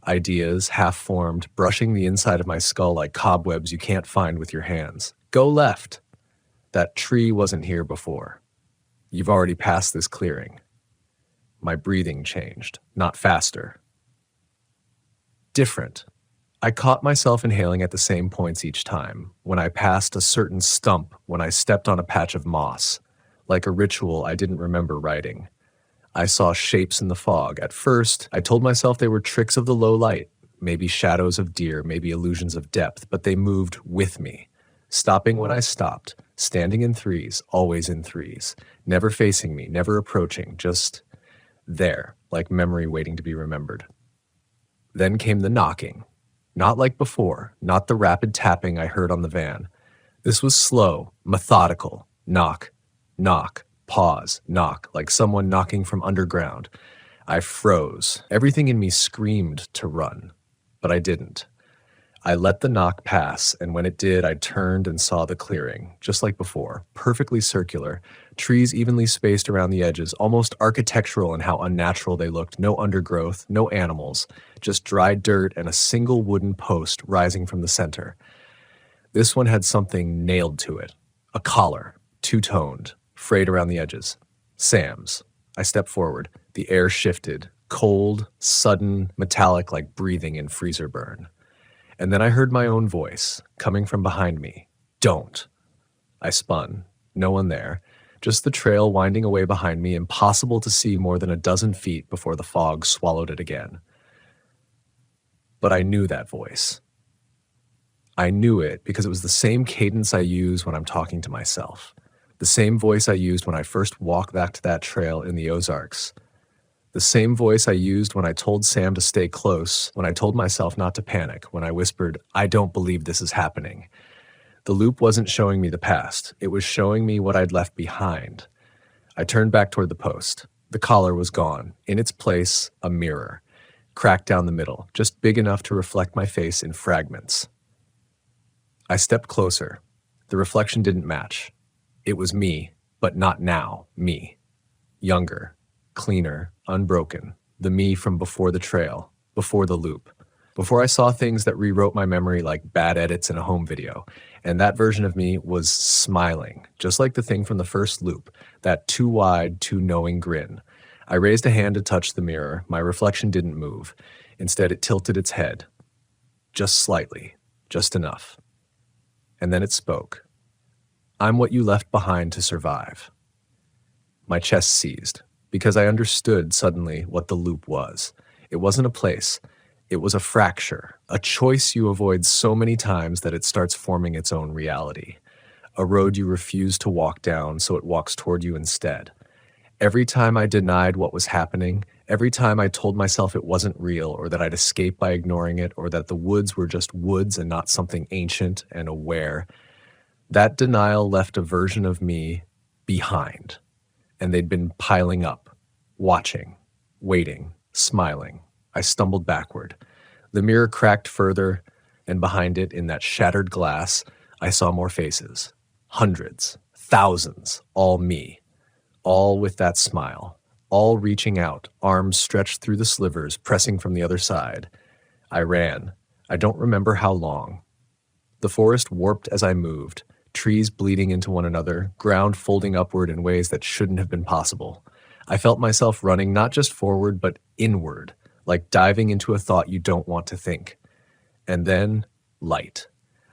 Ideas, half-formed, brushing the inside of my skull like cobwebs you can't find with your hands. Go left. That tree wasn't here before. You've already passed this clearing. My breathing changed, not faster. Different. I caught myself inhaling at the same points each time, when I passed a certain stump, when I stepped on a patch of moss, like a ritual I didn't remember writing. I saw shapes in the fog. At first, I told myself they were tricks of the low light, maybe shadows of deer, maybe illusions of depth, but they moved with me. Stopping when I stopped, standing in threes, always in threes, never facing me, never approaching, just there, like memory waiting to be remembered. Then came the knocking. Not like before, not the rapid tapping I heard on the van. This was slow, methodical. Knock, knock, pause, knock, like someone knocking from underground. I froze. Everything in me screamed to run, but I didn't. I let the knock pass, and when it did, I turned and saw the clearing, just like before, perfectly circular, trees evenly spaced around the edges, almost architectural in how unnatural they looked, no undergrowth, no animals, just dry dirt and a single wooden post rising from the center. This one had something nailed to it, a collar, two-toned, frayed around the edges. Sam's. I stepped forward. The air shifted, cold, sudden, metallic like breathing in freezer burn. And then I heard my own voice, coming from behind me. Don't. I spun. No one there. Just the trail winding away behind me, impossible to see more than a dozen feet before the fog swallowed it again. But I knew that voice. I knew it because it was the same cadence I use when I'm talking to myself. The same voice I used when I first walked back to that trail in the Ozarks. The same voice I used when I told Sam to stay close, when I told myself not to panic, when I whispered, I don't believe this is happening. The loop wasn't showing me the past. It was showing me what I'd left behind. I turned back toward the post. The collar was gone. In its place, a mirror, cracked down the middle, just big enough to reflect my face in fragments. I stepped closer. The reflection didn't match. It was me, but not now, me. Younger, cleaner, unbroken, the me from before the trail, before the loop, before I saw things that rewrote my memory like bad edits in a home video. And that version of me was smiling, just like the thing from the first loop, that too wide, too knowing grin. I raised a hand to touch the mirror. My reflection didn't move. Instead, it tilted its head. Just slightly, just enough. And then it spoke. I'm what you left behind to survive. My chest seized, because I understood suddenly what the loop was. It wasn't a place. It was a fracture, a choice you avoid so many times that it starts forming its own reality. A road you refuse to walk down, so it walks toward you instead. Every time I denied what was happening, every time I told myself it wasn't real, or that I'd escape by ignoring it, or that the woods were just woods and not something ancient and aware, that denial left a version of me behind. And they'd been piling up, watching, waiting, smiling. I stumbled backward. The mirror cracked further, and behind it, in that shattered glass, I saw more faces. Hundreds, thousands, all me. All with that smile. All reaching out, arms stretched through the slivers, pressing from the other side. I ran. I don't remember how long. The forest warped as I moved, trees bleeding into one another, ground folding upward in ways that shouldn't have been possible. I felt myself running not just forward, but inward, like diving into a thought you don't want to think. And then, light.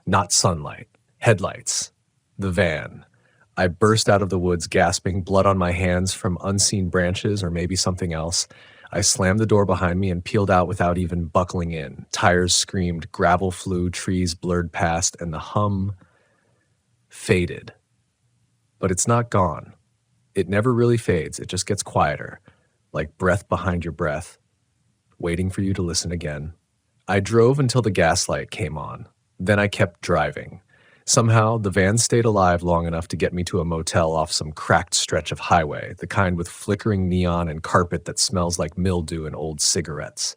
Not sunlight. Headlights. The van. I burst out of the woods gasping, blood on my hands from unseen branches or maybe something else. I slammed the door behind me and peeled out without even buckling in. Tires screamed, gravel flew, trees blurred past, and the hum faded. But it's not gone. It never really fades. It just gets quieter, like breath behind your breath, waiting for you to listen again. I drove until the gaslight came on. Then I kept driving. Somehow, the van stayed alive long enough to get me to a motel off some cracked stretch of highway, the kind with flickering neon and carpet that smells like mildew and old cigarettes.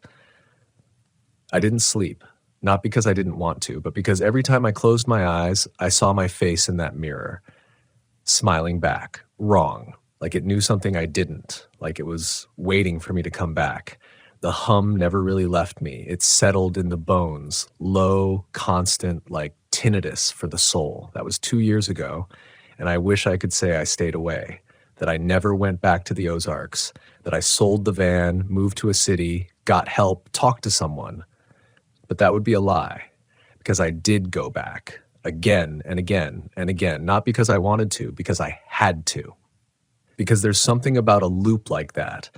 I didn't sleep, not because I didn't want to, but because every time I closed my eyes, I saw my face in that mirror, smiling back, wrong, like it knew something I didn't, like it was waiting for me to come back. The hum never really left me. It settled in the bones, low, constant, like tinnitus for the soul. That was 2 years ago, and I wish I could say I stayed away, that I never went back to the Ozarks, that I sold the van, moved to a city, got help, talked to someone. But that would be a lie, because I did go back, again and again and again, not because I wanted to, because I had to. Because there's something about a loop like that.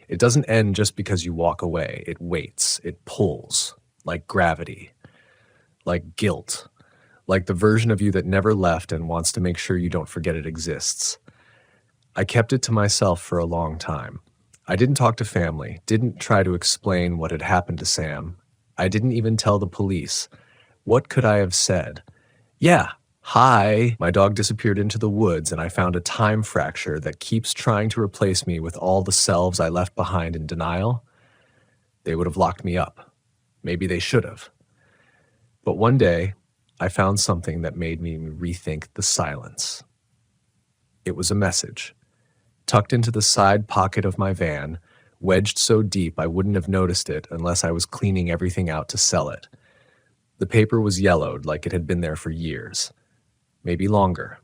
It doesn't end just because you walk away. It waits. It pulls, like gravity, like guilt, like the version of you that never left and wants to make sure you don't forget it exists. I kept it to myself for a long time. I didn't talk to family, didn't try to explain what had happened to Sam. I didn't even tell the police. What could I have said? Yeah. Hi, my dog disappeared into the woods and I found a time fracture that keeps trying to replace me with all the selves I left behind in denial. They would have locked me up. Maybe they should have. But one day, I found something that made me rethink the silence. It was a message, tucked into the side pocket of my van, wedged so deep I wouldn't have noticed it unless I was cleaning everything out to sell it. The paper was yellowed like it had been there for years. Maybe longer.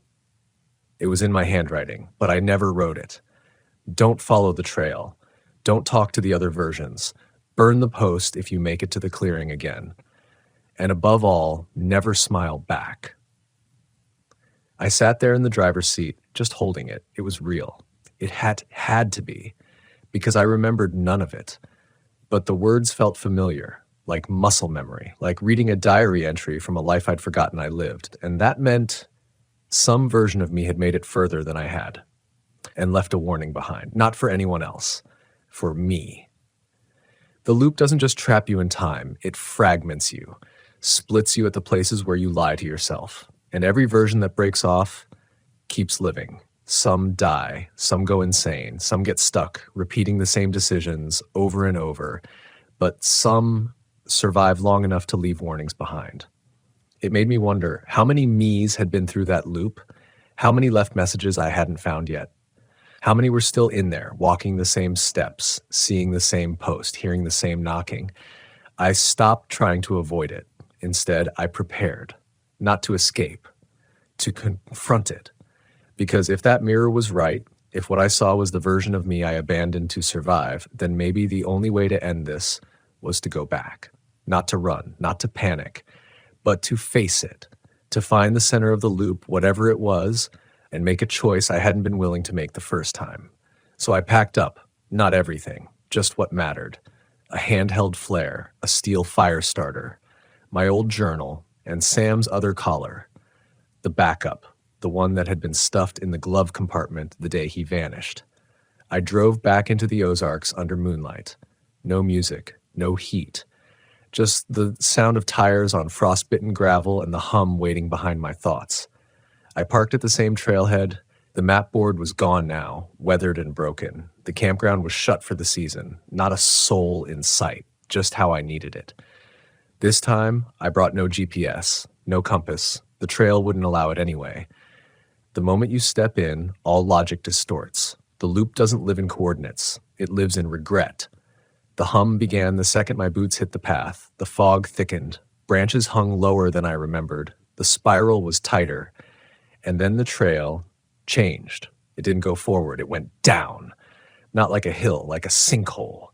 It was in my handwriting, but I never wrote it. Don't follow the trail. Don't talk to the other versions. Burn the post if you make it to the clearing again. And above all, never smile back. I sat there in the driver's seat, just holding it. It was real. It had to be, because I remembered none of it. But the words felt familiar, like muscle memory, like reading a diary entry from a life I'd forgotten I lived. And that meant some version of me had made it further than I had and left a warning behind, not for anyone else, for me. The loop doesn't just trap you in time, it fragments you, splits you at the places where you lie to yourself. And every version that breaks off keeps living. Some die, some go insane, some get stuck, repeating the same decisions over and over, but some survive long enough to leave warnings behind. It made me wonder how many me's had been through that loop, how many left messages I hadn't found yet, how many were still in there, walking the same steps, seeing the same post, hearing the same knocking. I stopped trying to avoid it. Instead, I prepared, not to escape, to confront it. Because if that mirror was right, if what I saw was the version of me I abandoned to survive, then maybe the only way to end this was to go back, not to run, not to panic, but to face it, to find the center of the loop, whatever it was, and make a choice I hadn't been willing to make the first time. So I packed up, not everything, just what mattered. A handheld flare, a steel fire starter, my old journal, and Sam's other collar, the backup, the one that had been stuffed in the glove compartment the day he vanished. I drove back into the Ozarks under moonlight. No music, no heat. Just the sound of tires on frostbitten gravel and the hum waiting behind my thoughts. I parked at the same trailhead. The map board was gone now, weathered and broken. The campground was shut for the season. Not a soul in sight, just how I needed it. This time, I brought no GPS, no compass. The The trail wouldn't allow it anyway. The moment you step in, all logic distorts. The loop doesn't live in coordinates. It lives in regret. The hum began the second my boots hit the path. The fog thickened. Branches hung lower than I remembered. The spiral was tighter. And then the trail changed. It didn't go forward. It went down. Not like a hill, like a sinkhole.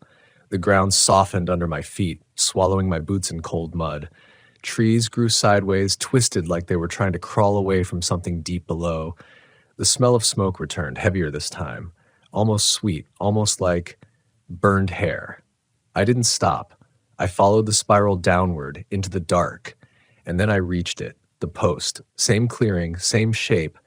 The ground softened under my feet, swallowing my boots in cold mud. Trees grew sideways, twisted like they were trying to crawl away from something deep below. The smell of smoke returned, heavier this time. Almost sweet, almost like burned hair. I didn't stop. I followed the spiral downward, into the dark. And then I reached it, the post. Same clearing, same shape.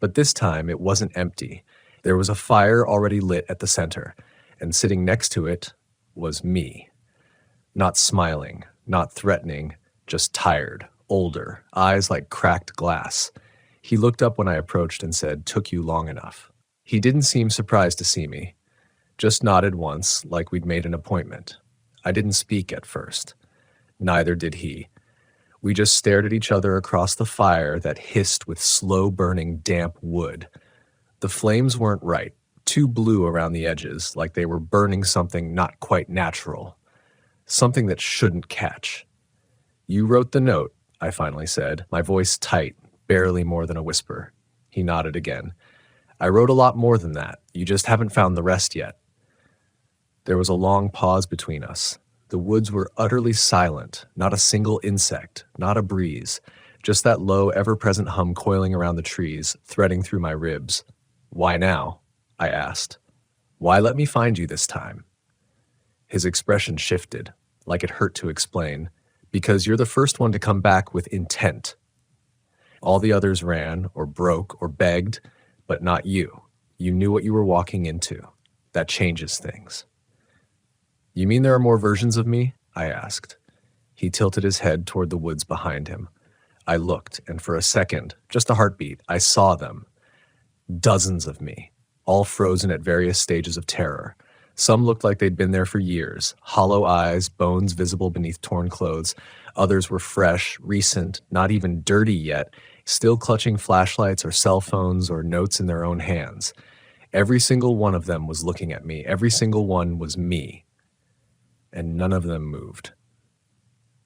But this time it wasn't empty. There was a fire already lit at the center. And sitting next to it was me. Not smiling, not threatening, just tired, older, eyes like cracked glass. He looked up when I approached and said, "Took you long enough." He didn't seem surprised to see me. Just nodded once, like we'd made an appointment. I didn't speak at first. Neither did he. We just stared at each other across the fire that hissed with slow-burning damp wood. The flames weren't right, too blue around the edges, like they were burning something not quite natural. Something that shouldn't catch. "You wrote the note," I finally said, my voice tight, barely more than a whisper. He nodded again. "I wrote a lot more than that. You just haven't found the rest yet." There was a long pause between us. The woods were utterly silent, not a single insect, not a breeze, just that low, ever-present hum coiling around the trees, threading through my ribs. "Why now?" I asked. "Why let me find you this time?" His expression shifted, like it hurt to explain. "Because you're the first one to come back with intent. All the others ran, or broke, or begged, but not you. You knew what you were walking into. That changes things." "You mean there are more versions of me?" I asked. He tilted his head toward the woods behind him. I looked, and for a second, just a heartbeat, I saw them. Dozens of me, all frozen at various stages of terror. Some looked like they'd been there for years, hollow eyes, bones visible beneath torn clothes. Others were fresh, recent, not even dirty yet, still clutching flashlights or cell phones or notes in their own hands. Every single one of them was looking at me. Every single one was me. And none of them moved.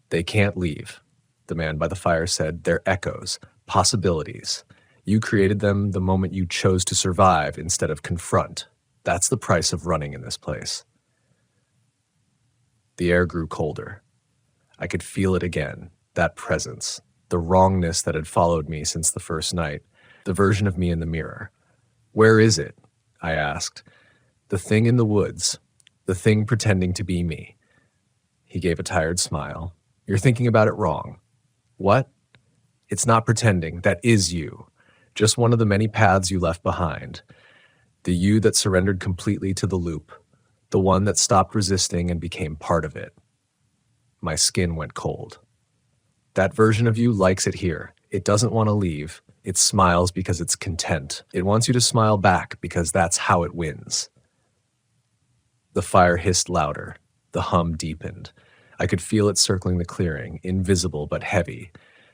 "They can't leave," the man by the fire said. "They're echoes, possibilities. You created them the moment you chose to survive instead of confront. That's the price of running in this place." The air grew colder. I could feel it again, that presence, the wrongness that had followed me since the first night, the version of me in the mirror. "Where is it?" I asked. "The thing in the woods, the thing pretending to be me." He gave a tired smile. "You're thinking about it wrong." "What?" "It's not pretending. That is you. Just one of the many paths you left behind. The you that surrendered completely to the loop. The one that stopped resisting and became part of it." My skin went cold. "That version of you likes it here. It doesn't want to leave. It smiles because it's content. It wants you to smile back because that's how it wins." The fire hissed louder. The hum deepened. I could feel it circling the clearing, invisible but heavy.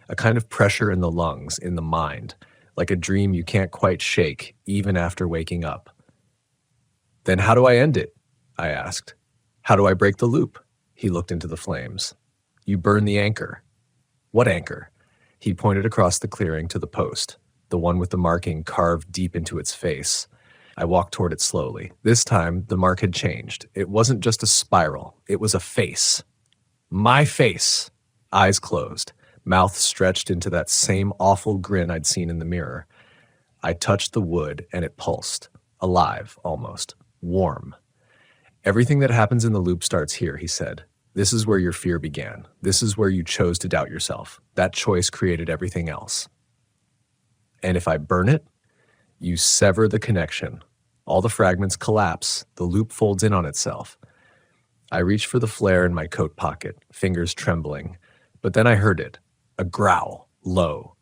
A kind of pressure in the lungs, in the mind, like a dream you can't quite shake, even after waking up. "Then how do I end it?" I asked. "How do I break the loop?" He looked into the flames. "You burn the anchor." "What anchor?" He pointed across the clearing to the post, the one with the marking carved deep into its face. I walked toward it slowly. This time, the mark had changed. It wasn't just a spiral. It was a face. My face! Eyes closed, mouth stretched into that same awful grin I'd seen in the mirror. I touched the wood, and it pulsed. Alive, almost. Warm. "Everything that happens in the loop starts here," he said. "This is where your fear began. This is where you chose to doubt yourself. That choice created everything else. And if I burn it, you sever the connection. All the fragments collapse. The loop folds in on itself." I reached for the flare in my coat pocket, fingers trembling. But then I heard it. A growl. Low.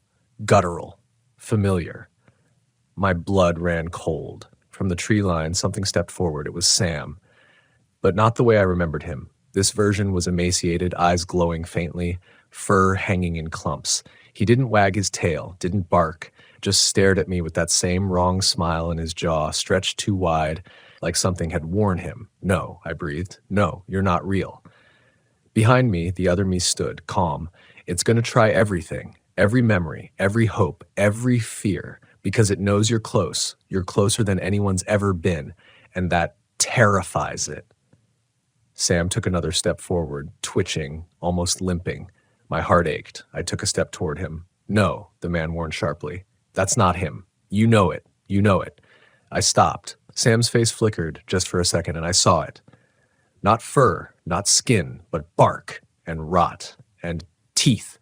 Guttural. Familiar. My blood ran cold. From the tree line, something stepped forward. It was Sam. But not the way I remembered him. This version was emaciated, eyes glowing faintly, fur hanging in clumps. He didn't wag his tail, didn't bark, just stared at me with that same wrong smile in his jaw, stretched too wide, like something had warned him. "No," I breathed. "No, you're not real." Behind me, the other me stood, calm. It's going to try everything, every memory, every hope, every fear, because it knows you're close. You're closer than anyone's ever been, and that terrifies it. Sam took another step forward, twitching, almost limping. My heart ached. I took a step toward him. "No," the man warned sharply. "That's not him. You know it. You know it." I stopped. Sam's face flickered just for a second, and I saw it. Not fur, not skin, but bark and rot and teeth.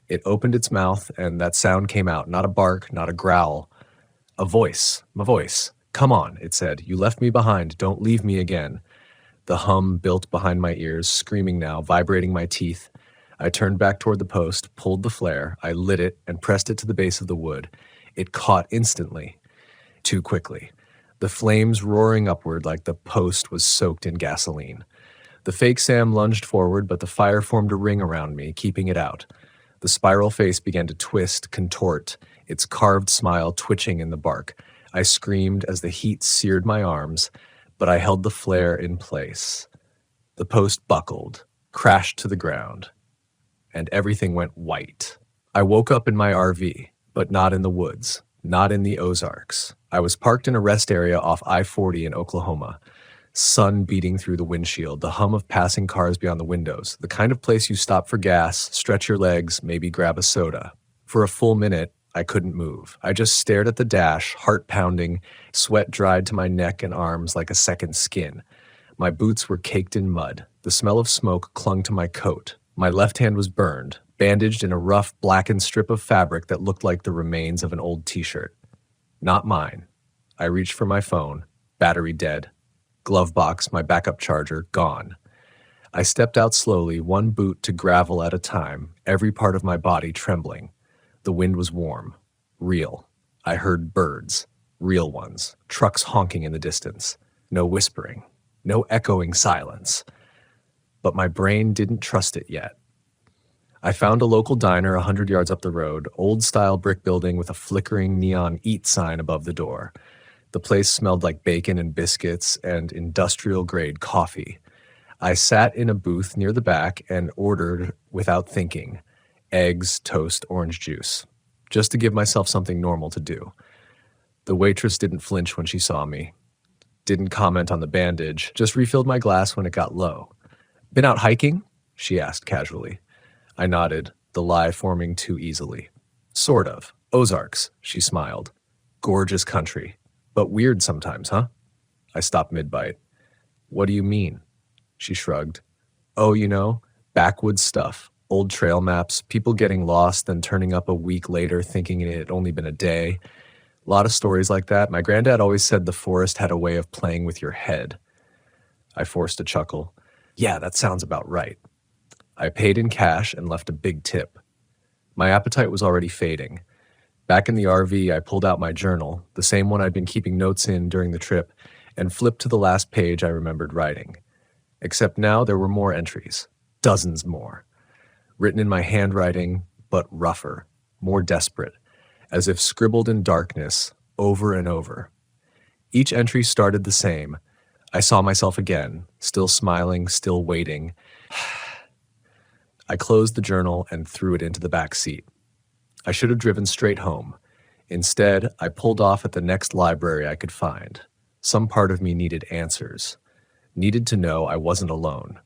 It opened its mouth, and that sound came out. Not a bark, not a growl. A voice. My voice. "Come on," it said. "You left me behind. Don't leave me again." The hum built behind my ears, screaming now, vibrating my teeth. I turned back toward the post, pulled the flare. I lit it and pressed it to the base of the wood. It caught instantly. Too quickly. The flames roaring upward like the post was soaked in gasoline. The fake Sam lunged forward, but the fire formed a ring around me, keeping it out. The spiral face began to twist, contort, its carved smile twitching in the bark. I screamed as the heat seared my arms, but I held the flare in place. The post buckled, crashed to the ground, and everything went white. I woke up in my RV, but not in the woods, not in the Ozarks. I was parked in a rest area off I-40 in Oklahoma. Sun beating through the windshield, the hum of passing cars beyond the windows, the kind of place you stop for gas, stretch your legs, maybe grab a soda. For a full minute, I couldn't move. I just stared at the dash, heart pounding, sweat dried to my neck and arms like a second skin. My boots were caked in mud. The smell of smoke clung to my coat. My left hand was burned, bandaged in a rough, blackened strip of fabric that looked like the remains of an old t-shirt. Not mine. I reached for my phone, battery dead. Glove box, my backup charger, gone. I stepped out slowly, one boot to gravel at a time, every part of my body trembling. The wind was warm, real. I heard birds, real ones, trucks honking in the distance. No whispering, no echoing silence. But my brain didn't trust it yet. I found a local diner 100 yards up the road, old-style brick building with a flickering neon eat sign above the door. The place smelled like bacon and biscuits and industrial-grade coffee. I sat in a booth near the back and ordered, without thinking, eggs, toast, orange juice, just to give myself something normal to do. The waitress didn't flinch when she saw me, didn't comment on the bandage, just refilled my glass when it got low. "Been out hiking?" she asked casually. I nodded, the lie forming too easily. "Sort of. Ozarks," she smiled. "Gorgeous country. But weird sometimes, huh?" I stopped mid-bite. "What do you mean?" She shrugged. "Oh, backwoods stuff, old trail maps, people getting lost and turning up a week later thinking it had only been a day. A lot of stories like that. My granddad always said the forest had a way of playing with your head." I forced a chuckle. "Yeah, that sounds about right." I paid in cash and left a big tip. My appetite was already fading. Back in the RV, I pulled out my journal, the same one I'd been keeping notes in during the trip, and flipped to the last page I remembered writing. Except now there were more entries, dozens more, written in my handwriting, but rougher, more desperate, as if scribbled in darkness, over and over. Each entry started the same. I saw myself again, still smiling, still waiting. I closed the journal and threw it into the back seat. I should have driven straight home. Instead, I pulled off at the next library I could find. Some part of me needed answers. Needed to know I wasn't alone.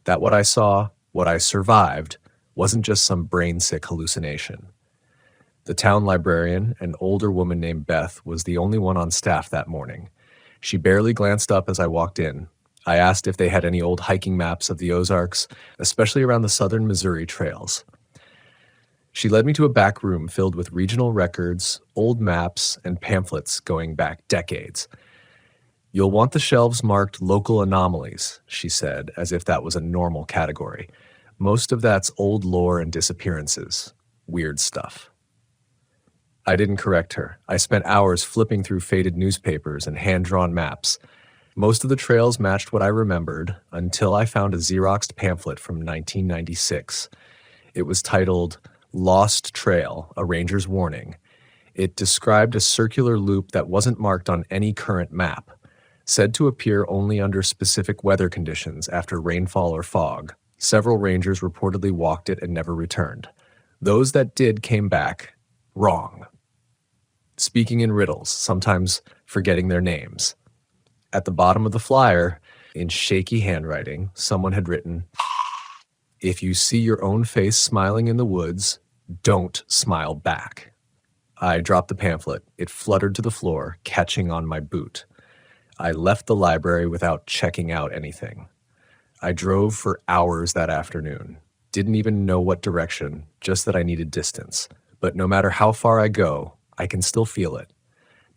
That what I saw, what I survived, wasn't just some brain-sick hallucination. The town librarian, an older woman named Beth, was the only one on staff that morning. She barely glanced up as I walked in. I asked if they had any old hiking maps of the Ozarks, especially around the southern Missouri trails. She led me to a back room filled with regional records, old maps, and pamphlets going back decades. "You'll want the shelves marked local anomalies," she said, as if that was a normal category. "Most of that's old lore and disappearances. Weird stuff." I didn't correct her. I spent hours flipping through faded newspapers and hand-drawn maps. Most of the trails matched what I remembered until I found a Xeroxed pamphlet from 1996. It was titled Lost Trail, a ranger's warning. It described a circular loop that wasn't marked on any current map, said to appear only under specific weather conditions after rainfall or fog. Several rangers reportedly walked it and never returned. Those that did came back wrong, speaking in riddles, sometimes forgetting their names. At the bottom of the flyer, in shaky handwriting, someone had written, "If you see your own face smiling in the woods, don't smile back." I dropped the pamphlet. It fluttered to the floor, catching on my boot. I left the library without checking out anything. I drove for hours that afternoon. Didn't even know what direction, just that I needed distance. But no matter how far I go, I can still feel it.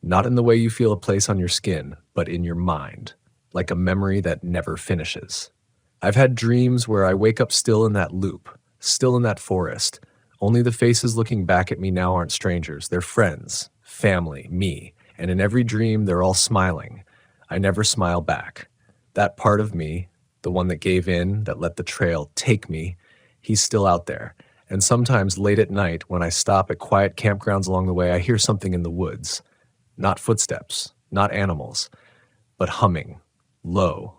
Not in the way you feel a place on your skin, but in your mind, like a memory that never finishes. I've had dreams where I wake up still in that loop, still in that forest. Only the faces looking back at me now aren't strangers. They're friends, family, me. And in every dream, they're all smiling. I never smile back. That part of me, the one that gave in, that let the trail take me, he's still out there. And sometimes late at night, when I stop at quiet campgrounds along the way, I hear something in the woods. Not footsteps, not animals, but humming, low,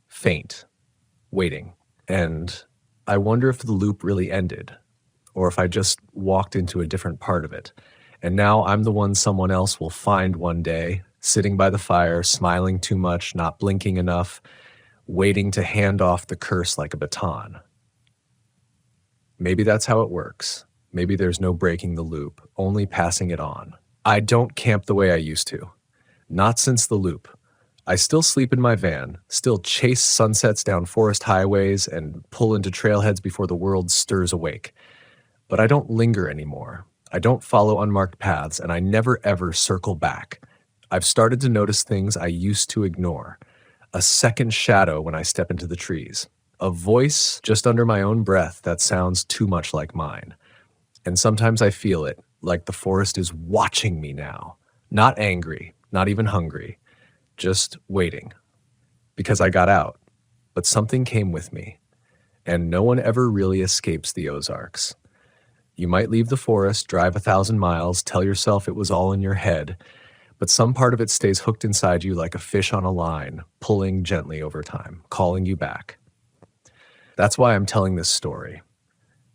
faint, waiting. And I wonder if the loop really ended, or if I just walked into a different part of it. And now I'm the one someone else will find one day, sitting by the fire, smiling too much, not blinking enough, waiting to hand off the curse like a baton. Maybe that's how it works. Maybe there's no breaking the loop, only passing it on. I don't camp the way I used to. Not since the loop. I still sleep in my van, still chase sunsets down forest highways and pull into trailheads before the world stirs awake. But I don't linger anymore. I don't follow unmarked paths, and I never ever circle back. I've started to notice things I used to ignore. A second shadow when I step into the trees. A voice just under my own breath that sounds too much like mine. And sometimes I feel it, like the forest is watching me now. Not angry, not even hungry, just waiting. Because I got out, but something came with me. And no one ever really escapes the Ozarks. You might leave the forest, drive 1,000 miles, tell yourself it was all in your head, but some part of it stays hooked inside you like a fish on a line, pulling gently over time, calling you back. That's why I'm telling this story.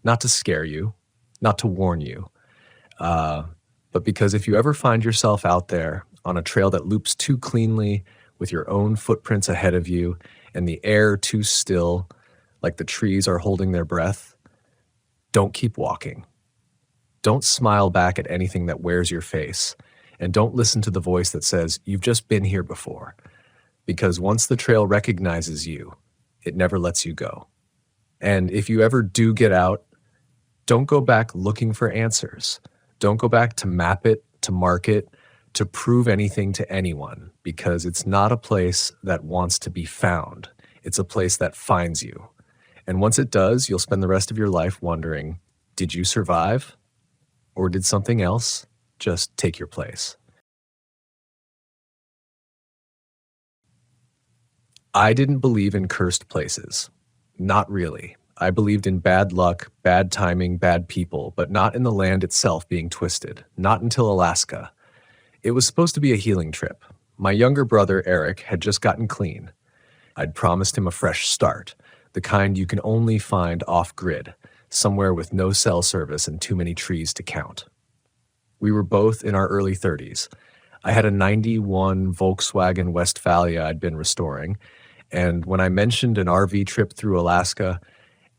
Not to scare you, not to warn you, but because if you ever find yourself out there on a trail that loops too cleanly with your own footprints ahead of you and the air too still, like the trees are holding their breath, don't keep walking. Don't smile back at anything that wears your face, and don't listen to the voice that says, "You've just been here before." Because once the trail recognizes you, it never lets you go. And if you ever do get out, don't go back looking for answers. Don't go back to map it, to mark it, to prove anything to anyone, because it's not a place that wants to be found. It's a place that finds you. And once it does, you'll spend the rest of your life wondering, did you survive? Or did something else just take your place? I didn't believe in cursed places. Not really. I believed in bad luck, bad timing, bad people, but not in the land itself being twisted. Not until Alaska. It was supposed to be a healing trip. My younger brother, Eric, had just gotten clean. I'd promised him a fresh start, the kind you can only find off-grid, somewhere with no cell service and too many trees to count. We were both in our early 30s. I had a 91 Volkswagen Westfalia I'd been restoring, and when I mentioned an RV trip through Alaska,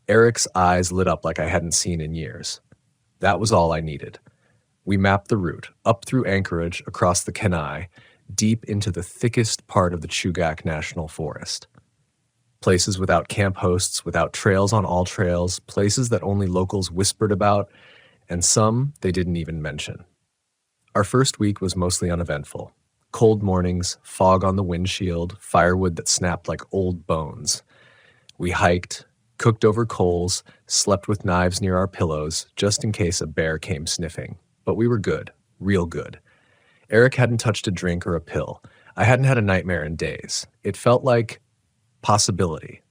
Eric's eyes lit up like I hadn't seen in years. That was all I needed. We mapped the route, up through Anchorage, across the Kenai, deep into the thickest part of the Chugach National Forest. Places without camp hosts, without trails on all trails, places that only locals whispered about, and some they didn't even mention. Our first week was mostly uneventful. Cold mornings, fog on the windshield, firewood that snapped like old bones. We hiked, cooked over coals, slept with knives near our pillows, just in case a bear came sniffing. But we were good, real good. Eric hadn't touched a drink or a pill. I hadn't had a nightmare in days. It felt like possibility.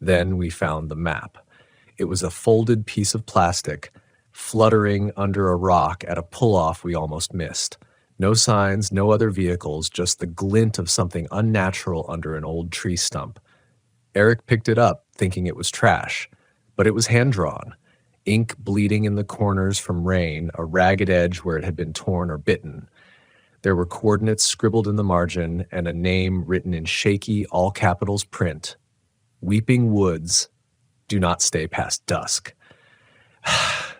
Then we found the map. It was a folded piece of plastic, fluttering under a rock at a pull-off we almost missed. No signs, no other vehicles, just the glint of something unnatural under an old tree stump. Eric picked it up, thinking it was trash, but it was hand-drawn. Ink bleeding in the corners from rain, a ragged edge where it had been torn or bitten. There were coordinates scribbled in the margin and a name written in shaky, all-capitals print. Weeping Woods, do not stay past dusk.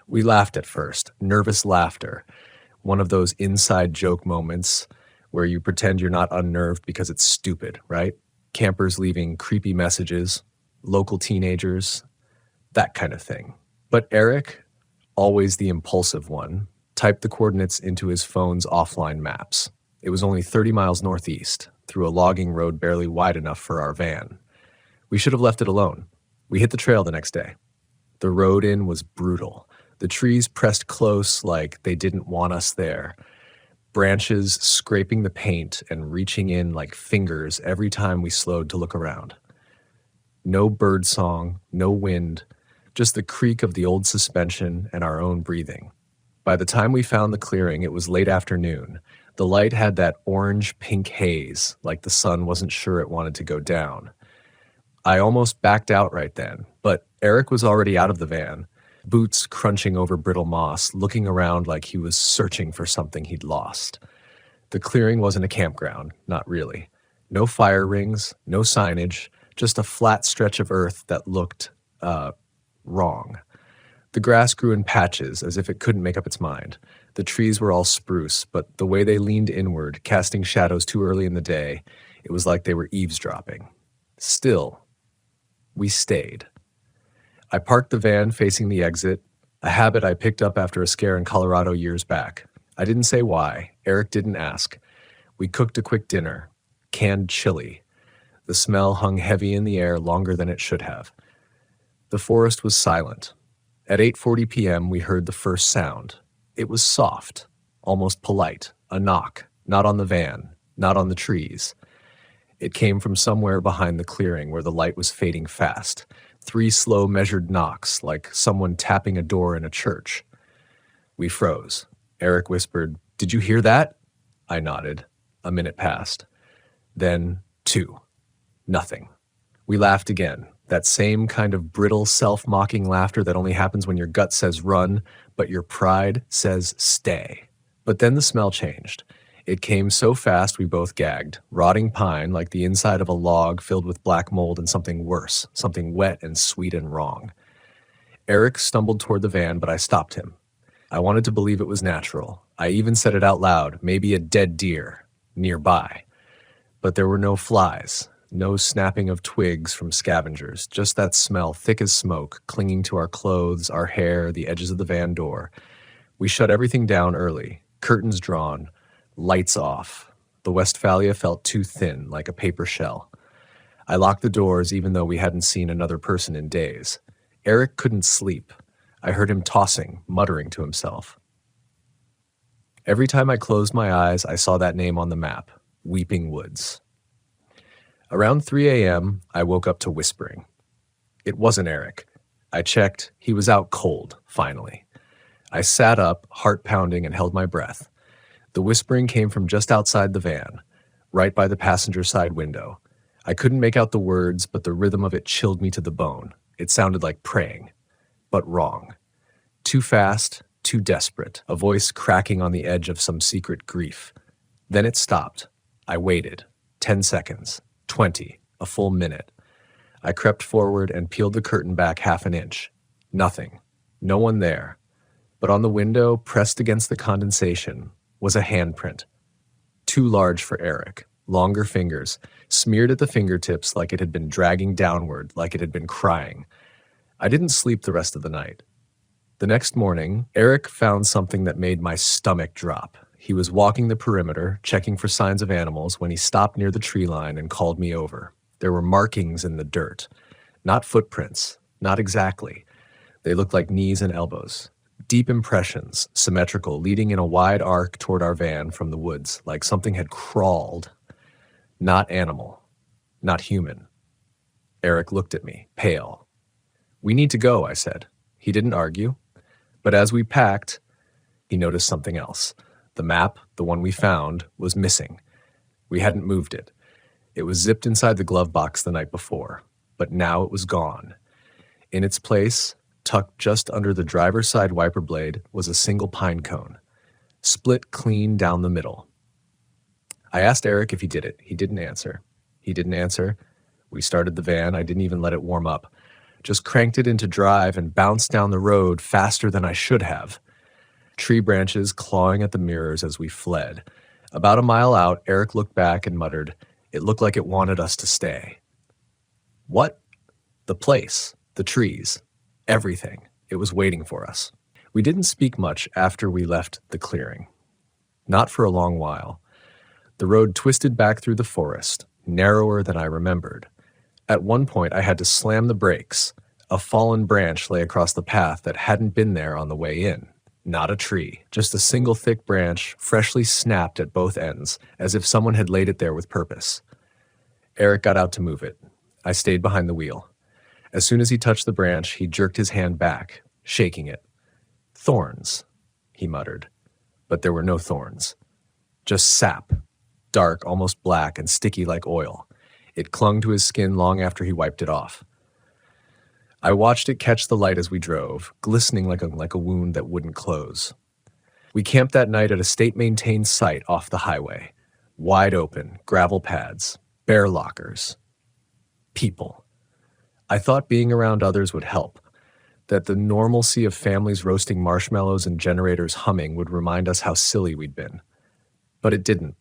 We laughed at first, nervous laughter, one of those inside joke moments where you pretend you're not unnerved because it's stupid, right? Campers leaving creepy messages, local teenagers, that kind of thing. But Eric, always the impulsive one, typed the coordinates into his phone's offline maps. It was only 30 miles northeast, through a logging road barely wide enough for our van. We should have left it alone. We hit the trail the next day. The road in was brutal. The trees pressed close like they didn't want us there. Branches scraping the paint and reaching in like fingers every time we slowed to look around. No bird song, no wind, just the creak of the old suspension and our own breathing. By the time we found the clearing, it was late afternoon. The light had that orange-pink haze, like the sun wasn't sure it wanted to go down. I almost backed out right then, but Eric was already out of the van, boots crunching over brittle moss, looking around like he was searching for something he'd lost. The clearing wasn't a campground, not really. No fire rings, no signage, just a flat stretch of earth that looked, wrong. The grass grew in patches as if it couldn't make up its mind. The trees were all spruce, but the way they leaned inward, casting shadows too early in the day, it was like they were eavesdropping. Still, we stayed. I parked the van facing the exit, a habit I picked up after a scare in Colorado years back. I didn't say why. Eric didn't ask. We cooked a quick dinner, canned chili. The smell hung heavy in the air longer than it should have. The forest was silent. At 8:40 p.m., we heard the first sound. It was soft, almost polite, a knock, not on the van, not on the trees. It came from somewhere behind the clearing where the light was fading fast. 3 slow, measured knocks, like someone tapping a door in a church. We froze. Eric whispered, "Did you hear that?" I nodded. A minute passed. Then 2. Nothing. We laughed again. That same kind of brittle, self-mocking laughter that only happens when your gut says run, but your pride says stay. But then the smell changed. It came so fast we both gagged. Rotting pine, like the inside of a log filled with black mold, and something worse, something wet and sweet and wrong. Eric stumbled toward the van, but I stopped him. I wanted to believe it was natural. I even said it out loud, maybe a dead deer, nearby. But there were no flies. No snapping of twigs from scavengers, just that smell thick as smoke, clinging to our clothes, our hair, the edges of the van door. We shut everything down early, curtains drawn, lights off. The Westphalia felt too thin, like a paper shell. I locked the doors even though we hadn't seen another person in days. Eric couldn't sleep. I heard him tossing, muttering to himself. Every time I closed my eyes, I saw that name on the map, Weeping Woods. Around 3 a.m., I woke up to whispering. It wasn't Eric. I checked. He was out cold, finally. I sat up, heart pounding, and held my breath. The whispering came from just outside the van, right by the passenger side window. I couldn't make out the words, but the rhythm of it chilled me to the bone. It sounded like praying, but wrong. Too fast, too desperate, a voice cracking on the edge of some secret grief. Then it stopped. I waited. 10 seconds. 20, a full minute. I crept forward and peeled the curtain back half an inch. Nothing. No one there. But on the window, pressed against the condensation, was a handprint. Too large for Eric. Longer fingers, smeared at the fingertips like it had been dragging downward, like it had been crying. I didn't sleep the rest of the night. The next morning, Eric found something that made my stomach drop. He was walking the perimeter, checking for signs of animals, when he stopped near the tree line and called me over. There were markings in the dirt. Not footprints. Not exactly. They looked like knees and elbows. Deep impressions, symmetrical, leading in a wide arc toward our van from the woods, like something had crawled. Not animal. Not human. Eric looked at me, pale. "We need to go," I said. He didn't argue. But as we packed, he noticed something else. The map, the one we found, was missing. We hadn't moved it. It was zipped inside the glove box the night before, but now it was gone. In its place, tucked just under the driver's side wiper blade, was a single pine cone, split clean down the middle. I asked Eric if he did it. He didn't answer. We started the van. I didn't even let it warm up. Just cranked it into drive and bounced down the road faster than I should have. Tree branches clawing at the mirrors as we fled. About a mile out, Eric looked back and muttered, "It looked like it wanted us to stay." What? The place, the trees, everything. It was waiting for us. We didn't speak much after we left the clearing. Not for a long while. The road twisted back through the forest, narrower than I remembered. At one point, I had to slam the brakes. A fallen branch lay across the path that hadn't been there on the way in. Not a tree, just a single thick branch, freshly snapped at both ends, as if someone had laid it there with purpose. Eric got out to move it. I stayed behind the wheel. As soon as he touched the branch, he jerked his hand back, shaking it. "Thorns," he muttered. But there were no thorns. Just sap, dark, almost black, and sticky like oil. It clung to his skin long after he wiped it off. I watched it catch the light as we drove, glistening like a wound that wouldn't close. We camped that night at a state-maintained site off the highway. Wide open, gravel pads, bear lockers. People. I thought being around others would help, that the normalcy of families roasting marshmallows and generators humming would remind us how silly we'd been. But it didn't.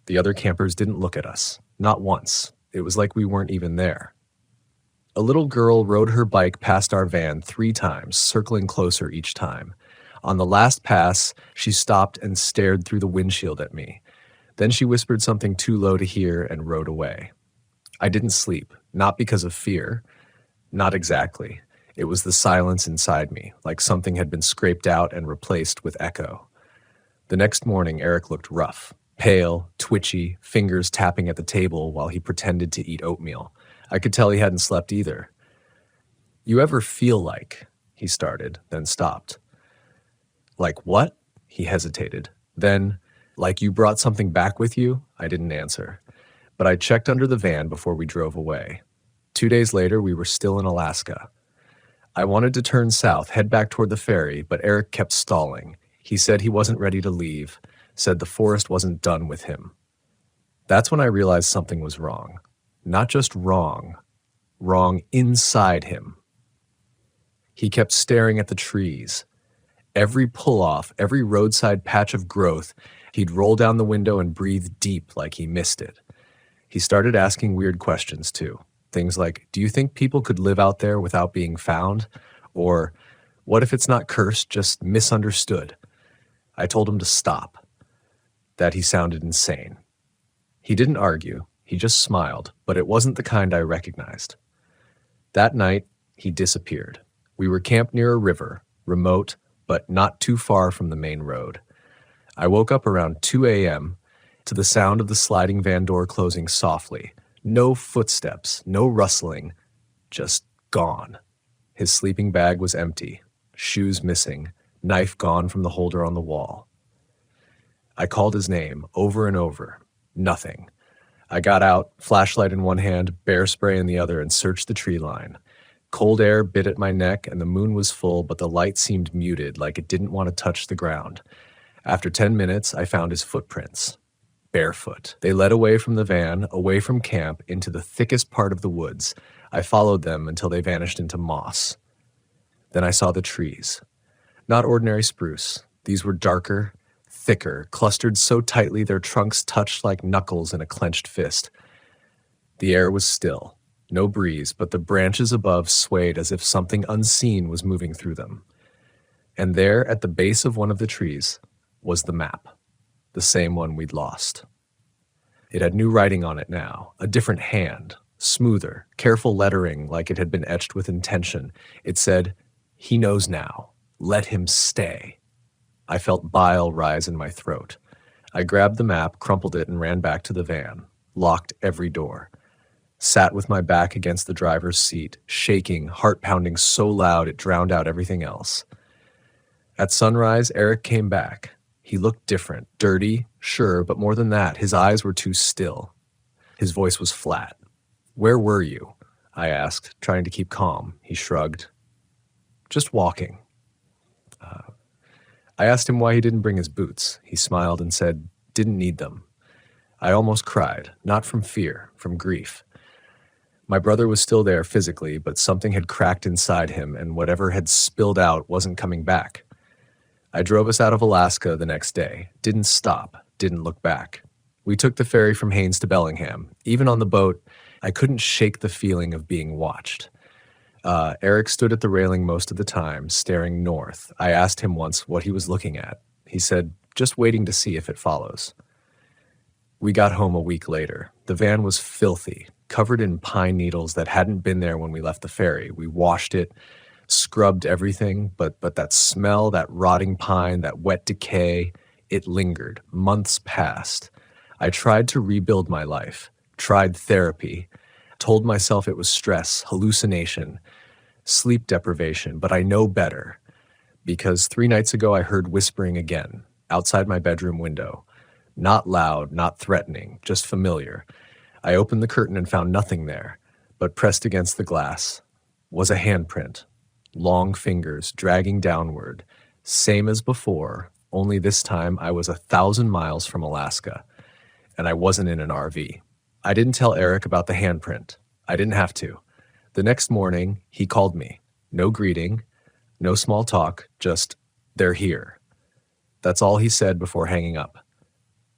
The other campers didn't look at us. Not once. It was like we weren't even there. A little girl rode her bike past our van 3 times, circling closer each time. On the last pass, she stopped and stared through the windshield at me. Then she whispered something too low to hear and rode away. I didn't sleep, not because of fear. Not exactly. It was the silence inside me, like something had been scraped out and replaced with echo. The next morning, Eric looked rough, pale, twitchy, fingers tapping at the table while he pretended to eat oatmeal. I could tell he hadn't slept either. "You ever feel like," he started, then stopped. "Like what?" He hesitated. Then, "Like you brought something back with you?" I didn't answer. But I checked under the van before we drove away. 2 days later, we were still in Alaska. I wanted to turn south, head back toward the ferry, but Eric kept stalling. He said he wasn't ready to leave, said the forest wasn't done with him. That's when I realized something was wrong. Not just wrong inside him. He kept staring at the trees. Every pull-off, every roadside patch of growth, he'd roll down the window and breathe deep like he missed it. He started asking weird questions too. Things like, "Do you think people could live out there without being found?" Or, "What if it's not cursed, just misunderstood?" I told him to stop. That he sounded insane. He didn't argue. He just smiled, but it wasn't the kind I recognized. That night, he disappeared. We were camped near a river, remote, but not too far from the main road. I woke up around 2 a.m. to the sound of the sliding van door closing softly. No footsteps, no rustling, just gone. His sleeping bag was empty, shoes missing, knife gone from the holder on the wall. I called his name over and over. Nothing. I got out, flashlight in one hand, bear spray in the other, and searched the tree line. Cold air bit at my neck, and the moon was full, but the light seemed muted, like it didn't want to touch the ground. After 10 minutes, I found his footprints. Barefoot. They led away from the van, away from camp, into the thickest part of the woods. I followed them until they vanished into moss. Then I saw the trees. Not ordinary spruce. These were darker, thicker, clustered so tightly their trunks touched like knuckles in a clenched fist. The air was still. No breeze, but the branches above swayed as if something unseen was moving through them. And there, at the base of one of the trees, was the map. The same one we'd lost. It had new writing on it now, a different hand, smoother, careful lettering like it had been etched with intention. It said, "He knows now. Let him stay." I felt bile rise in my throat. I grabbed the map, crumpled it, and ran back to the van, locked every door. Sat with my back against the driver's seat, shaking, heart pounding so loud it drowned out everything else. At sunrise, Eric came back. He looked different, dirty, sure, but more than that, his eyes were too still. His voice was flat. "Where were you?" I asked, trying to keep calm. He shrugged. "Just walking." I asked him why he didn't bring his boots. He smiled and said, "Didn't need them." I almost cried, not from fear, from grief. My brother was still there physically, but something had cracked inside him, and whatever had spilled out wasn't coming back. I drove us out of Alaska the next day, didn't stop, didn't look back. We took the ferry from Haines to Bellingham. Even on the boat, I couldn't shake the feeling of being watched. Eric stood at the railing most of the time, staring north. I asked him once what he was looking at. He said, "Just waiting to see if it follows." We got home a week later. The van was filthy, covered in pine needles that hadn't been there when we left the ferry. We washed it, scrubbed everything, but that smell, that rotting pine, that wet decay, it lingered. Months passed. I tried to rebuild my life, tried therapy, told myself it was stress, hallucination, sleep deprivation, but I know better. Because 3 nights ago I heard whispering again, outside my bedroom window. Not loud, not threatening, just familiar. I opened the curtain and found nothing there, but pressed against the glass was a handprint. Long fingers dragging downward, same as before, only this time I was 1,000 miles from Alaska, and I wasn't in an RV. I didn't tell Eric about the handprint. I didn't have to. The next morning, he called me. No greeting, no small talk, just, "They're here." That's all he said before hanging up.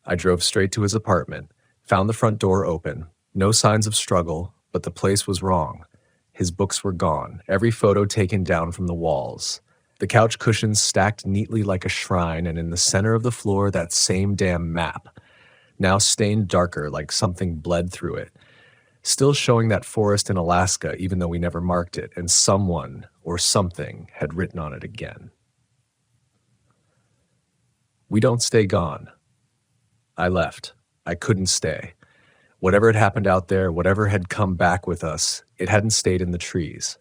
I drove straight to his apartment, found the front door open. No signs of struggle, but the place was wrong. His books were gone, every photo taken down from the walls. The couch cushions stacked neatly like a shrine, and in the center of the floor, that same damn map, now stained darker like something bled through it. Still showing that forest in Alaska, even though we never marked it, and someone or something had written on it again. We don't stay gone. I left. I couldn't stay. Whatever had happened out there, whatever had come back with us, it hadn't stayed in the trees.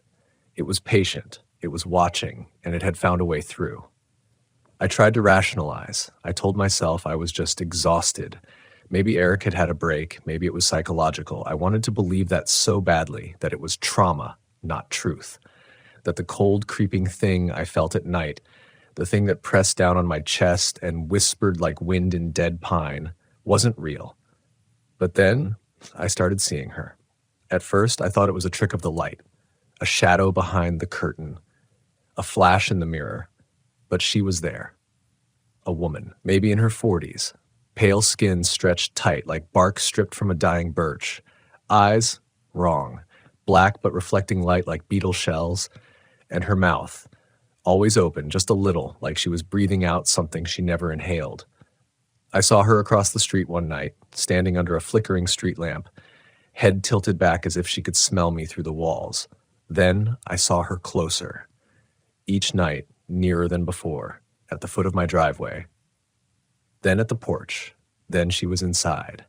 It was patient, it was watching, and it had found a way through. I tried to rationalize. I told myself I was just exhausted. Maybe Eric had had a break, maybe it was psychological. I wanted to believe that so badly, that it was trauma, not truth. That the cold, creeping thing I felt at night, the thing that pressed down on my chest and whispered like wind in dead pine, wasn't real. But then I started seeing her. At first, I thought it was a trick of the light, a shadow behind the curtain, a flash in the mirror. But she was there. A woman, maybe in her 40s, pale skin stretched tight like bark stripped from a dying birch. Eyes, wrong, black but reflecting light like beetle shells, and her mouth, always open, just a little, like she was breathing out something she never inhaled. I saw her across the street one night, standing under a flickering street lamp, head tilted back as if she could smell me through the walls. Then I saw her closer. Each night, nearer than before, at the foot of my driveway. Then at the porch. Then she was inside.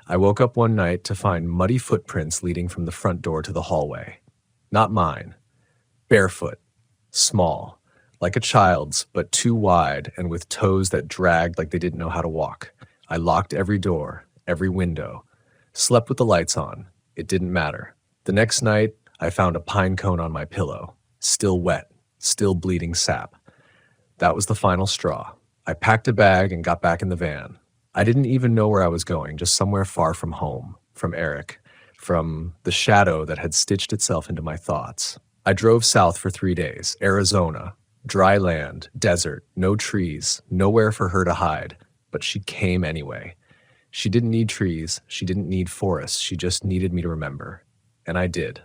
I woke up one night to find muddy footprints leading from the front door to the hallway. Not mine. Barefoot. Small. Like a child's, but too wide and with toes that dragged like they didn't know how to walk. I locked every door, every window. Slept with the lights on. It didn't matter. The next night, I found a pine cone on my pillow. Still wet. Still bleeding sap. That was the final straw. I packed a bag and got back in the van. I didn't even know where I was going, just somewhere far from home, from Eric, from the shadow that had stitched itself into my thoughts. I drove south for 3 days, Arizona, dry land, desert, no trees, nowhere for her to hide, but she came anyway. She didn't need trees, she didn't need forests, she just needed me to remember. And I did.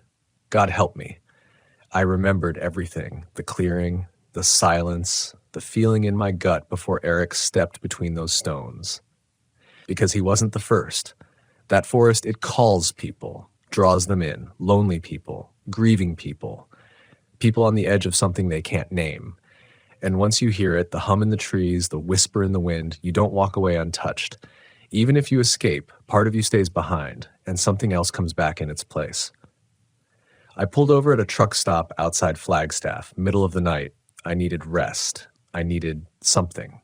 God help me. I remembered everything, the clearing, the silence, the feeling in my gut before Eric stepped between those stones. Because he wasn't the first. That forest, it calls people, draws them in, lonely people, grieving people, people on the edge of something they can't name. And once you hear it, the hum in the trees, the whisper in the wind, you don't walk away untouched. Even if you escape, part of you stays behind, and something else comes back in its place. I pulled over at a truck stop outside Flagstaff, middle of the night. I needed rest. I needed something.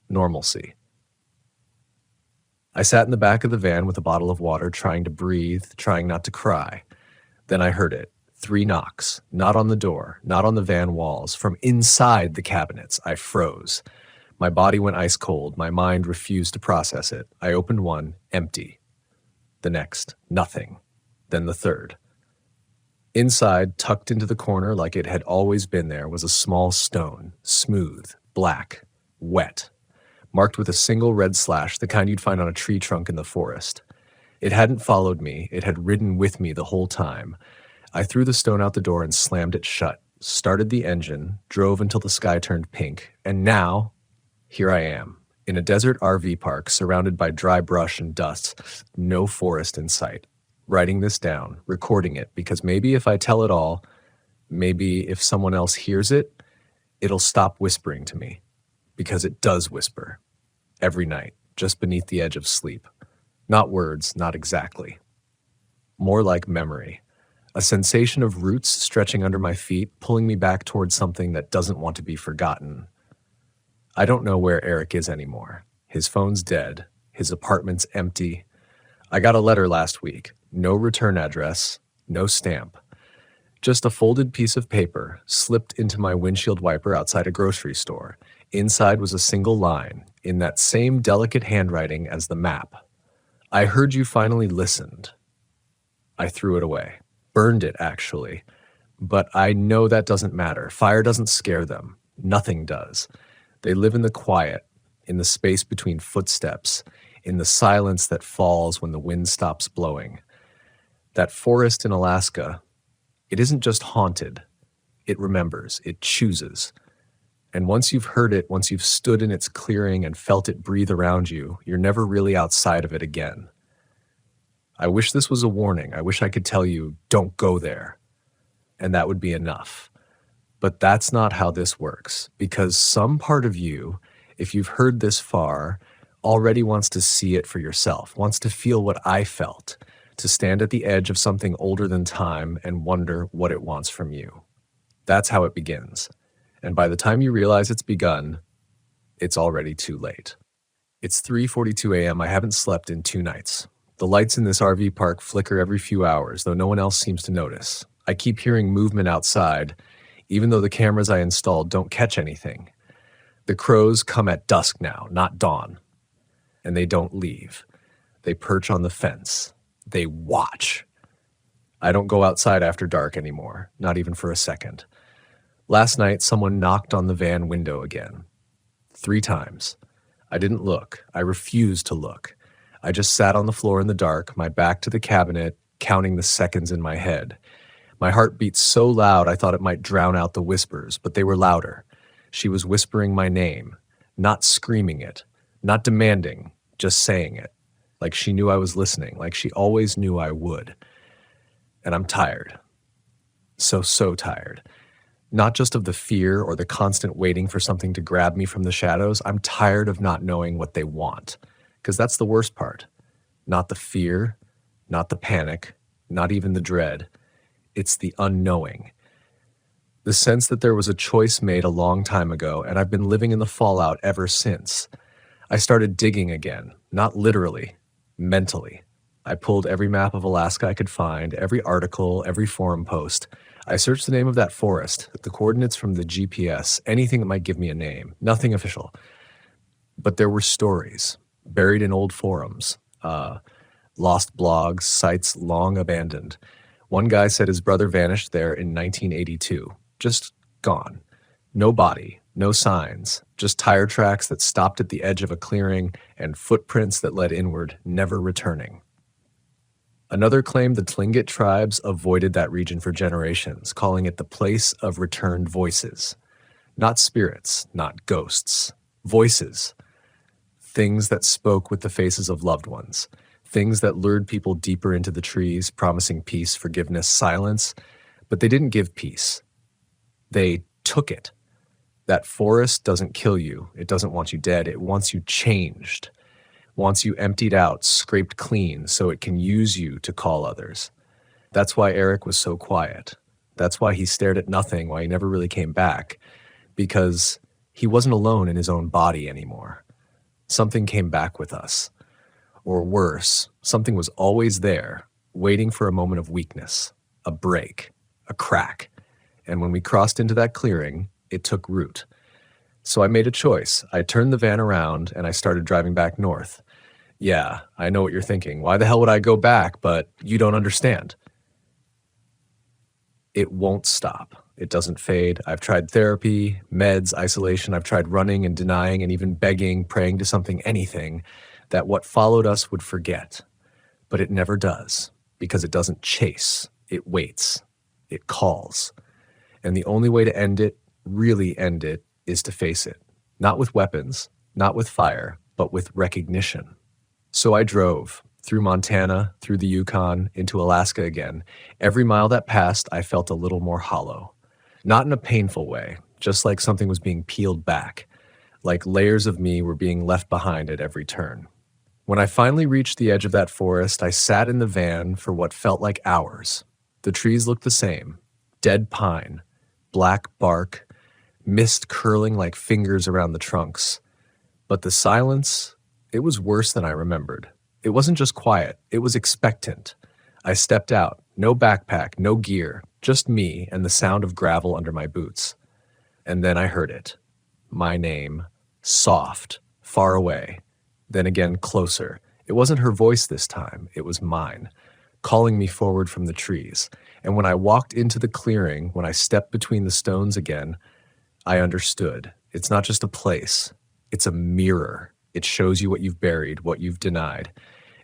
Normalcy. I sat in the back of the van with a bottle of water, trying to breathe, trying not to cry. Then I heard it. 3 knocks. Not on the door, not on the van walls. From inside the cabinets, I froze. My body went ice cold. My mind refused to process it. I opened one, empty. The next, nothing. Then the third. Inside, tucked into the corner like it had always been there, was a small stone, smooth, black, wet, marked with a single red slash, the kind you'd find on a tree trunk in the forest. It hadn't followed me. It had ridden with me the whole time. I threw the stone out the door and slammed it shut, started the engine, drove until the sky turned pink, and now, here I am, in a desert RV park surrounded by dry brush and dust, no forest in sight, writing this down, recording it, because maybe if I tell it all, maybe if someone else hears it, it'll stop whispering to me, because it does whisper, every night, just beneath the edge of sleep. Not words, not exactly. More like memory. A sensation of roots stretching under my feet, pulling me back towards something that doesn't want to be forgotten. I don't know where Eric is anymore. His phone's dead. His apartment's empty. I got a letter last week. No return address. No stamp. Just a folded piece of paper slipped into my windshield wiper outside a grocery store. Inside was a single line, in that same delicate handwriting as the map. I heard you finally listened. I threw it away. Burned it, actually. But I know that doesn't matter. Fire doesn't scare them. Nothing does. They live in the quiet, in the space between footsteps, in the silence that falls when the wind stops blowing. That forest in Alaska, it isn't just haunted. It remembers. It chooses. And once you've heard it, once you've stood in its clearing and felt it breathe around you, you're never really outside of it again. I wish this was a warning. I wish I could tell you, don't go there. And that would be enough. But that's not how this works, because some part of you, if you've heard this far, already wants to see it for yourself, wants to feel what I felt, to stand at the edge of something older than time and wonder what it wants from you. That's how it begins. And by the time you realize it's begun, it's already too late. It's 3:42 a.m. I haven't slept in 2 nights. The lights in this RV park flicker every few hours, though no one else seems to notice. I keep hearing movement outside, even though the cameras I installed don't catch anything. The crows come at dusk now, not dawn. And they don't leave. They perch on the fence. They watch. I don't go outside after dark anymore, not even for a second. Last night, someone knocked on the van window again. 3 times. I didn't look. I refused to look. I just sat on the floor in the dark, my back to the cabinet, counting the seconds in my head. My heart beat so loud I thought it might drown out the whispers, but they were louder. She was whispering my name, not screaming it, not demanding, just saying it, like she knew I was listening, like she always knew I would. And I'm tired. So tired. Not just of the fear or the constant waiting for something to grab me from the shadows. I'm tired of not knowing what they want. Because that's the worst part. Not the fear, not the panic, not even the dread. It's the unknowing. The sense that there was a choice made a long time ago, and I've been living in the fallout ever since. I started digging again, not literally, mentally. I pulled every map of Alaska I could find, every article, every forum post. I searched the name of that forest, the coordinates from the GPS, anything that might give me a name, nothing official. But there were stories. Buried in old forums, lost blogs, sites long abandoned. One guy said his brother vanished there in 1982. Just gone. No body, no signs, just tire tracks that stopped at the edge of a clearing and footprints that led inward, never returning. Another claimed the Tlingit tribes avoided that region for generations, calling it the place of returned voices. Not spirits, not ghosts. Voices. Things that spoke with the faces of loved ones. Things that lured people deeper into the trees, promising peace, forgiveness, silence. But they didn't give peace. They took it. That forest doesn't kill you. It doesn't want you dead. It wants you changed. Wants you emptied out, scraped clean, so it can use you to call others. That's why Eric was so quiet. That's why he stared at nothing, why he never really came back. Because He wasn't alone in his own body anymore. Something came back with us. Or worse, something was always there, waiting for a moment of weakness, a break, a crack. And when we crossed into that clearing, it took root. So I made a choice. I turned the van around and I started driving back north. Yeah, I know what you're thinking. Why the hell would I go back? But you don't understand. It won't stop. It doesn't fade. I've tried therapy, meds, isolation. I've tried running and denying and even begging, praying to something, anything, that what followed us would forget. But it never does, because it doesn't chase. It waits. It calls. And the only way to end it, really end it, is to face it. Not with weapons, not with fire, but with recognition. So I drove through Montana, through the Yukon, into Alaska again. Every mile that passed, I felt a little more hollow. Not in a painful way, just like something was being peeled back, like layers of me were being left behind at every turn. When I finally reached the edge of that forest, I sat in the van for what felt like hours. The trees looked the same: dead pine, black bark, mist curling like fingers around the trunks. But the silence, it was worse than I remembered. It wasn't just quiet, it was expectant. I stepped out, no backpack, no gear, just me and the sound of gravel under my boots. And then I heard it. My name, soft, far away, then again closer. It wasn't her voice this time, it was mine, calling me forward from the trees. And when I walked into the clearing, when I stepped between the stones again, I understood. It's not just a place, it's a mirror. It shows you what you've buried, what you've denied.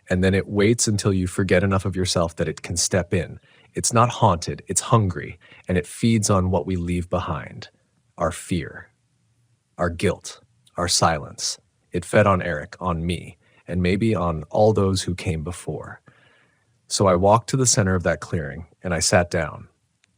And then it waits until you forget enough of yourself that it can step in. It's not haunted, it's hungry, and it feeds on what we leave behind. Our fear, our guilt, our silence. It fed on Eric, on me, and maybe on all those who came before. So I walked to the center of that clearing, and I sat down.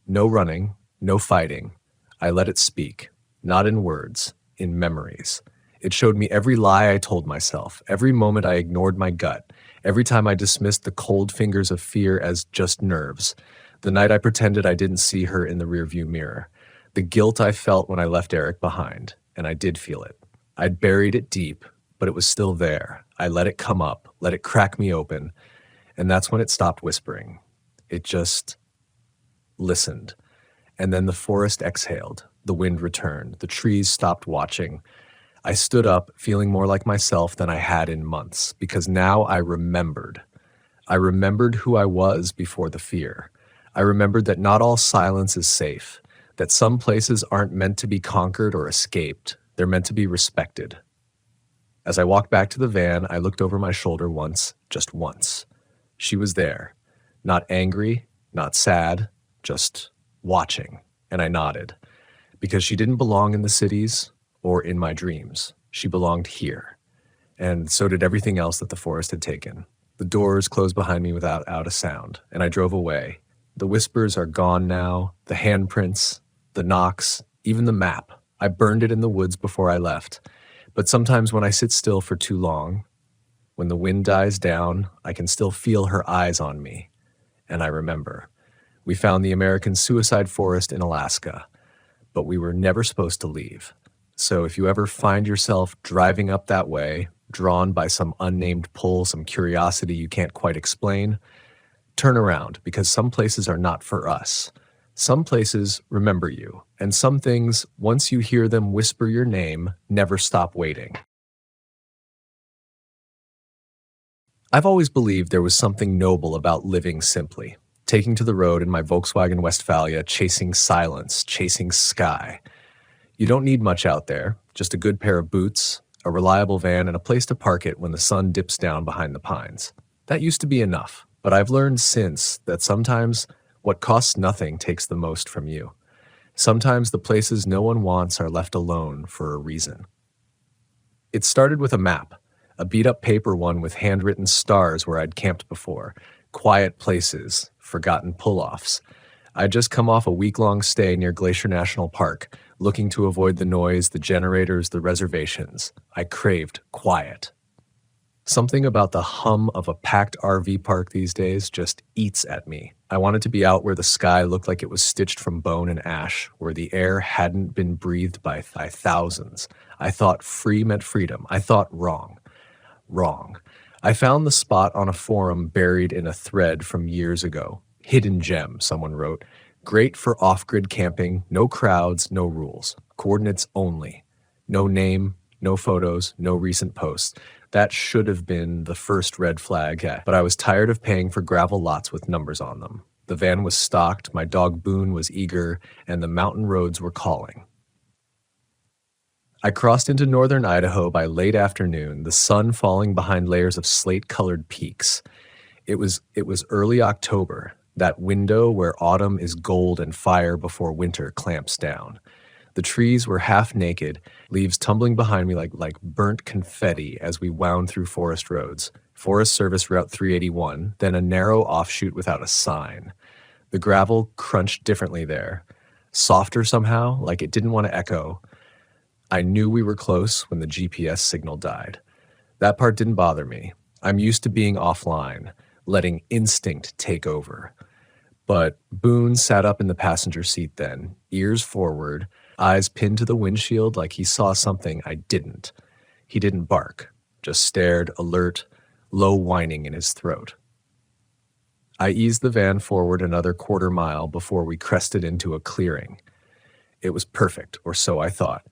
No running, no fighting. I let it speak, not in words, in memories. It showed me every lie I told myself, every moment I ignored my gut, every time I dismissed the cold fingers of fear as just nerves, the night I pretended I didn't see her in the rearview mirror, the guilt I felt when I left Eric behind, and I did feel it. I'd buried it deep, but it was still there. I let it come up, let it crack me open, and that's when it stopped whispering. It just listened. And then the forest exhaled, the wind returned, the trees stopped watching. I stood up, feeling more like myself than I had in months, because now I remembered. I remembered who I was before the fear. I remembered that not all silence is safe, that some places aren't meant to be conquered or escaped. They're meant to be respected. As I walked back to the van, I looked over my shoulder once, just once. She was there, not angry, not sad, just watching, and I nodded, because she didn't belong in the cities or in my dreams. She belonged here, and so did everything else that the forest had taken. The doors closed behind me without a sound, and I drove away. The whispers are gone now, the handprints, the knocks, even the map. I burned it in the woods before I left. But sometimes when I sit still for too long, when the wind dies down, I can still feel her eyes on me. And I remember. We found the American suicide forest in Alaska, but we were never supposed to leave. So if you ever find yourself driving up that way, drawn by some unnamed pull, some curiosity you can't quite explain, turn around, because some places are not for us. Some places remember you, and some things, once you hear them whisper your name, never stop waiting. I've always believed there was something noble about living simply, taking to the road in my Volkswagen Westphalia, chasing silence, chasing sky. You don't need much out there, just a good pair of boots, a reliable van, and a place to park it when the sun dips down behind the pines. That used to be enough, but I've learned since that sometimes what costs nothing takes the most from you. Sometimes the places no one wants are left alone for a reason. It started with a map, a beat-up paper one with handwritten stars where I'd camped before, quiet places, forgotten pull-offs. I'd just come off a week-long stay near Glacier National Park, looking to avoid the noise, the generators, the reservations. I craved quiet. Something about the hum of a packed RV park these days just eats at me. I wanted to be out where the sky looked like it was stitched from bone and ash, where the air hadn't been breathed by thousands. I thought free meant freedom. I thought wrong. Wrong. I found the spot on a forum buried in a thread from years ago. Hidden gem, someone wrote. Great for off-grid camping, no crowds, no rules. Coordinates only. No name, no photos, no recent posts. That should have been the first red flag, but I was tired of paying for gravel lots with numbers on them. The van was stocked, my dog Boone was eager, and the mountain roads were calling. I crossed into northern Idaho by late afternoon, the sun falling behind layers of slate-colored peaks. It was early October, that window where autumn is gold and fire before winter clamps down. The trees were half naked, leaves tumbling behind me like burnt confetti as we wound through forest roads. Forest Service Route 381, then a narrow offshoot without a sign. The gravel crunched differently there, softer somehow, like it didn't want to echo. I knew we were close when the GPS signal died. That part didn't bother me. I'm used to being offline, letting instinct take over. But Boone sat up in the passenger seat then, ears forward, eyes pinned to the windshield like he saw something I didn't. He didn't bark, just stared, alert, low whining in his throat. I eased the van forward another quarter mile before we crested into a clearing. It was perfect, or so I thought.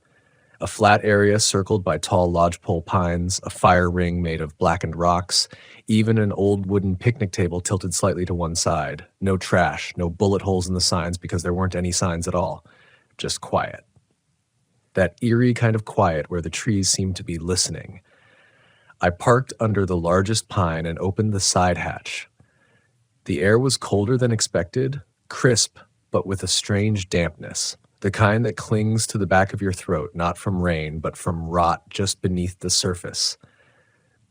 A flat area circled by tall lodgepole pines, a fire ring made of blackened rocks, even an old wooden picnic table tilted slightly to one side. No trash, no bullet holes in the signs because there weren't any signs at all. Just quiet. That eerie kind of quiet where the trees seemed to be listening. I parked under the largest pine and opened the side hatch. The air was colder than expected, crisp, but with a strange dampness. The kind that clings to the back of your throat, not from rain, but from rot just beneath the surface.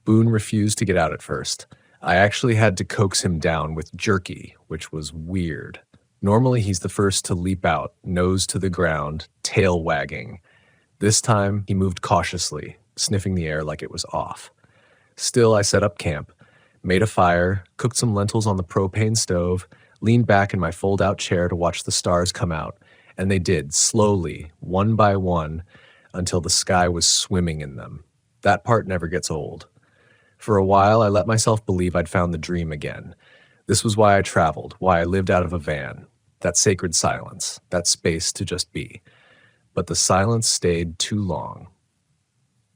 Boone refused to get out at first. I actually had to coax him down with jerky, which was weird. Normally he's the first to leap out, nose to the ground, tail wagging. This time he moved cautiously, sniffing the air like it was off. Still, I set up camp, made a fire, cooked some lentils on the propane stove, leaned back in my fold-out chair to watch the stars come out. And they did, slowly, one by one, until the sky was swimming in them. That part never gets old. For a while, I let myself believe I'd found the dream again. This was why I traveled, why I lived out of a van. That sacred silence, that space to just be. But the silence stayed too long.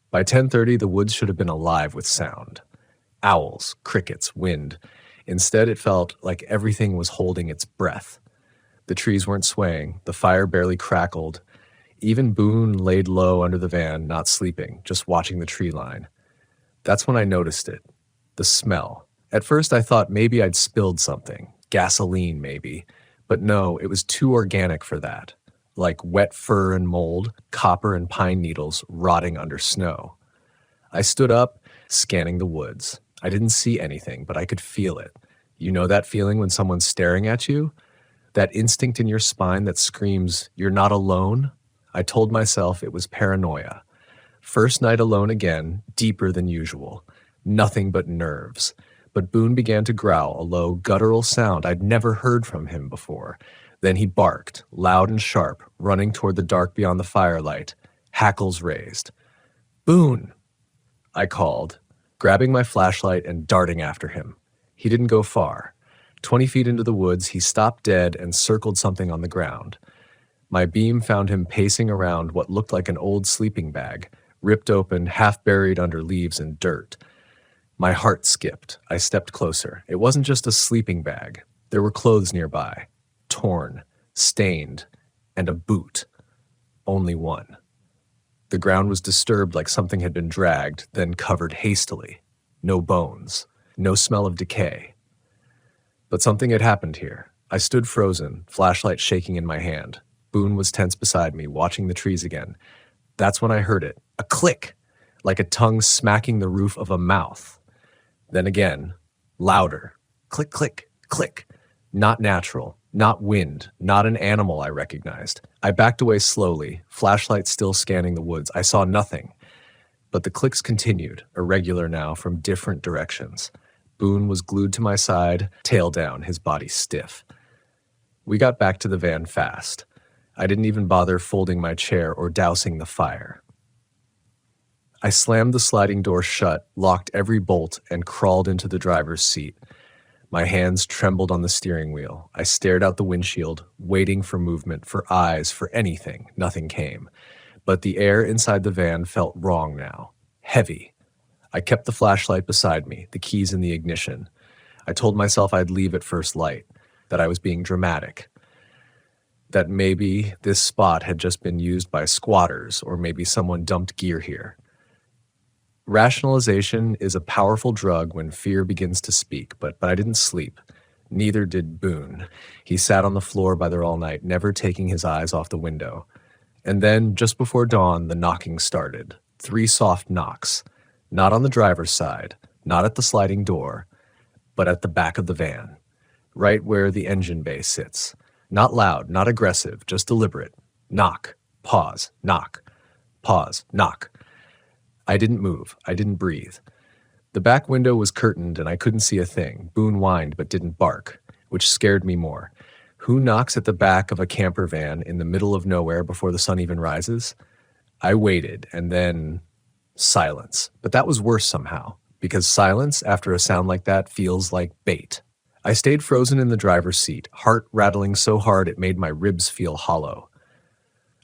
By 10:30, the woods should have been alive with sound. Owls, crickets, wind. Instead, it felt like everything was holding its breath. The trees weren't swaying, the fire barely crackled. Even Boone laid low under the van, not sleeping, just watching the tree line. That's when I noticed it. The smell. At first I thought maybe I'd spilled something. Gasoline, maybe. But no, it was too organic for that. Like wet fur and mold, copper and pine needles rotting under snow. I stood up, scanning the woods. I didn't see anything, but I could feel it. You know that feeling when someone's staring at you? That instinct in your spine that screams, "You're not alone"? I told myself it was paranoia. First night alone again, deeper than usual. Nothing but nerves. But Boone began to growl, a low, guttural sound I'd never heard from him before. Then he barked, loud and sharp, running toward the dark beyond the firelight, hackles raised. "Boone!" I called, grabbing my flashlight and darting after him. He didn't go far. 20 feet into the woods, he stopped dead and circled something on the ground. My beam found him pacing around what looked like an old sleeping bag, ripped open, half buried under leaves and dirt. My heart skipped. I stepped closer. It wasn't just a sleeping bag. There were clothes nearby, torn, stained, and a boot. Only one. The ground was disturbed like something had been dragged, then covered hastily. No bones. No smell of decay. But something had happened here. I stood frozen, flashlight shaking in my hand. Boone was tense beside me, watching the trees again. That's when I heard it. A click, like a tongue smacking the roof of a mouth. Then again, louder. Click, click, click. Not natural, not wind, not an animal I recognized. I backed away slowly, flashlight still scanning the woods. I saw nothing. But the clicks continued, irregular now, from different directions. Boone was glued to my side, tail down, his body stiff. We got back to the van fast. I didn't even bother folding my chair or dousing the fire. I slammed the sliding door shut, locked every bolt, and crawled into the driver's seat. My hands trembled on the steering wheel. I stared out the windshield, waiting for movement, for eyes, for anything. Nothing came. But the air inside the van felt wrong now. Heavy. I kept the flashlight beside me, the keys in the ignition. I told myself I'd leave at first light, that I was being dramatic, that maybe this spot had just been used by squatters, or maybe someone dumped gear here. Rationalization is a powerful drug when fear begins to speak, but I didn't sleep. Neither did Boone. He sat on the floor by there all night, never taking his eyes off the window. And then, just before dawn, the knocking started. 3 soft knocks. Not on the driver's side, not at the sliding door, but at the back of the van, right where the engine bay sits. Not loud, not aggressive, just deliberate. Knock, pause, knock, pause, knock. I didn't move. I didn't breathe. The back window was curtained and I couldn't see a thing. Boone whined but didn't bark, which scared me more. Who knocks at the back of a camper van in the middle of nowhere before the sun even rises? I waited, and then silence. But that was worse somehow, because silence after a sound like that feels like bait. I stayed frozen in the driver's seat, heart rattling so hard it made my ribs feel hollow.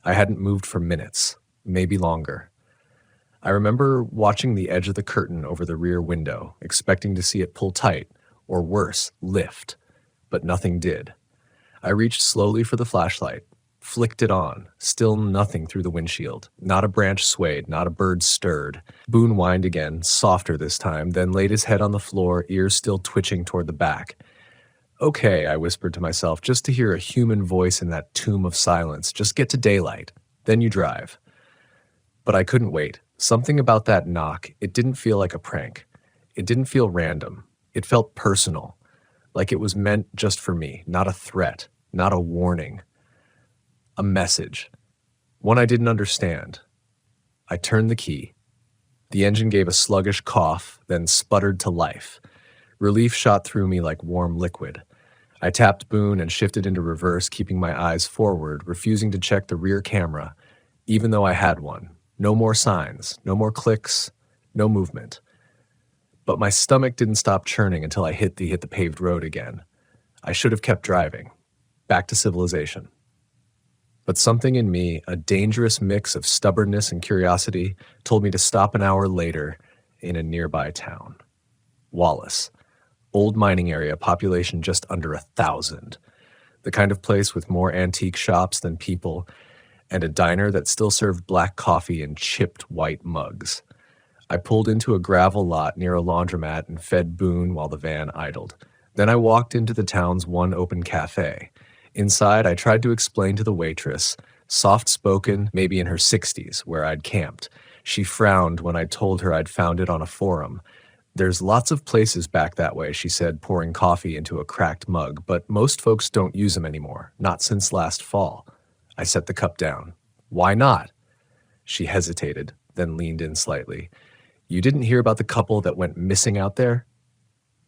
I hadn't moved for minutes, maybe longer. I remember watching the edge of the curtain over the rear window, expecting to see it pull tight, or worse, lift, but nothing did. I reached slowly for the flashlight, flicked it on, still nothing through the windshield. Not a branch swayed, not a bird stirred. Boone whined again, softer this time, then laid his head on the floor, ears still twitching toward the back. Okay, I whispered to myself, just to hear a human voice in that tomb of silence. Just get to daylight, then you drive. But I couldn't wait. Something about that knock, it didn't feel like a prank. It didn't feel random. It felt personal, like it was meant just for me, not a threat, not a warning. A message, one I didn't understand. I turned the key. The engine gave a sluggish cough, then sputtered to life. Relief shot through me like warm liquid. I tapped Boone and shifted into reverse, keeping my eyes forward, refusing to check the rear camera, even though I had one. No more signs, no more clicks, no movement. But my stomach didn't stop churning until I hit the paved road again. I should have kept driving. Back to civilization. But something in me, a dangerous mix of stubbornness and curiosity, told me to stop an hour later in a nearby town. Wallace. Old mining area, population just under 1,000. The kind of place with more antique shops than people, and a diner that still served black coffee in chipped white mugs. I pulled into a gravel lot near a laundromat and fed Boone while the van idled. Then I walked into the town's one open cafe. Inside, I tried to explain to the waitress, soft-spoken, maybe in her 60s, where I'd camped. She frowned when I told her I'd found it on a forum. There's lots of places back that way, she said, pouring coffee into a cracked mug, but most folks don't use them anymore, not since last fall. I set the cup down. Why not? She hesitated, then leaned in slightly. You didn't hear about the couple that went missing out there?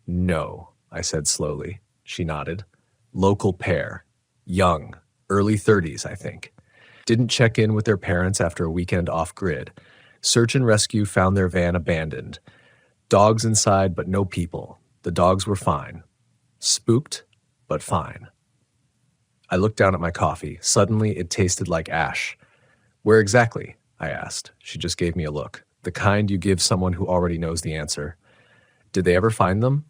No, I said slowly. She nodded. Local pair. Young. Early 30s, I think. Didn't check in with their parents after a weekend off-grid. Search and rescue found their van abandoned. Dogs inside, but no people. The dogs were fine. Spooked, but fine. I looked down at my coffee. Suddenly, it tasted like ash. Where exactly? I asked. She just gave me a look. The kind you give someone who already knows the answer. Did they ever find them?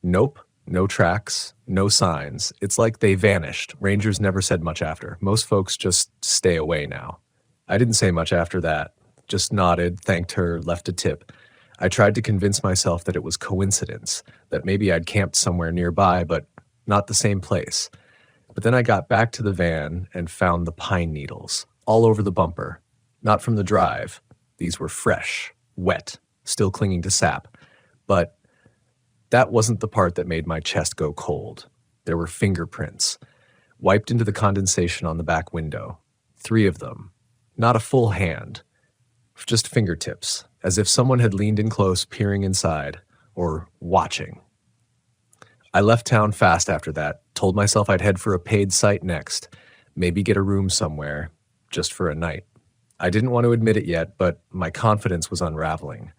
Nope. No tracks, no signs. It's like they vanished. Rangers never said much after. Most folks just stay away now. I didn't say much after that. Just nodded, thanked her, left a tip. I tried to convince myself that it was coincidence, that maybe I'd camped somewhere nearby, but not the same place. But then I got back to the van and found the pine needles, all over the bumper. Not from the drive. These were fresh, wet, still clinging to sap. But that wasn't the part that made my chest go cold. There were fingerprints, wiped into the condensation on the back window. 3 of them. Not a full hand. just fingertips, as if someone had leaned in close, peering inside, or watching. I left town fast after that, told myself I'd head for a paid site next, maybe get a room somewhere, just for a night. I didn't want to admit it yet, but my confidence was unraveling.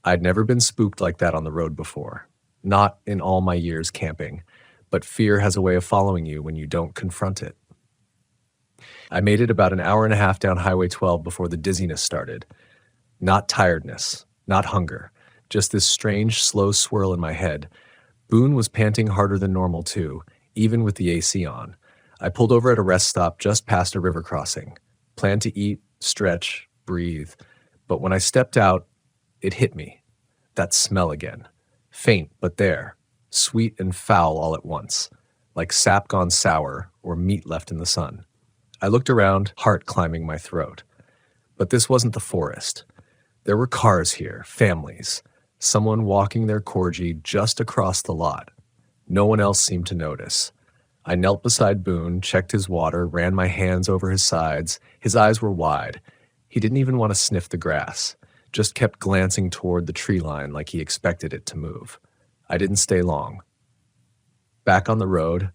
I'd never been spooked like that on the road before. Not in all my years camping, but fear has a way of following you when you don't confront it. I made it about an hour and a half down Highway 12 before the dizziness started. Not tiredness, not hunger, just this strange, slow swirl in my head. Boone was panting harder than normal too, even with the AC on. I pulled over at a rest stop just past a river crossing. Planned to eat, stretch, breathe. But when I stepped out, it hit me. That smell again. Faint, but there. Sweet and foul all at once. Like sap gone sour or meat left in the sun. I looked around, heart climbing my throat. But this wasn't the forest. There were cars here, families. Someone walking their corgi just across the lot. No one else seemed to notice. I knelt beside Boone, checked his water, ran my hands over his sides. His eyes were wide. He didn't even want to sniff the grass, just kept glancing toward the tree line like he expected it to move. I didn't stay long. Back on the road,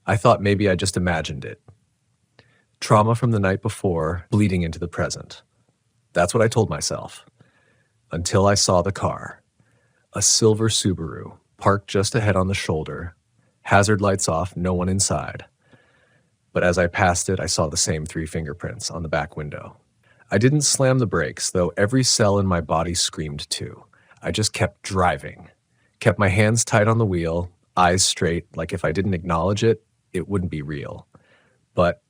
I thought maybe I just imagined it. Trauma from the night before, bleeding into the present. That's what I told myself. Until I saw the car. A silver Subaru, parked just ahead on the shoulder. Hazard lights off, no one inside. But as I passed it, I saw the same 3 fingerprints on the back window. I didn't slam the brakes, though every cell in my body screamed too. I just kept driving. Kept my hands tight on the wheel, eyes straight, like if I didn't acknowledge it, it wouldn't be real. But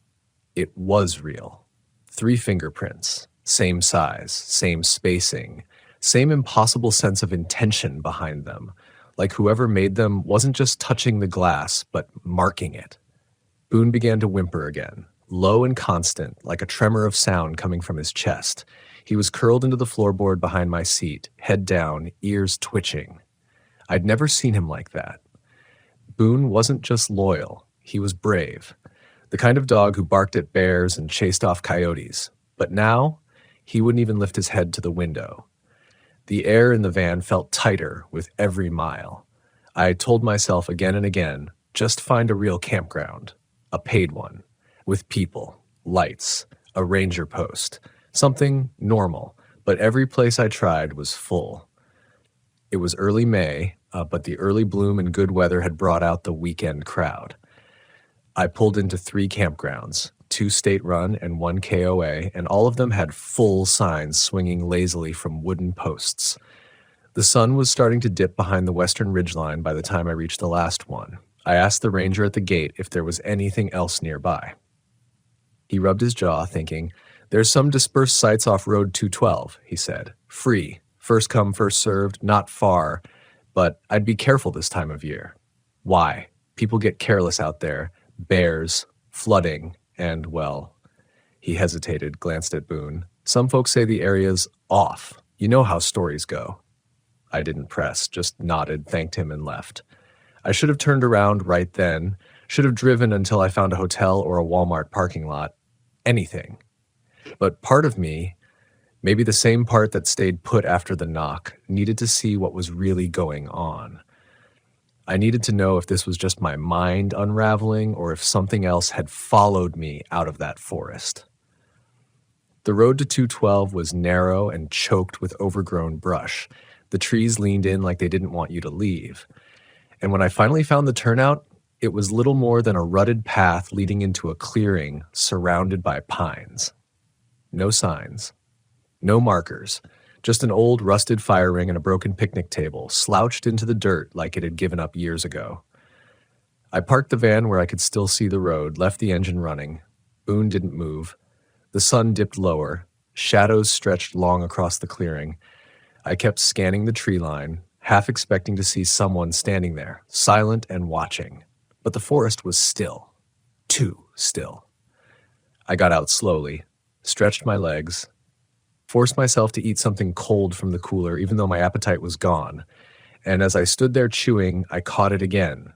it was real. 3 fingerprints, same size, same spacing, same impossible sense of intention behind them, like whoever made them wasn't just touching the glass, but marking it. Boone began to whimper again, low and constant, like a tremor of sound coming from his chest. He was curled into the floorboard behind my seat, head down, ears twitching. I'd never seen him like that. Boone wasn't just loyal, he was brave. The kind of dog who barked at bears and chased off coyotes. But now, he wouldn't even lift his head to the window. The air in the van felt tighter with every mile. I told myself again and again, just find a real campground, a paid one, with people, lights, a ranger post, something normal, but every place I tried was full. It was early May, but the early bloom and good weather had brought out the weekend crowd. I pulled into 3 campgrounds, 2 state-run and 1 KOA, and all of them had full signs swinging lazily from wooden posts. The sun was starting to dip behind the western ridgeline by the time I reached the last one. I asked the ranger at the gate if there was anything else nearby. He rubbed his jaw, thinking, "There's some dispersed sites off Road 212, he said. Free, first come, first served, not far, but I'd be careful this time of year." Why? People get careless out there. Bears, flooding, and, well, he hesitated, glanced at Boone. Some folks say the area's off. You know how stories go. I didn't press, just nodded, thanked him, and left. I should have turned around right then, should have driven until I found a hotel or a Walmart parking lot. Anything. But part of me, maybe the same part that stayed put after the knock, needed to see what was really going on. I needed to know if this was just my mind unraveling or if something else had followed me out of that forest. The road to 212 was narrow and choked with overgrown brush. The trees leaned in like they didn't want you to leave. And when I finally found the turnout, it was little more than a rutted path leading into a clearing surrounded by pines. No signs. No markers. Just an old rusted fire ring and a broken picnic table, slouched into the dirt like it had given up years ago. I parked the van where I could still see the road, left the engine running. Boone didn't move. The sun dipped lower. Shadows stretched long across the clearing. I kept scanning the tree line, half expecting to see someone standing there, silent and watching. But the forest was still. Too still. I got out slowly, stretched my legs, forced myself to eat something cold from the cooler, even though my appetite was gone. And as I stood there chewing, I caught it again.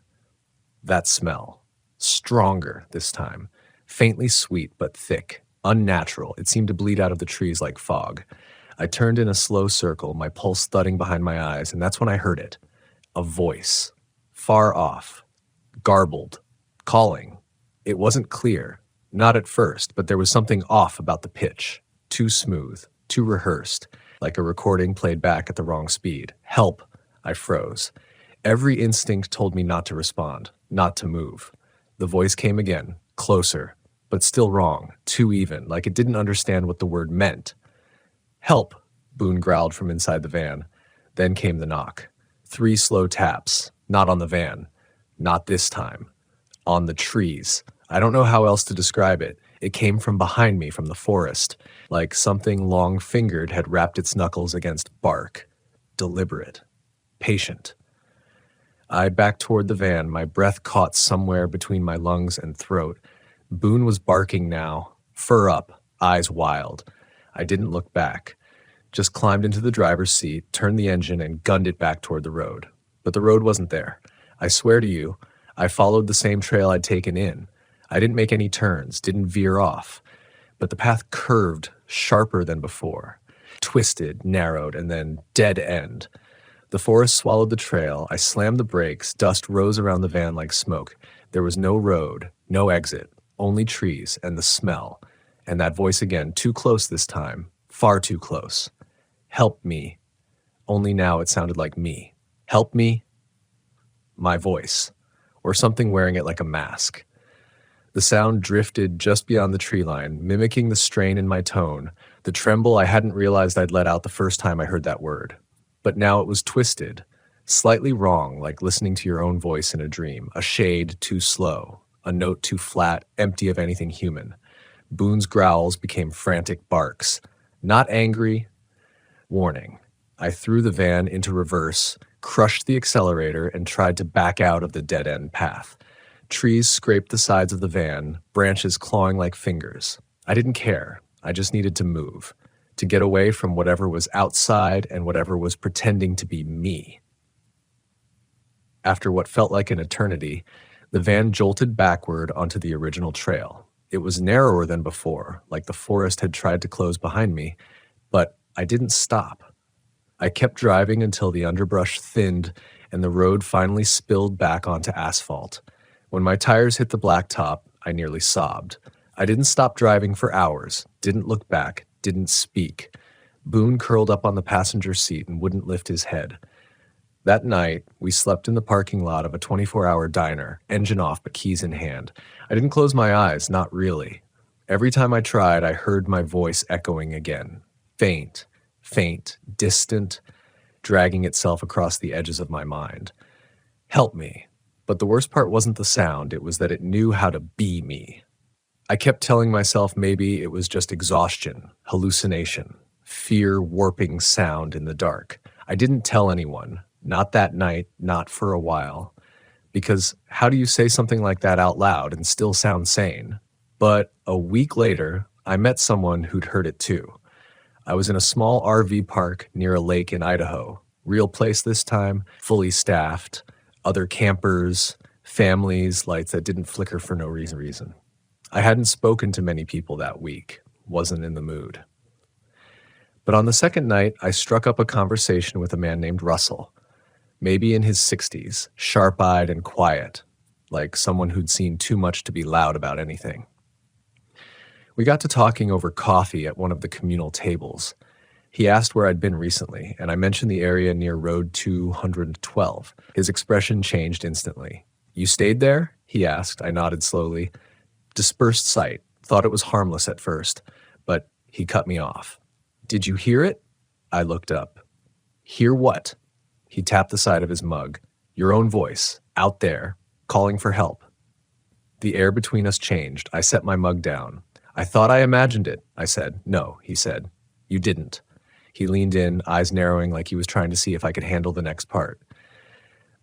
That smell. Stronger this time. Faintly sweet, but thick. Unnatural. It seemed to bleed out of the trees like fog. I turned in a slow circle, my pulse thudding behind my eyes, and that's when I heard it. A voice. Far off. Garbled. Calling. It wasn't clear. Not at first, but there was something off about the pitch. Too smooth. Too rehearsed. Like a recording played back at the wrong speed. Help. I froze. Every instinct told me not to respond, not to move. The voice came again, closer, but still wrong, too even, like it didn't understand what the word meant. Help, Boone growled from inside the van. Then came the knock. 3 slow taps, not on the van. Not this time. On the trees. I don't know how else to describe it. It came from behind me, from the forest, like something long-fingered had wrapped its knuckles against bark. Deliberate. Patient. I backed toward the van, my breath caught somewhere between my lungs and throat. Boone was barking now, fur up, eyes wild. I didn't look back. Just climbed into the driver's seat, turned the engine, and gunned it back toward the road. But the road wasn't there. I swear to you, I followed the same trail I'd taken in. I didn't make any turns, didn't veer off. But the path curved, sharper than before. Twisted, narrowed, and then dead end. The forest swallowed the trail. I slammed the brakes. Dust rose around the van like smoke. There was no road, no exit, only trees and the smell. And that voice again, too close this time, far too close. Help me. Only now it sounded like me. Help me. My voice. Or something wearing it like a mask. The sound drifted just beyond the tree line, mimicking the strain in my tone, the tremble I hadn't realized I'd let out the first time I heard that word. But now it was twisted, slightly wrong, like listening to your own voice in a dream, a shade too slow, a note too flat, empty of anything human. Boone's growls became frantic barks. Not angry, warning. I threw the van into reverse, crushed the accelerator, and tried to back out of the dead-end path. Trees scraped the sides of the van, branches clawing like fingers. I didn't care. I just needed to move. To get away from whatever was outside and whatever was pretending to be me. After what felt like an eternity, the van jolted backward onto the original trail. It was narrower than before, like the forest had tried to close behind me, but I didn't stop. I kept driving until the underbrush thinned and the road finally spilled back onto asphalt. When my tires hit the blacktop, I nearly sobbed. I didn't stop driving for hours, didn't look back, didn't speak. Boone curled up on the passenger seat and wouldn't lift his head. That night, we slept in the parking lot of a 24-hour diner, engine off but keys in hand. I didn't close my eyes, not really. Every time I tried, I heard my voice echoing again. Faint, distant, dragging itself across the edges of my mind. Help me. But the worst part wasn't the sound, it was that it knew how to be me. I kept telling myself maybe it was just exhaustion, hallucination, fear warping sound in the dark. I didn't tell anyone, not that night, not for a while. Because how do you say something like that out loud and still sound sane? But a week later, I met someone who'd heard it too. I was in a small RV park near a lake in Idaho. Real place this time, fully staffed, other campers, families, lights that didn't flicker for no reason. I hadn't spoken to many people that week, wasn't in the mood. But on the second night, I struck up a conversation with a man named Russell, maybe in his 60s, sharp-eyed and quiet, like someone who'd seen too much to be loud about anything. We got to talking over coffee at one of the communal tables. He asked where I'd been recently, and I mentioned the area near Road 212. His expression changed instantly. You stayed there? He asked. I nodded slowly. Dispersed sight. Thought it was harmless at first, but he cut me off. Did you hear it? I looked up. Hear what? He tapped the side of his mug. Your own voice, out there, calling for help. The air between us changed. I set my mug down. I thought I imagined it, I said. No, he said. You didn't. He leaned in, eyes narrowing like he was trying to see if I could handle the next part.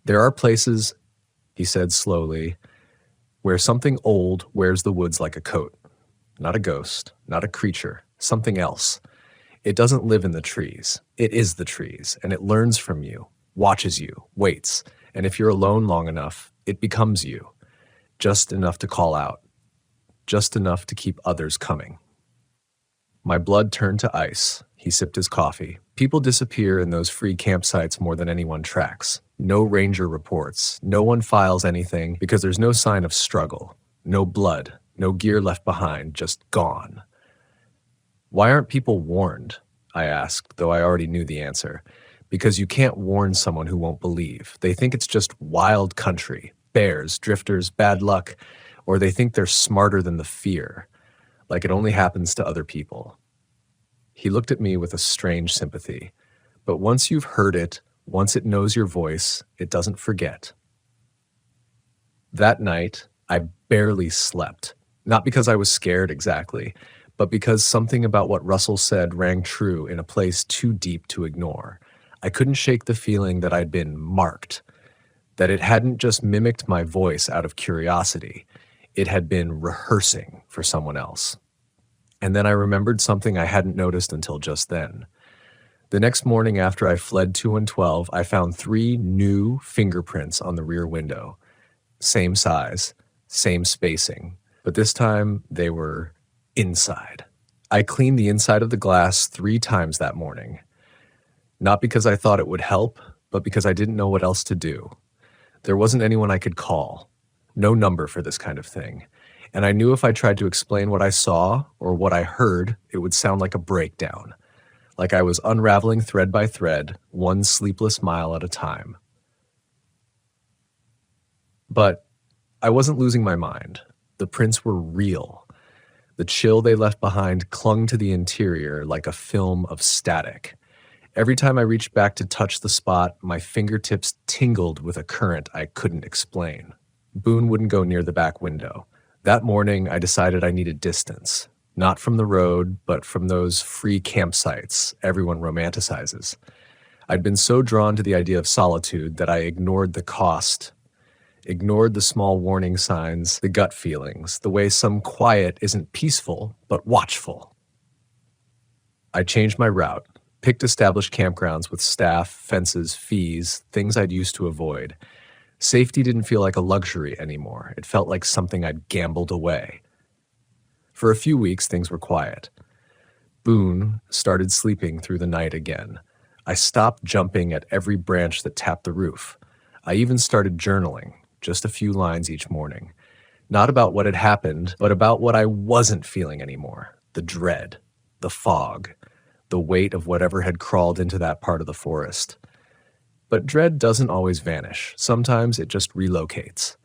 There are places, he said slowly, where something old wears the woods like a coat. Not a ghost, not a creature, something else. It doesn't live in the trees. It is the trees, and it learns from you, watches you, waits, and if you're alone long enough, it becomes you. Just enough to call out. Just enough to keep others coming. My blood turned to ice. He sipped his coffee. People disappear in those free campsites more than anyone tracks. No ranger reports. No one files anything because there's no sign of struggle. No blood. No gear left behind. Just gone. Why aren't people warned? I asked, though I already knew the answer. Because you can't warn someone who won't believe. They think it's just wild country, bears, drifters, bad luck, or they think they're smarter than the fear, like it only happens to other people. He looked at me with a strange sympathy. But once you've heard it, once it knows your voice, it doesn't forget. That night, I barely slept. Not because I was scared exactly, but because something about what Russell said rang true in a place too deep to ignore. I couldn't shake the feeling that I'd been marked, that it hadn't just mimicked my voice out of curiosity, it had been rehearsing for someone else. And then I remembered something I hadn't noticed until just then. The next morning after I fled 212, I found 3 new fingerprints on the rear window. Same size, same spacing, but this time they were inside. I cleaned the inside of the glass 3 times that morning. Not because I thought it would help, but because I didn't know what else to do. There wasn't anyone I could call. No number for this kind of thing. And I knew if I tried to explain what I saw or what I heard, it would sound like a breakdown. Like I was unraveling thread by thread, one sleepless mile at a time. But I wasn't losing my mind. The prints were real. The chill they left behind clung to the interior like a film of static. Every time I reached back to touch the spot, my fingertips tingled with a current I couldn't explain. Boone wouldn't go near the back window. That morning, I decided I needed distance. Not from the road, but from those free campsites everyone romanticizes. I'd been so drawn to the idea of solitude that I ignored the cost, ignored the small warning signs, the gut feelings, the way some quiet isn't peaceful, but watchful. I changed my route, picked established campgrounds with staff, fences, fees, things I'd used to avoid. Safety didn't feel like a luxury anymore. It felt like something I'd gambled away. For a few weeks, things were quiet. Boone started sleeping through the night again. I stopped jumping at every branch that tapped the roof. I even started journaling, just a few lines each morning. Not about what had happened, but about what I wasn't feeling anymore. The dread, the fog, the weight of whatever had crawled into that part of the forest. But dread doesn't always vanish. Sometimes it just relocates.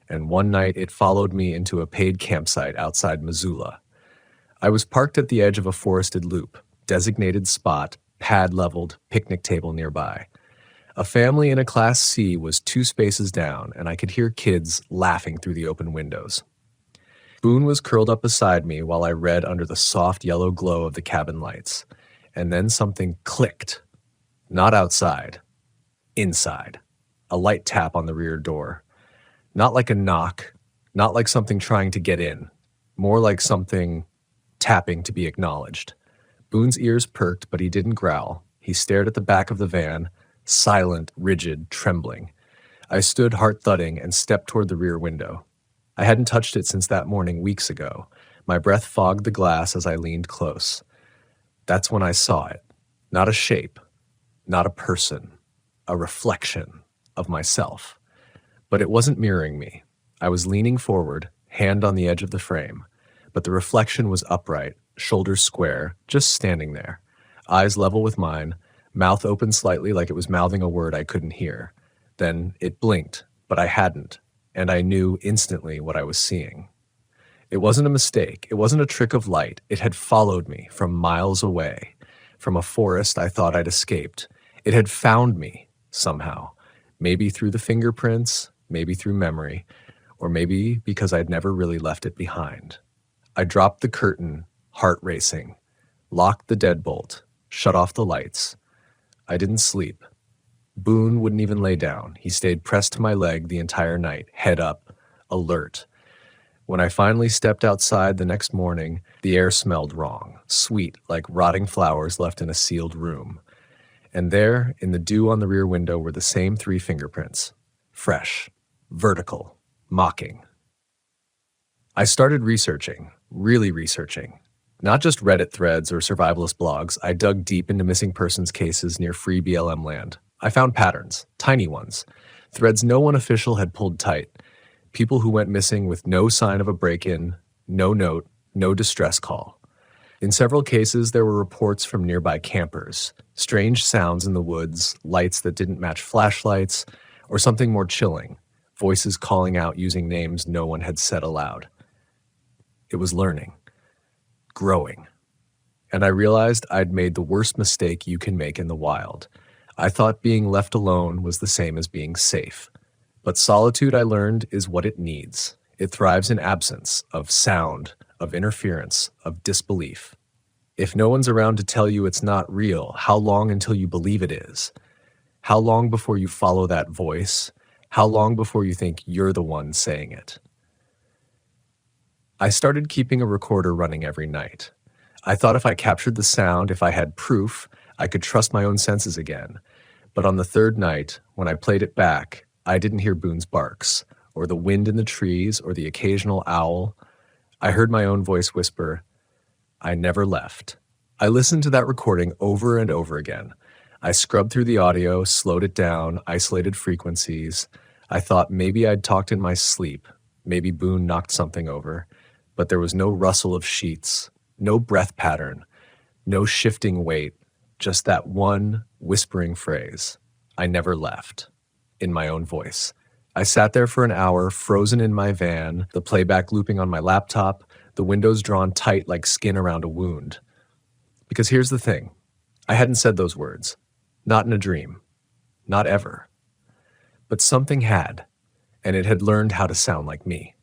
And one night it followed me into a paid campsite outside Missoula. I was parked at the edge of a forested loop, designated spot, pad leveled, picnic table nearby. A family in a Class C was 2 spaces down, and I could hear kids laughing through the open windows. Boone was curled up beside me while I read under the soft yellow glow of the cabin lights. And then something clicked. Not outside. Inside. A light tap on the rear door. Not like a knock, not like something trying to get in. More like something tapping to be acknowledged. Boone's ears perked, but he didn't growl. He stared at the back of the van, silent, rigid, trembling. I stood heart-thudding and stepped toward the rear window. I hadn't touched it since that morning weeks ago. My breath fogged the glass as I leaned close. That's when I saw it. Not a shape, not a person. A reflection of myself. But it wasn't mirroring me. I was leaning forward, hand on the edge of the frame, but the reflection was upright, shoulders square, just standing there, eyes level with mine, mouth open slightly like it was mouthing a word I couldn't hear. Then it blinked, but I hadn't, and I knew instantly what I was seeing. It wasn't a mistake. It wasn't a trick of light. It had followed me from miles away, from a forest I thought I'd escaped. It had found me. Somehow, maybe through the fingerprints, maybe through memory, or maybe because I'd never really left it behind. I dropped the curtain, heart racing, locked the deadbolt, shut off the lights. I didn't sleep. Boone wouldn't even lay down. He stayed pressed to my leg the entire night, head up, alert. When I finally stepped outside the next morning, the air smelled wrong, sweet like rotting flowers left in a sealed room. And there, in the dew on the rear window, were the same 3 fingerprints. Fresh, vertical, mocking. I started researching, really researching. Not just Reddit threads or survivalist blogs, I dug deep into missing persons cases near free BLM land. I found patterns, tiny ones, threads no one official had pulled tight, people who went missing with no sign of a break-in, no note, no distress call. In several cases, there were reports from nearby campers, strange sounds in the woods, lights that didn't match flashlights, or something more chilling, voices calling out using names no one had said aloud. It was learning, growing. And I realized I'd made the worst mistake you can make in the wild. I thought being left alone was the same as being safe. But solitude, I learned, is what it needs. It thrives in absence of sound, of interference, of disbelief. If no one's around to tell you it's not real, how long until you believe it is? How long before you follow that voice? How long before you think you're the one saying it? I started keeping a recorder running every night. I thought if I captured the sound, if I had proof, I could trust my own senses again. But on the third night, when I played it back, I didn't hear Boone's barks, or the wind in the trees, or the occasional owl. I heard my own voice whisper, "I never left." I listened to that recording over and over again. I scrubbed through the audio, slowed it down, isolated frequencies. I thought maybe I'd talked in my sleep. Maybe Boone knocked something over. But there was no rustle of sheets, no breath pattern, no shifting weight, just that one whispering phrase, "I never left," in my own voice. I sat there for an hour, frozen in my van, the playback looping on my laptop, the windows drawn tight like skin around a wound. Because here's the thing, I hadn't said those words, not in a dream, not ever. But something had, and it had learned how to sound like me.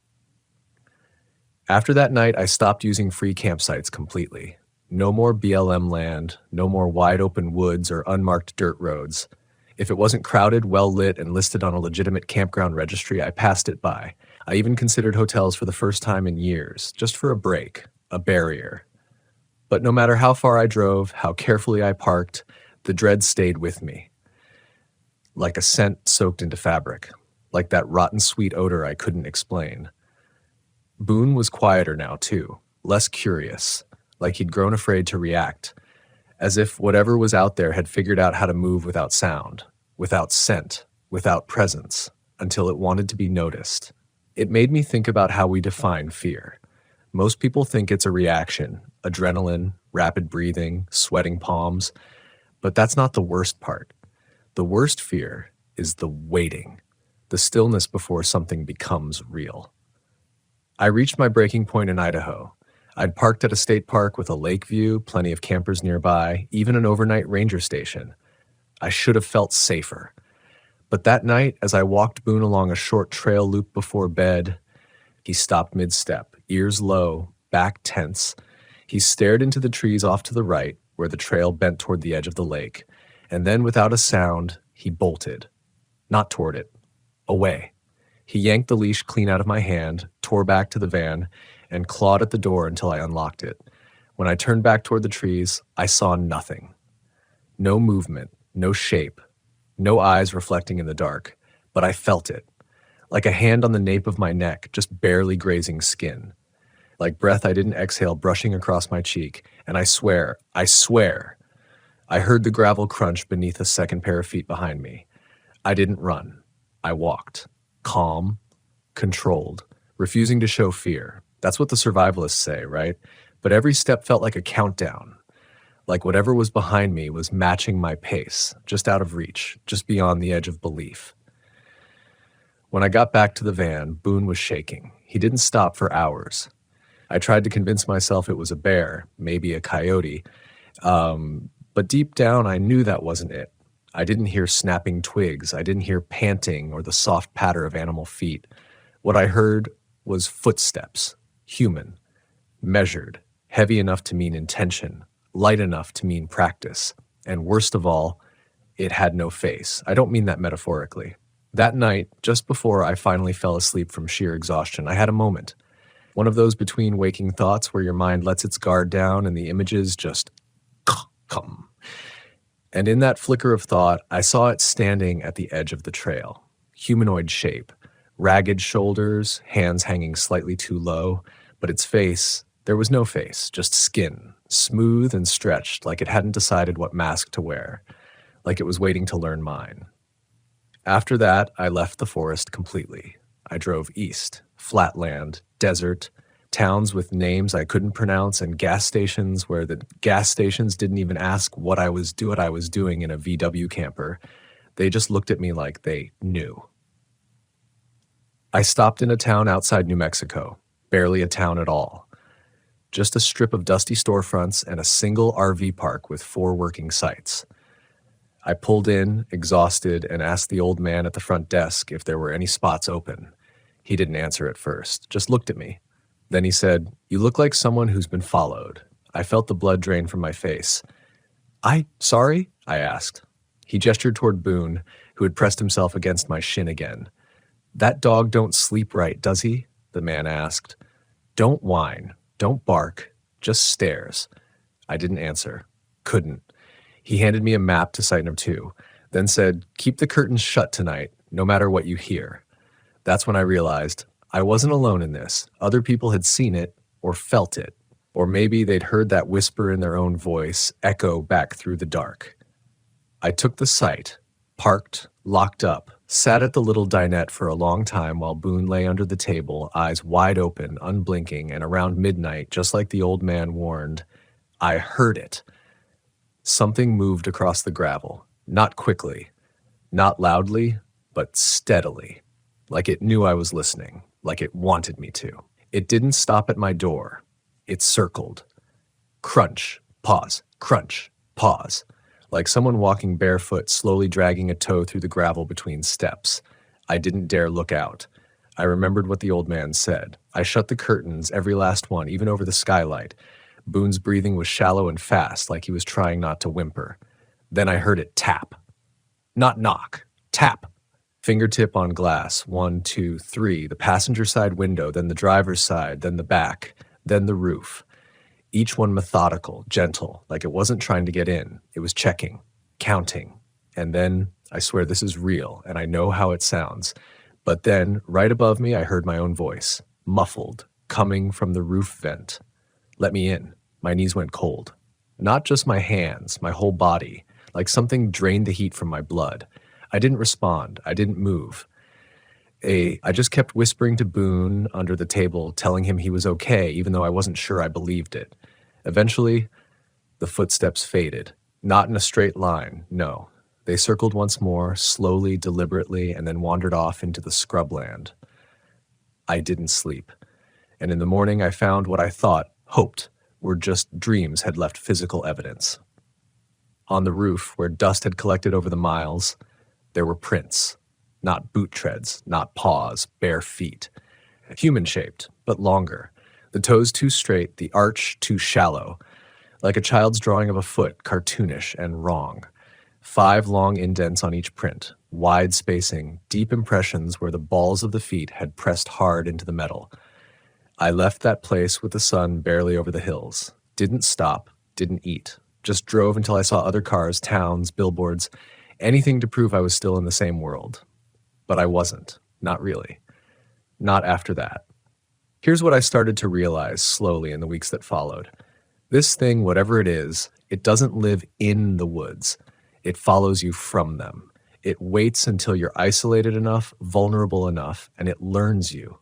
After that night, I stopped using free campsites completely. No more BLM land, no more wide open woods or unmarked dirt roads. If it wasn't crowded, well-lit, and listed on a legitimate campground registry, I passed it by. I even considered hotels for the first time in years, just for a break, a barrier. But no matter how far I drove, how carefully I parked, the dread stayed with me. Like a scent soaked into fabric, like that rotten sweet odor I couldn't explain. Boone was quieter now, too, less curious, like he'd grown afraid to react, as if whatever was out there had figured out how to move without sound, without scent, without presence, until it wanted to be noticed. It made me think about how we define fear. Most people think it's a reaction, adrenaline, rapid breathing, sweating palms, but that's not the worst part. The worst fear is the waiting, the stillness before something becomes real. I reached my breaking point in Idaho. I'd parked at a state park with a lake view, plenty of campers nearby, even an overnight ranger station. I should have felt safer. But that night, as I walked Boone along a short trail loop before bed, he stopped mid-step, ears low, back tense. He stared into the trees off to the right, where the trail bent toward the edge of the lake, and then without a sound, he bolted. Not toward it. Away. He yanked the leash clean out of my hand, tore back to the van, and clawed at the door until I unlocked it. When I turned back toward the trees, I saw nothing. No movement, no shape, no eyes reflecting in the dark, but I felt it, like a hand on the nape of my neck, just barely grazing skin, like breath I didn't exhale brushing across my cheek, and I swear, I heard the gravel crunch beneath a second pair of feet behind me. I didn't run. I walked. Calm, controlled, refusing to show fear. That's what the survivalists say, right? But every step felt like a countdown, like whatever was behind me was matching my pace, just out of reach, just beyond the edge of belief. When I got back to the van, Boone was shaking. He didn't stop for hours. I tried to convince myself it was a bear, maybe a coyote, but deep down I knew that wasn't it. I didn't hear snapping twigs. I didn't hear panting or the soft patter of animal feet. What I heard was footsteps, human, measured, heavy enough to mean intention, light enough to mean practice, and worst of all, it had no face. I don't mean that metaphorically. That night, just before I finally fell asleep from sheer exhaustion, I had a moment. One of those between waking thoughts where your mind lets its guard down and the images just come. And in that flicker of thought, I saw it standing at the edge of the trail. Humanoid shape, ragged shoulders, hands hanging slightly too low, but its face, There was no face, just skin, smooth and stretched like it hadn't decided what mask to wear, like it was waiting to learn mine. After that, I left the forest completely. I drove east, flatland, desert, towns with names I couldn't pronounce, and gas stations where the gas stations didn't even ask what I was doing in a VW camper. They just looked at me like they knew. I stopped in a town outside New Mexico, barely a town at all. Just a strip of dusty storefronts and a single RV park with 4 working sites. I pulled in, exhausted, and asked the old man at the front desk if there were any spots open. He didn't answer at first, just looked at me. Then he said, "You look like someone who's been followed." I felt the blood drain from my face. Sorry?" I asked. He gestured toward Boone, who had pressed himself against my shin again. "That dog don't sleep right, does he?" the man asked. "Don't whine. Don't bark. Just stares." I didn't answer. Couldn't. He handed me a map to site number 2, then said, "Keep the curtains shut tonight, no matter what you hear." That's when I realized I wasn't alone in this. Other people had seen it or felt it, or maybe they'd heard that whisper in their own voice echo back through the dark. I took the site, parked, locked up, sat at the little dinette for a long time while Boone lay under the table, eyes wide open, unblinking, and around midnight, just like the old man warned, I heard it. Something moved across the gravel, not quickly, not loudly, but steadily, like it knew I was listening, like it wanted me to. It didn't stop at my door. It circled. Crunch, pause, crunch, pause, like someone walking barefoot, slowly dragging a toe through the gravel between steps. I didn't dare look out. I remembered what the old man said. I shut the curtains, every last one, even over the skylight. Boone's breathing was shallow and fast, like he was trying not to whimper. Then I heard it tap. Not knock. Tap. Fingertip on glass. 1, 2, 3. The passenger side window, then the driver's side, then the back, then the roof. Each one methodical, gentle, like it wasn't trying to get in. It was checking, counting. And then, I swear this is real, and I know how it sounds. But then, right above me, I heard my own voice, muffled, coming from the roof vent. Let me in. My knees went cold. Not just my hands, my whole body, like something drained the heat from my blood. I didn't respond. I didn't move. I just kept whispering to Boone under the table, telling him he was okay, even though I wasn't sure I believed it. Eventually, the footsteps faded. Not in a straight line, no. They circled once more, slowly, deliberately, and then wandered off into the scrubland. I didn't sleep. And in the morning, I found what I hoped, were just dreams had left physical evidence. On the roof, where dust had collected over the miles, there were prints. Not boot treads, not paws, bare feet. Human-shaped, but longer. The toes too straight, the arch too shallow. Like a child's drawing of a foot, cartoonish and wrong. 5 long indents on each print, wide spacing, deep impressions where the balls of the feet had pressed hard into the metal. I left that place with the sun barely over the hills. Didn't stop, didn't eat. Just drove until I saw other cars, towns, billboards, anything to prove I was still in the same world. But I wasn't. Not really. Not after that. Here's what I started to realize slowly in the weeks that followed. This thing, whatever it is, it doesn't live in the woods. It follows you from them. It waits until you're isolated enough, vulnerable enough, and it learns you.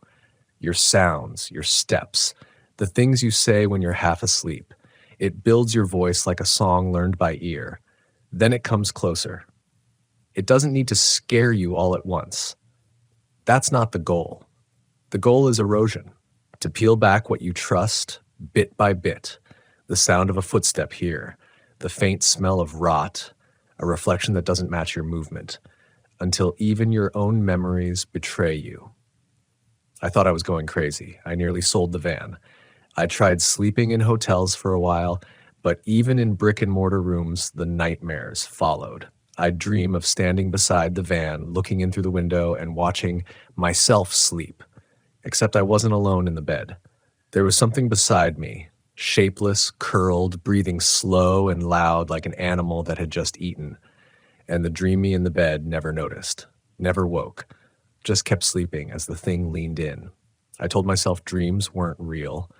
Your sounds, your steps, the things you say when you're half asleep. It builds your voice like a song learned by ear. Then it comes closer. It doesn't need to scare you all at once. That's not the goal. The goal is erosion, to peel back what you trust bit by bit. The sound of a footstep here, the faint smell of rot, a reflection that doesn't match your movement, until even your own memories betray you. I thought I was going crazy. I nearly sold the van. I tried sleeping in hotels for a while, but even in brick-and-mortar rooms, the nightmares followed. I'd dream of standing beside the van, looking in through the window and watching myself sleep, except I wasn't alone in the bed. There was something beside me, shapeless, curled, breathing slow and loud like an animal that had just eaten. And the dreamy in the bed never noticed, never woke, just kept sleeping as the thing leaned in. I told myself dreams weren't real.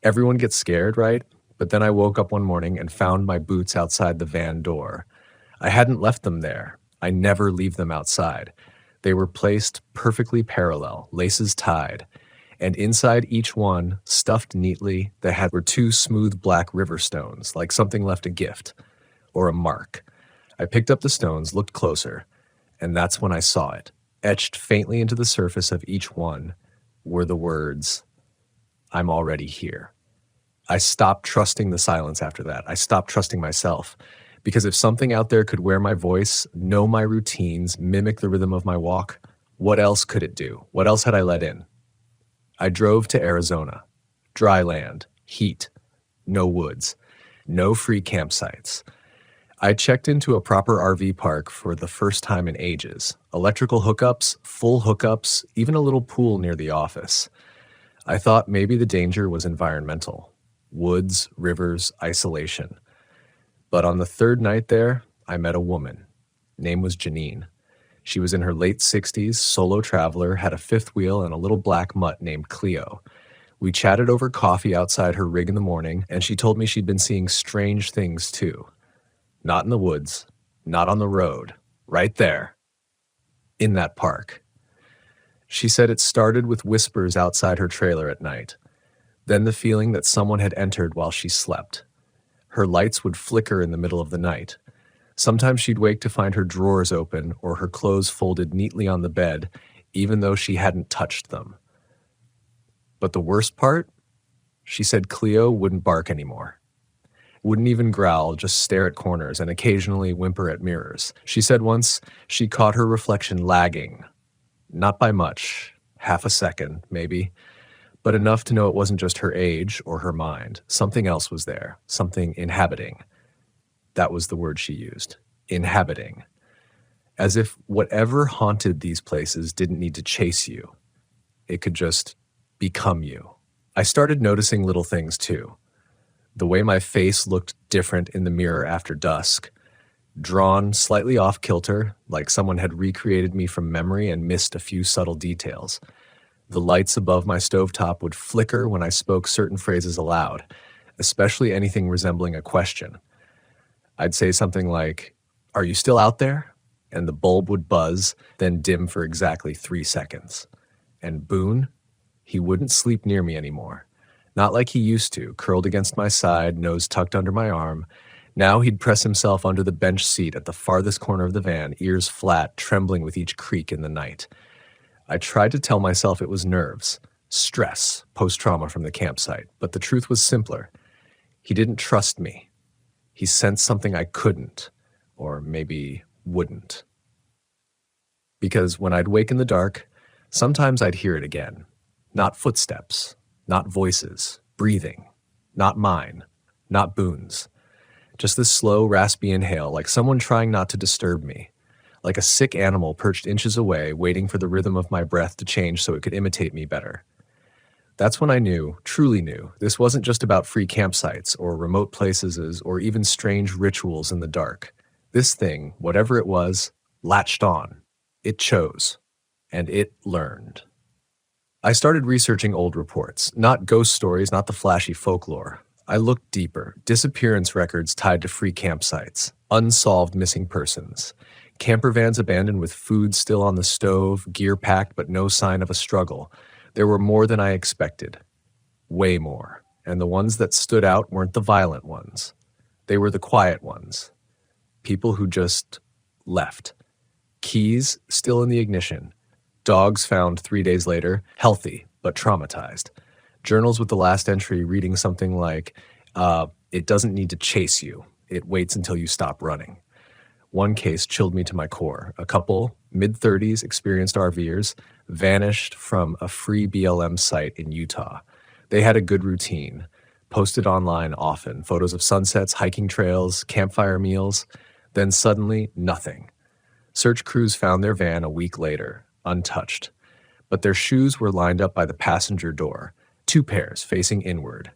Everyone gets scared, right? But then I woke up one morning and found my boots outside the van door. I hadn't left them there. I never leave them outside. They were placed perfectly parallel, laces tied, and inside each one, stuffed neatly, were two smooth black river stones, like something left a gift or a mark. I picked up the stones, looked closer, and that's when I saw it. Etched faintly into the surface of each one were the words, "I'm already here." I stopped trusting the silence after that. I stopped trusting myself. Because if something out there could wear my voice, know my routines, mimic the rhythm of my walk, what else could it do? What else had I let in? I drove to Arizona. Dry land, heat, no woods, no free campsites. I checked into a proper RV park for the first time in ages. Electrical hookups, full hookups, even a little pool near the office. I thought maybe the danger was environmental. Woods, rivers, isolation. But on the third night there, I met a woman. Name was Janine. She was in her late 60s, solo traveler, had a fifth wheel and a little black mutt named Cleo. We chatted over coffee outside her rig in the morning, and she told me she'd been seeing strange things too. Not in the woods, not on the road, right there, in that park. She said it started with whispers outside her trailer at night, then the feeling that someone had entered while she slept. Her lights would flicker in the middle of the night. Sometimes she'd wake to find her drawers open or her clothes folded neatly on the bed, even though she hadn't touched them. But the worst part? She said Cleo wouldn't bark anymore. Wouldn't even growl, just stare at corners and occasionally whimper at mirrors. She said once she caught her reflection lagging. Not by much, half a second, maybe, but enough to know it wasn't just her age or her mind. Something else was there, something inhabiting. That was the word she used, inhabiting. As if whatever haunted these places didn't need to chase you. It could just become you. I started noticing little things too. The way my face looked different in the mirror after dusk. Drawn slightly off kilter, like someone had recreated me from memory and missed a few subtle details. The lights above my stovetop would flicker when I spoke certain phrases aloud, especially anything resembling a question. I'd say something like, "Are you still out there?" And the bulb would buzz, then dim for exactly 3 seconds. And Boone, he wouldn't sleep near me anymore. Not like he used to, curled against my side, nose tucked under my arm. Now he'd press himself under the bench seat at the farthest corner of the van, ears flat, trembling with each creak in the night. I tried to tell myself it was nerves, stress, post-trauma from the campsite, but the truth was simpler. He didn't trust me. He sensed something I couldn't, or maybe wouldn't. Because when I'd wake in the dark, sometimes I'd hear it again. Not footsteps, not voices, breathing, not mine, not Boone's. Just this slow, raspy inhale, like someone trying not to disturb me. Like a sick animal perched inches away, waiting for the rhythm of my breath to change so it could imitate me better. That's when I knew, truly knew, this wasn't just about free campsites or remote places or even strange rituals in the dark. This thing, whatever it was, latched on. It chose. And it learned. I started researching old reports, not ghost stories, not the flashy folklore. I looked deeper, disappearance records tied to free campsites, unsolved missing persons, camper vans abandoned with food still on the stove, gear packed but no sign of a struggle. There were more than I expected. Way more. And the ones that stood out weren't the violent ones. They were the quiet ones. People who just left. Keys still in the ignition. Dogs found 3 days later, healthy but traumatized. Journals with the last entry reading something like, "It doesn't need to chase you. It waits until you stop running." One case chilled me to my core. A couple, mid-30s, experienced RVers, vanished from a free BLM site in Utah. They had a good routine, posted online often, photos of sunsets, hiking trails, campfire meals. Then suddenly, nothing. Search crews found their van a week later, untouched. But their shoes were lined up by the passenger door, 2 pairs facing inward.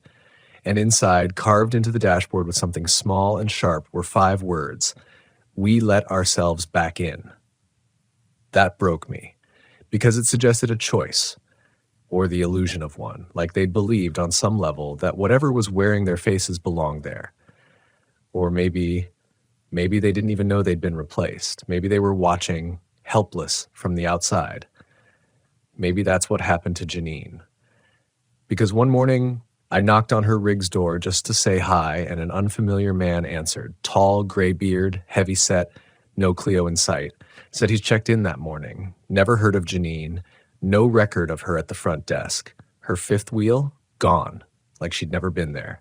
And inside, carved into the dashboard with something small and sharp, were 5 words: "We let ourselves back in." That broke me, because it suggested a choice. or the illusion of one, like they'd believed on some level that whatever was wearing their faces belonged there. Or maybe they didn't even know they'd been replaced. Maybe they were watching, helpless from the outside. Maybe that's what happened to Janine. Because one morning, I knocked on her rig's door just to say hi, and an unfamiliar man answered. Tall, gray beard, heavy set, no Cleo in sight. Said he's checked in that morning. Never heard of Janine. No record of her at the front desk. Her fifth wheel? Gone. Like she'd never been there.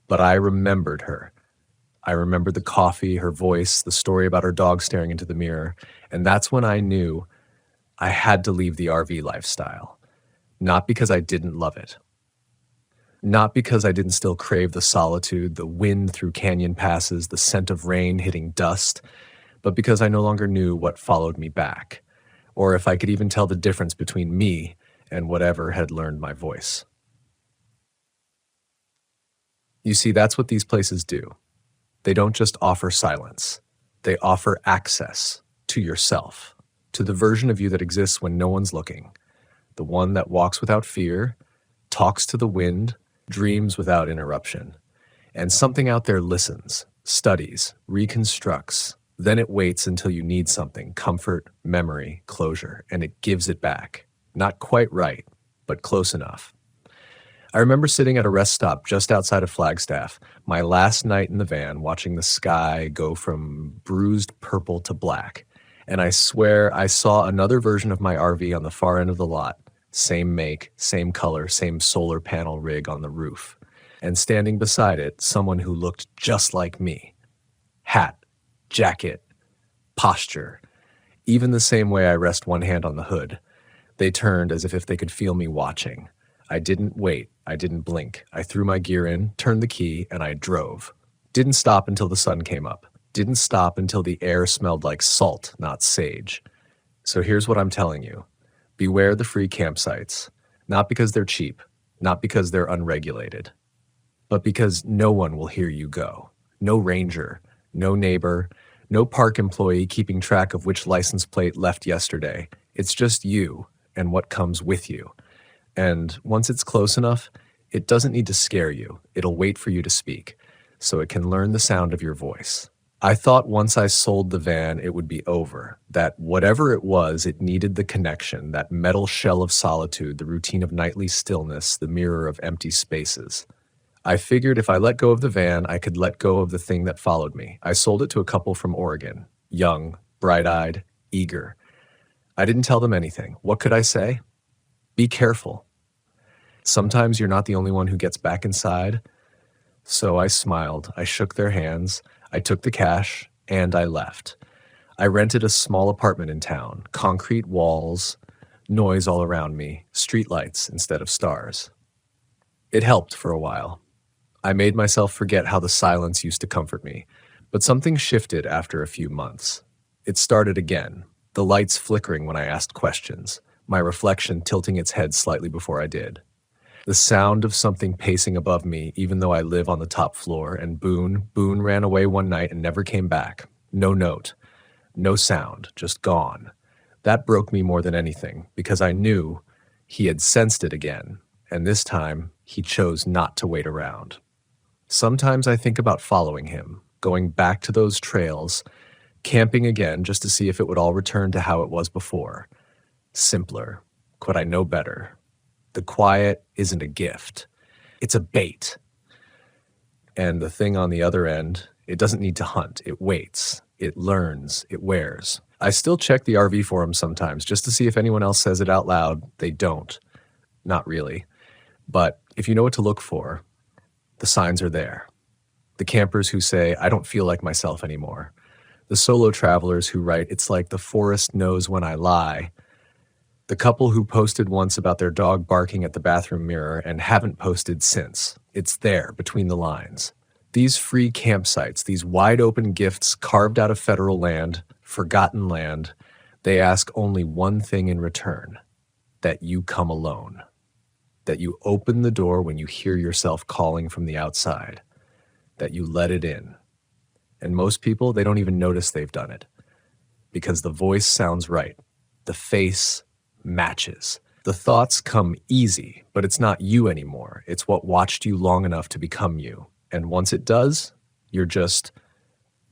But I remembered her. I remembered the coffee, her voice, the story about her dog staring into the mirror. And that's when I knew I had to leave the RV lifestyle. Not because I didn't love it. Not because I didn't still crave the solitude, the wind through canyon passes, the scent of rain hitting dust, but because I no longer knew what followed me back, or if I could even tell the difference between me and whatever had learned my voice. You see, that's what these places do. They don't just offer silence. They offer access to yourself, to the version of you that exists when no one's looking, the one that walks without fear, talks to the wind, dreams without interruption. And something out there listens, studies, reconstructs. Then it waits until you need something, comfort, memory, closure, and it gives it back. Not quite right, but close enough. I remember sitting at a rest stop just outside of Flagstaff, my last night in the van, watching the sky go from bruised purple to black. And I swear I saw another version of my RV on the far end of the lot. Same make, same color, same solar panel rig on the roof. And standing beside it, someone who looked just like me. Hat, jacket, posture, even the same way I rest one hand on the hood. They turned as if they could feel me watching. I didn't wait. I didn't blink. I threw my gear in, turned the key, and I drove. Didn't stop until the sun came up. Didn't stop until the air smelled like salt, not sage. So here's what I'm telling you. Beware the free campsites. Not because they're cheap, not because they're unregulated, but because no one will hear you go. No ranger, no neighbor, no park employee keeping track of which license plate left yesterday. It's just you and what comes with you. And once it's close enough, it doesn't need to scare you. It'll wait for you to speak, so it can learn the sound of your voice. I thought once I sold the van, it would be over, that whatever it was, it needed the connection, that metal shell of solitude, the routine of nightly stillness, the mirror of empty spaces. I figured if I let go of the van, I could let go of the thing that followed me. I sold it to a couple from Oregon, young, bright-eyed, eager. I didn't tell them anything. What could I say? Be careful. Sometimes you're not the only one who gets back inside. So I smiled, I shook their hands, I took the cash, and I left. I rented a small apartment in town, concrete walls, noise all around me, streetlights instead of stars. It helped for a while. I made myself forget how the silence used to comfort me, but something shifted after a few months. It started again, the lights flickering when I asked questions, my reflection tilting its head slightly before I did. The sound of something pacing above me, even though I live on the top floor, and Boone ran away one night and never came back. No note, no sound, just gone. That broke me more than anything, because I knew he had sensed it again, and this time he chose not to wait around. Sometimes I think about following him, going back to those trails, camping again just to see if it would all return to how it was before. Simpler. Could I know better? The quiet isn't a gift. It's a bait. And the thing on the other end, it doesn't need to hunt. It waits. It learns. It wears. I still check the RV forum sometimes just to see if anyone else says it out loud. They don't. Not really. But if you know what to look for, the signs are there. The campers who say, I don't feel like myself anymore. The solo travelers who write, it's like the forest knows when I lie. The couple who posted once about their dog barking at the bathroom mirror and haven't posted since. It's there, between the lines. These free campsites, these wide-open gifts carved out of federal land, forgotten land, they ask only one thing in return, that you come alone. That you open the door when you hear yourself calling from the outside. That you let it in. And most people, they don't even notice they've done it. Because the voice sounds right. The face matches. The thoughts come easy, but it's not you anymore. It's what watched you long enough to become you. And once it does, you're just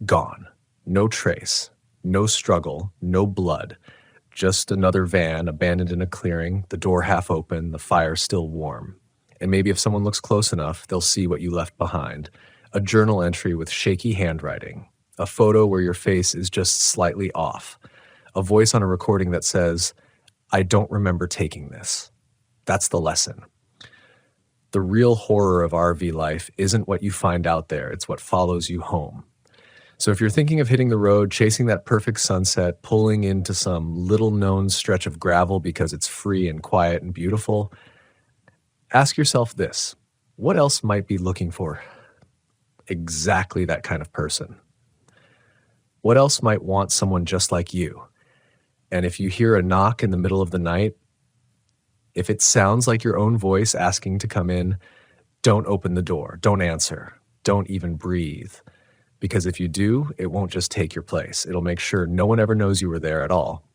gone. No trace, no struggle, no blood. Just another van abandoned in a clearing, the door half open, the fire still warm. And maybe if someone looks close enough, they'll see what you left behind. A journal entry with shaky handwriting. A photo where your face is just slightly off. A voice on a recording that says, "I don't remember taking this." That's the lesson. The real horror of RV life isn't what you find out there, it's what follows you home. So if you're thinking of hitting the road, chasing that perfect sunset, pulling into some little-known stretch of gravel because it's free and quiet and beautiful, ask yourself this: what else might be looking for exactly that kind of person? What else might want someone just like you? And if you hear a knock in the middle of the night, if it sounds like your own voice asking to come in, don't open the door, don't answer, don't even breathe. Because if you do, it won't just take your place. It'll make sure no one ever knows you were there at all.